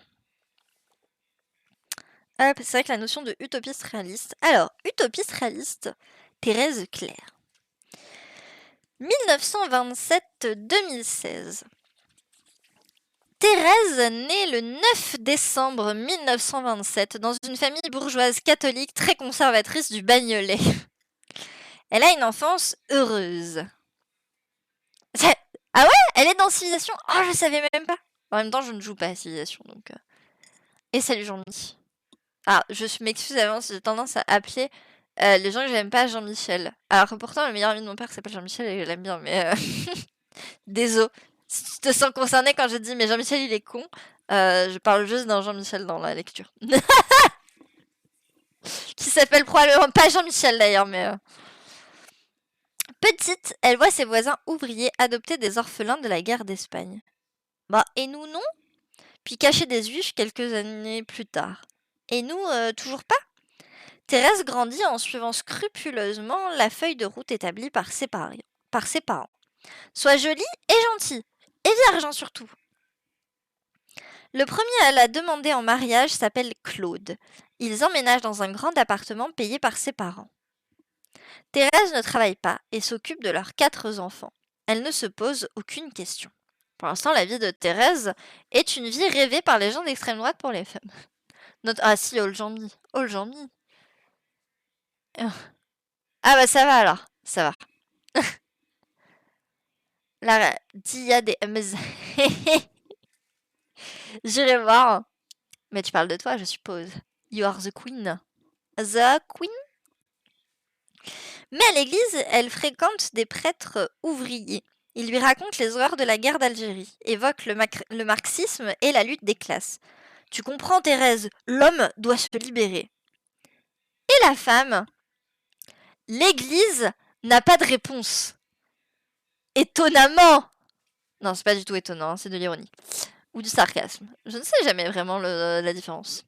Hop, c'est vrai que la notion de utopiste réaliste. Alors, utopiste réaliste, Thérèse Claire. 1927-2016. Thérèse naît le 9 décembre 1927 dans une famille bourgeoise catholique très conservatrice du Bagnolet. Elle a une enfance heureuse. Ah ouais, elle est dans Civilisation. Oh, je savais même pas. En même temps, je ne joue pas à Civilisation, donc... Et salut Jean-Mi. Ah, je m'excuse d'avance, j'ai tendance à appeler les gens que j'aime pas Jean-Michel. Alors que pourtant, le meilleur ami de mon père s'appelle Jean-Michel et je l'aime bien, mais... Désolé. Si tu te sens concerné quand je dis mais Jean-Michel il est con, je parle juste d'un Jean-Michel dans la lecture. Qui s'appelle probablement pas Jean-Michel d'ailleurs, mais... Petite, elle voit ses voisins ouvriers adopter des orphelins de la guerre d'Espagne. Bah, et nous non? Puis cacher des juifs quelques années plus tard. Et nous, toujours pas? Thérèse grandit en suivant scrupuleusement la feuille de route établie par ses parents. Sois jolie et gentille, et vierge surtout. Le premier à la demander en mariage s'appelle Claude. Ils emménagent dans un grand appartement payé par ses parents. Thérèse ne travaille pas et s'occupe de leurs 4 enfants. Elle ne se pose aucune question. Pour l'instant, la vie de Thérèse est une vie rêvée par les gens d'extrême droite pour les femmes. Ah si, Oljambi. Ah bah ça va alors, ça va. La Dia des J'irai voir. Mais tu parles de toi, je suppose. You are the queen. The queen? Mais à l'église, elle fréquente des prêtres ouvriers. Ils lui racontent les horreurs de la guerre d'Algérie, évoquent le marxisme et la lutte des classes. Tu comprends, Thérèse, l'homme doit se libérer. Et la femme? L'église n'a pas de réponse. Étonnamment! Non, c'est pas du tout étonnant, c'est de l'ironie. Ou du sarcasme. Je ne sais jamais vraiment la différence.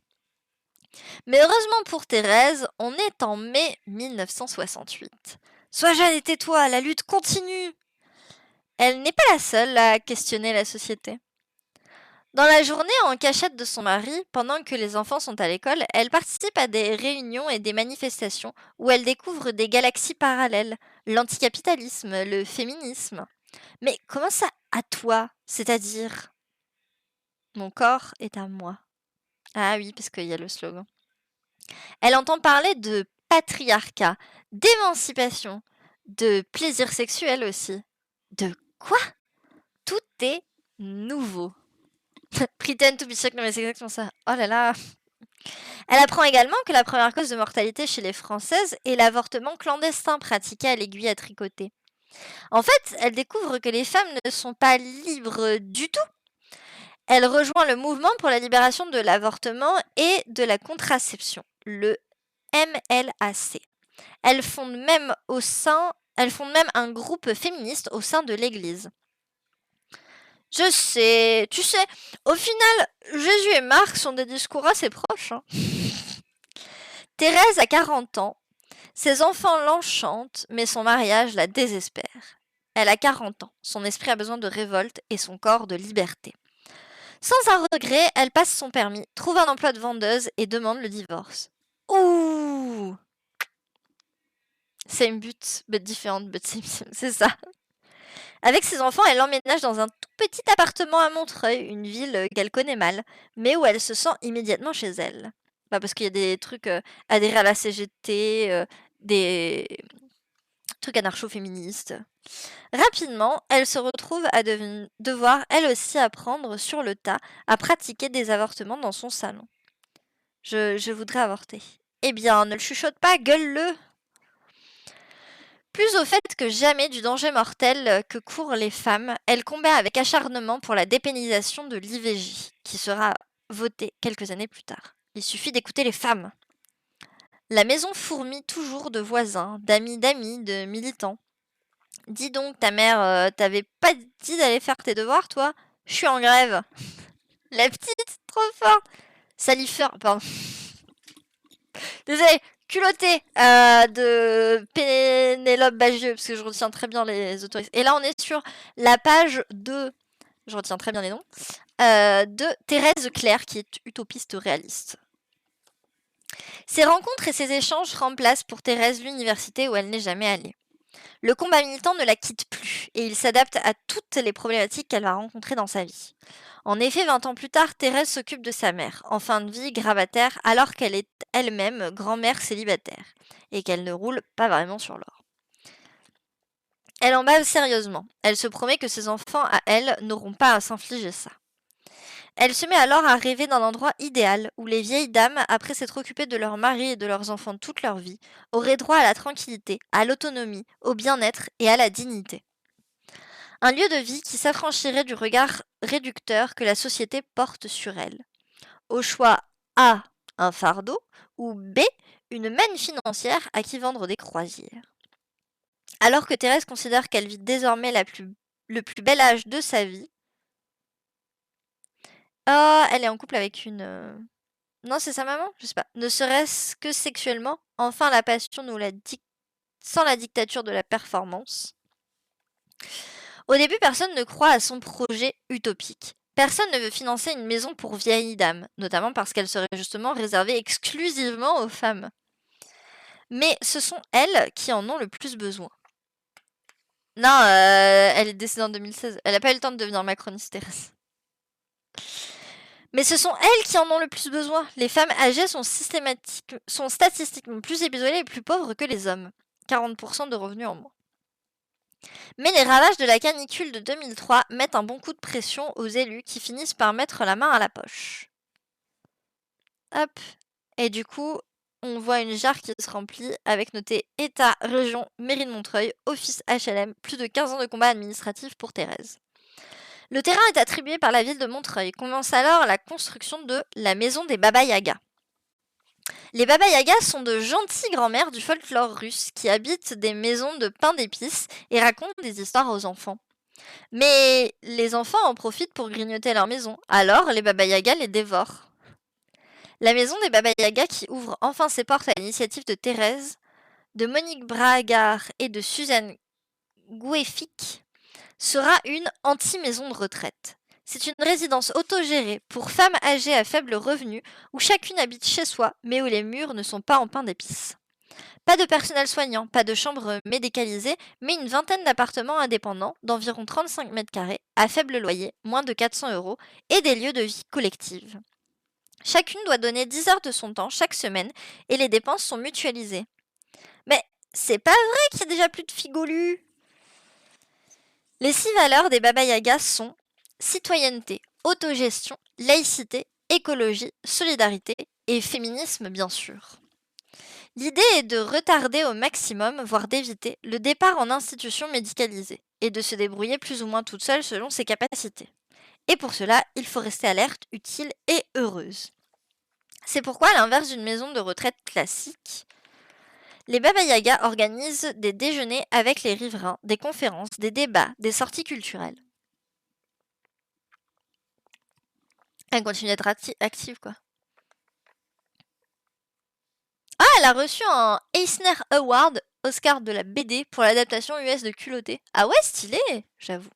Mais heureusement pour Thérèse, on est en mai 1968. Sois jeune et tais-toi, la lutte continue! Elle n'est pas la seule à questionner la société. Dans la journée, en cachette de son mari, pendant que les enfants sont à l'école, elle participe à des réunions et des manifestations où elle découvre des galaxies parallèles, l'anticapitalisme, le féminisme. Mais comment ça, à toi? C'est-à-dire, mon corps est à moi. Ah oui, parce qu'il y a le slogan. Elle entend parler de patriarcat, d'émancipation, de plaisir sexuel aussi. De quoi? Tout est nouveau. Pretend to be sick, non mais c'est exactement ça. Oh là là. Elle apprend également que la première cause de mortalité chez les Françaises est l'avortement clandestin pratiqué à l'aiguille à tricoter. En fait, elle découvre que les femmes ne sont pas libres du tout. Elle rejoint le mouvement pour la libération de l'avortement et de la contraception, le MLAC. Elle fonde même un groupe féministe au sein de l'Église. Je sais, tu sais, au final, Jésus et Marc sont des discours assez proches. Hein. Thérèse a 40 ans. Ses enfants l'enchantent, mais son mariage la désespère. Elle a 40 ans, son esprit a besoin de révolte et son corps de liberté. Sans un regret, elle passe son permis, trouve un emploi de vendeuse et demande le divorce. Ouh! Same but, but different, but same, c'est ça. Avec ses enfants, elle emménage dans un tout petit appartement à Montreuil, une ville qu'elle connaît mal, mais où elle se sent immédiatement chez elle. Bah parce qu'il y a des trucs adhérer à la CGT, des trucs anarcho-féministes. Rapidement, elle se retrouve à devoir elle aussi apprendre sur le tas à pratiquer des avortements dans son salon. Je voudrais avorter. Eh bien, ne le chuchote pas, gueule-le! Plus au fait que jamais du danger mortel que courent les femmes, elle combat avec acharnement pour la dépénalisation de l'IVJ, qui sera votée quelques années plus tard. Il suffit d'écouter les femmes. La maison fourmille toujours de voisins, d'amis, de militants. Dis donc, ta mère t'avait pas dit d'aller faire tes devoirs, toi? Je suis en grève. La petite, trop fort. Salifeur, pardon. Désolé, culotté de Pénélope Bagieux, parce que je retiens très bien les autoristes. Et là, on est sur la page de, je retiens très bien les noms, de Thérèse Claire, qui est utopiste réaliste. Ces rencontres et ces échanges remplacent pour Thérèse l'université où elle n'est jamais allée. Le combat militant ne la quitte plus, et il s'adapte à toutes les problématiques qu'elle va rencontrer dans sa vie. En effet, 20 ans plus tard, Thérèse s'occupe de sa mère, en fin de vie gravataire, alors qu'elle est elle-même grand-mère célibataire, et qu'elle ne roule pas vraiment sur l'or. Elle en bave sérieusement. Elle se promet que ses enfants, à elle, n'auront pas à s'infliger ça. Elle se met alors à rêver d'un endroit idéal où les vieilles dames, après s'être occupées de leur mari et de leurs enfants toute leur vie, auraient droit à la tranquillité, à l'autonomie, au bien-être et à la dignité. Un lieu de vie qui s'affranchirait du regard réducteur que la société porte sur elle. Au choix A, un fardeau, ou B, une manne financière à qui vendre des croisières. Alors que Thérèse considère qu'elle vit désormais le plus bel âge de sa vie, elle est en couple avec une... Non, c'est sa maman? Je sais pas. Ne serait-ce que sexuellement, enfin la passion nous la dicte sans la dictature de la performance. Au début, personne ne croit à son projet utopique. Personne ne veut financer une maison pour vieilles dames, notamment parce qu'elle serait justement réservée exclusivement aux femmes. Mais ce sont elles qui en ont le plus besoin. Non, elle est décédée en 2016. Elle n'a pas eu le temps de devenir macroniste, Thérèse. Mais ce sont elles qui en ont le plus besoin. Les femmes âgées sont statistiquement plus isolées et plus pauvres que les hommes. 40% de revenus en moins. Mais les ravages de la canicule de 2003 mettent un bon coup de pression aux élus qui finissent par mettre la main à la poche. Hop. Et du coup, on voit une jarre qui se remplit avec noté État, région, mairie de Montreuil, office HLM, plus de 15 ans de combat administratif pour Thérèse. Le terrain est attribué par la ville de Montreuil. Commence alors la construction de la maison des Baba Yaga. Les Baba Yagas sont de gentilles grand-mères du folklore russe qui habitent des maisons de pain d'épices et racontent des histoires aux enfants. Mais les enfants en profitent pour grignoter leur maison, alors les Baba Yagas les dévorent. La maison des Baba Yagas qui ouvre enfin ses portes à l'initiative de Thérèse, de Monique Bragard et de Suzanne Goueffic sera une anti-maison de retraite. C'est une résidence autogérée pour femmes âgées à faible revenu où chacune habite chez soi mais où les murs ne sont pas en pain d'épices. Pas de personnel soignant, pas de chambre médicalisée, mais une vingtaine d'appartements indépendants d'environ 35 mètres carrés à faible loyer, moins de 400 € et des lieux de vie collective. Chacune doit donner 10 heures de son temps chaque semaine et les dépenses sont mutualisées. Mais c'est pas vrai qu'il y a déjà plus de figolus. Les 6 valeurs des Baba Yagas sont citoyenneté, autogestion, laïcité, écologie, solidarité et féminisme bien sûr. L'idée est de retarder au maximum, voire d'éviter, le départ en institution médicalisée et de se débrouiller plus ou moins toute seule selon ses capacités. Et pour cela, il faut rester alerte, utile et heureuse. C'est pourquoi, à l'inverse d'une maison de retraite classique, les Baba Yaga organisent des déjeuners avec les riverains, des conférences, des débats, des sorties culturelles. Elle continue d'être active, quoi. Ah, elle a reçu un Eisner Award, Oscar de la BD, pour l'adaptation US de Culotté. Ah ouais, stylé, j'avoue.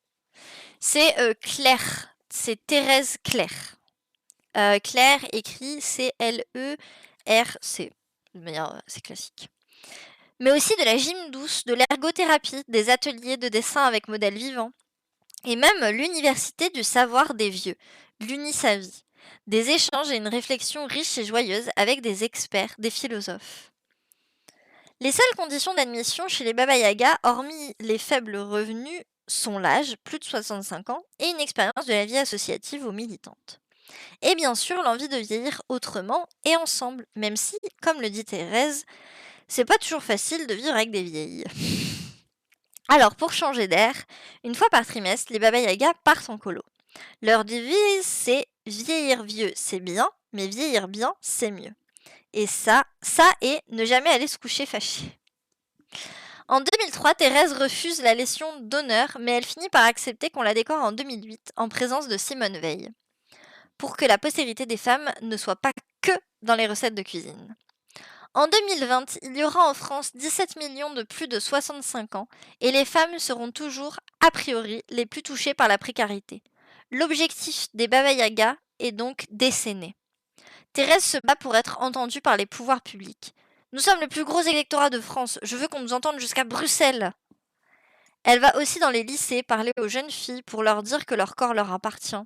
C'est Claire, c'est Thérèse Claire. Claire écrit C-L-E-R-C. De manière assez classique. Mais aussi de la gym douce, de l'ergothérapie, des ateliers de dessin avec modèles vivants, et même l'université du savoir des vieux, l'Unisavie. Des échanges et une réflexion riche et joyeuse avec des experts, des philosophes. Les seules conditions d'admission chez les Baba Yaga, hormis les faibles revenus, sont l'âge, plus de 65 ans, et une expérience de la vie associative ou militante. Et bien sûr, l'envie de vieillir autrement et ensemble, même si, comme le dit Thérèse, c'est pas toujours facile de vivre avec des vieilles. Alors, pour changer d'air, une fois par trimestre, les Baba Yaga partent en colo. Leur devise, c'est « vieillir vieux, c'est bien, mais vieillir bien, c'est mieux ». Et ça et ne jamais aller se coucher fâché. En 2003, Thérèse refuse la Légion d'honneur, mais elle finit par accepter qu'on la décore en 2008, en présence de Simone Veil, pour que la postérité des femmes ne soit pas que dans les recettes de cuisine. En 2020, il y aura en France 17 millions de plus de 65 ans, et les femmes seront toujours, a priori, les plus touchées par la précarité. L'objectif des Baba Yaga est donc décéné. Thérèse se bat pour être entendue par les pouvoirs publics. Nous sommes le plus gros électorat de France, je veux qu'on nous entende jusqu'à Bruxelles. Elle va aussi dans les lycées parler aux jeunes filles pour leur dire que leur corps leur appartient.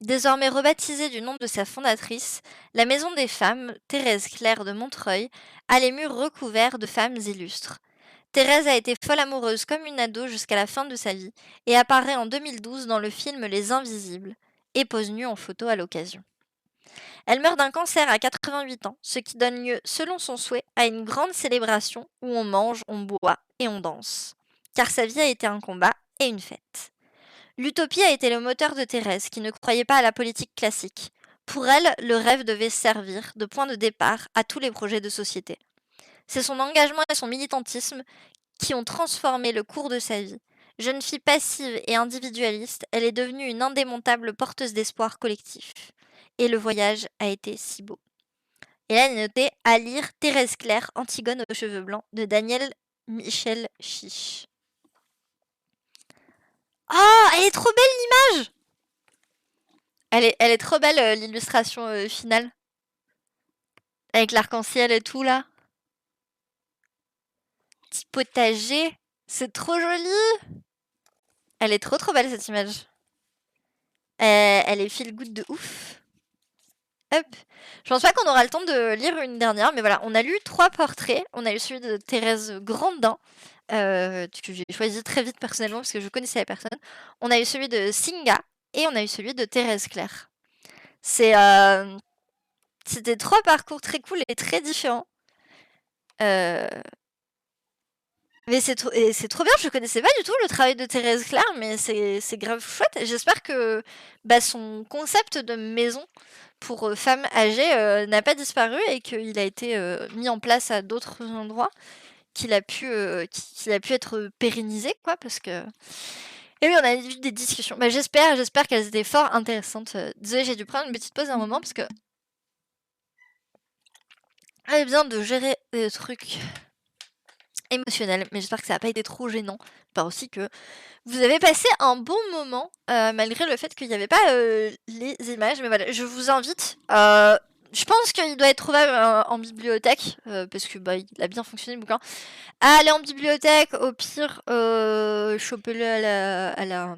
Désormais rebaptisée du nom de sa fondatrice, la Maison des Femmes, Thérèse Claire de Montreuil, a les murs recouverts de femmes illustres. Thérèse a été folle amoureuse comme une ado jusqu'à la fin de sa vie et apparaît en 2012 dans le film Les Invisibles et pose nue en photo à l'occasion. Elle meurt d'un cancer à 88 ans, ce qui donne lieu, selon son souhait, à une grande célébration où on mange, on boit et on danse. Car sa vie a été un combat et une fête. L'utopie a été le moteur de Thérèse, qui ne croyait pas à la politique classique. Pour elle, le rêve devait servir de point de départ à tous les projets de société. C'est son engagement et son militantisme qui ont transformé le cours de sa vie. Jeune fille passive et individualiste, elle est devenue une indémontable porteuse d'espoir collectif. Et le voyage a été si beau. Et là, il est noté à lire Thérèse Claire, Antigone aux cheveux blancs, de Daniel Michel Chiche. Ah, elle est trop belle l'image! Elle est trop belle l'illustration finale. Avec l'arc-en-ciel et tout là. Petit potager. C'est trop joli! Elle est trop belle cette image. Elle est feel good de ouf. Hop. Je pense pas qu'on aura le temps de lire une dernière, mais voilà, on a lu 3 portraits. On a lu celui de Thérèse Grandin, que j'ai choisi très vite personnellement parce que je connaissais la personne. On a eu celui de Singa et on a eu celui de Thérèse Claire. C'était 3 parcours très cool et très différents. Mais c'est trop bien, je connaissais pas du tout le travail de Thérèse Claire, mais c'est grave chouette. J'espère que son concept de maison pour femmes âgées n'a pas disparu et qu'il a été mis en place à d'autres endroits, qu'il a pu être pérennisé, quoi, parce que... Et oui, on a eu des discussions. J'espère qu'elles étaient fort intéressantes. Désolée, j'ai dû prendre une petite pause à un moment, parce que... Elle vient de gérer des trucs émotionnels, mais j'espère que ça n'a pas été trop gênant. J'espère aussi que vous avez passé un bon moment, malgré le fait qu'il n'y avait pas les images. Mais voilà, je vous invite. Je pense qu'il doit être trouvable en bibliothèque, parce que il a bien fonctionné le bouquin. À aller en bibliothèque, au pire, chopez-le à la...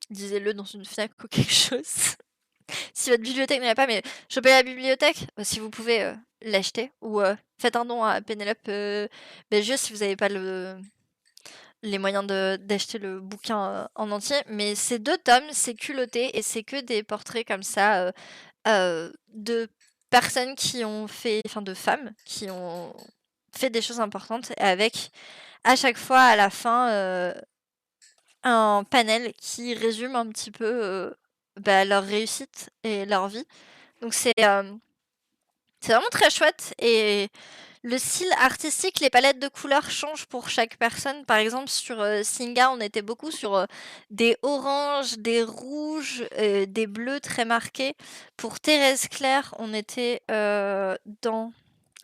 Disez-le dans une FNAC ou quelque chose. Si votre bibliothèque n'en a pas, mais chopez la bibliothèque, si vous pouvez l'acheter, ou faites un don à Pénélope Belgieux si vous n'avez pas les moyens d'acheter le bouquin en entier. Mais c'est 2 tomes, c'est culotté, et c'est que des portraits comme ça de personnes qui ont fait, enfin de femmes qui ont fait des choses importantes, avec à chaque fois à la fin un panel qui résume un petit peu leur réussite et leur vie. Donc c'est vraiment très chouette, et Le style artistique, les palettes de couleurs changent pour chaque personne. Par exemple, sur Singa, on était beaucoup sur des oranges, des rouges, des bleus très marqués. Pour Thérèse Claire, on était dans...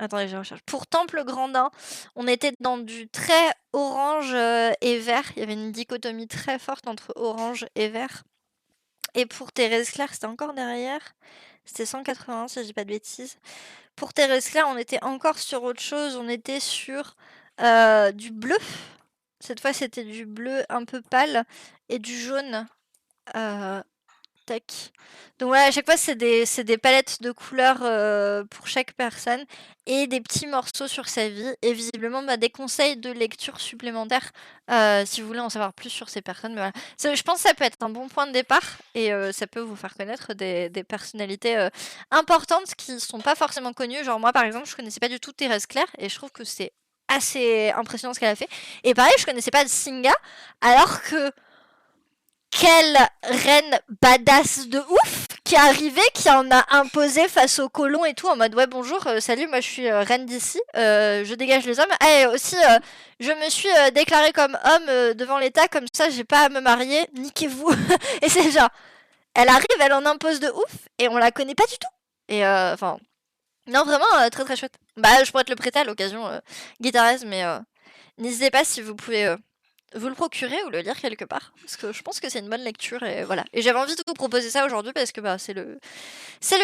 Attendez, je recherche. Pour Temple Grandin, on était dans du très orange et vert. Il y avait une dichotomie très forte entre orange et vert. Et pour Thérèse Claire, c'était encore derrière. C'était 180, si je dis pas de bêtises. Pour Thérèse Claire, on était encore sur autre chose. On était sur du bleu. Cette fois, c'était du bleu un peu pâle et du jaune. Tac. Donc voilà, à chaque fois, c'est des palettes de couleurs pour chaque personne et des petits morceaux sur sa vie. Et visiblement, des conseils de lecture supplémentaires si vous voulez en savoir plus sur ces personnes. Mais voilà. Je pense que ça peut être un bon point de départ et ça peut vous faire connaître des personnalités importantes qui sont pas forcément connues. Genre moi, par exemple, je connaissais pas du tout Thérèse Claire et je trouve que c'est assez impressionnant ce qu'elle a fait. Et pareil, je connaissais pas Singa alors que quelle reine badass de ouf qui est arrivée, qui en a imposé face aux colons et tout, en mode ouais bonjour, salut, moi je suis reine d'ici, je dégage les hommes. Ah, et aussi, je me suis déclarée comme homme devant l'État, comme ça j'ai pas à me marier, niquez-vous. Et c'est genre, elle arrive, elle en impose de ouf, et on la connaît pas du tout. Et enfin, non vraiment très très chouette. Bah je pourrais te le prêter à l'occasion, Guitarez, mais n'hésitez pas si vous pouvez vous le procurer ou le lire quelque part, parce que je pense que c'est une bonne lecture et voilà. Et j'avais envie de vous proposer ça aujourd'hui parce que c'est le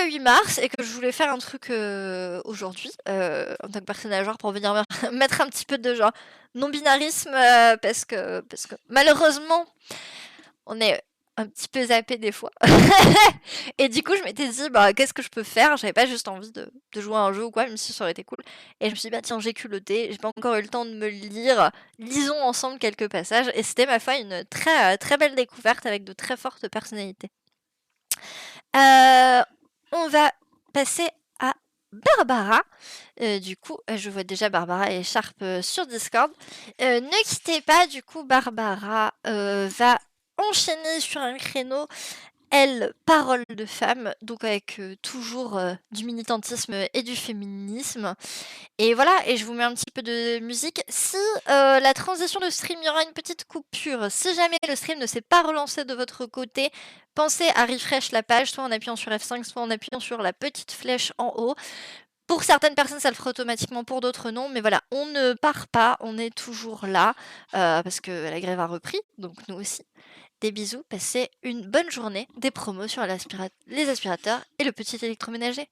8 mars et que je voulais faire un truc aujourd'hui en tant que personnage genre pour venir mettre un petit peu de genre non-binarisme parce que malheureusement on est un petit peu zappé des fois. Et du coup, je m'étais dit, qu'est-ce que je peux faire? J'avais pas juste envie de jouer à un jeu ou quoi, même si ça aurait été cool. Et je me suis dit, tiens, j'ai culotté, j'ai pas encore eu le temps de me le lire. Lisons ensemble quelques passages. Et c'était, ma foi, une très, très belle découverte avec de très fortes personnalités. On va passer à Barbara. Du coup, je vois déjà Barbara et Sharp sur Discord. Ne quittez pas, du coup, Barbara va enchaîner sur un créneau, elle, parole de femme, donc avec toujours du militantisme et du féminisme. Et voilà, et je vous mets un petit peu de musique. Si la transition de stream, il y aura une petite coupure. Si jamais le stream ne s'est pas relancé de votre côté, pensez à refresh la page, soit en appuyant sur F5, soit en appuyant sur la petite flèche en haut. Pour certaines personnes, ça le fera automatiquement, pour d'autres non. Mais voilà, on ne part pas, on est toujours là, parce que la grève a repris, donc nous aussi. Des bisous, passez une bonne journée, des promos sur les aspirateurs et le petit électroménager.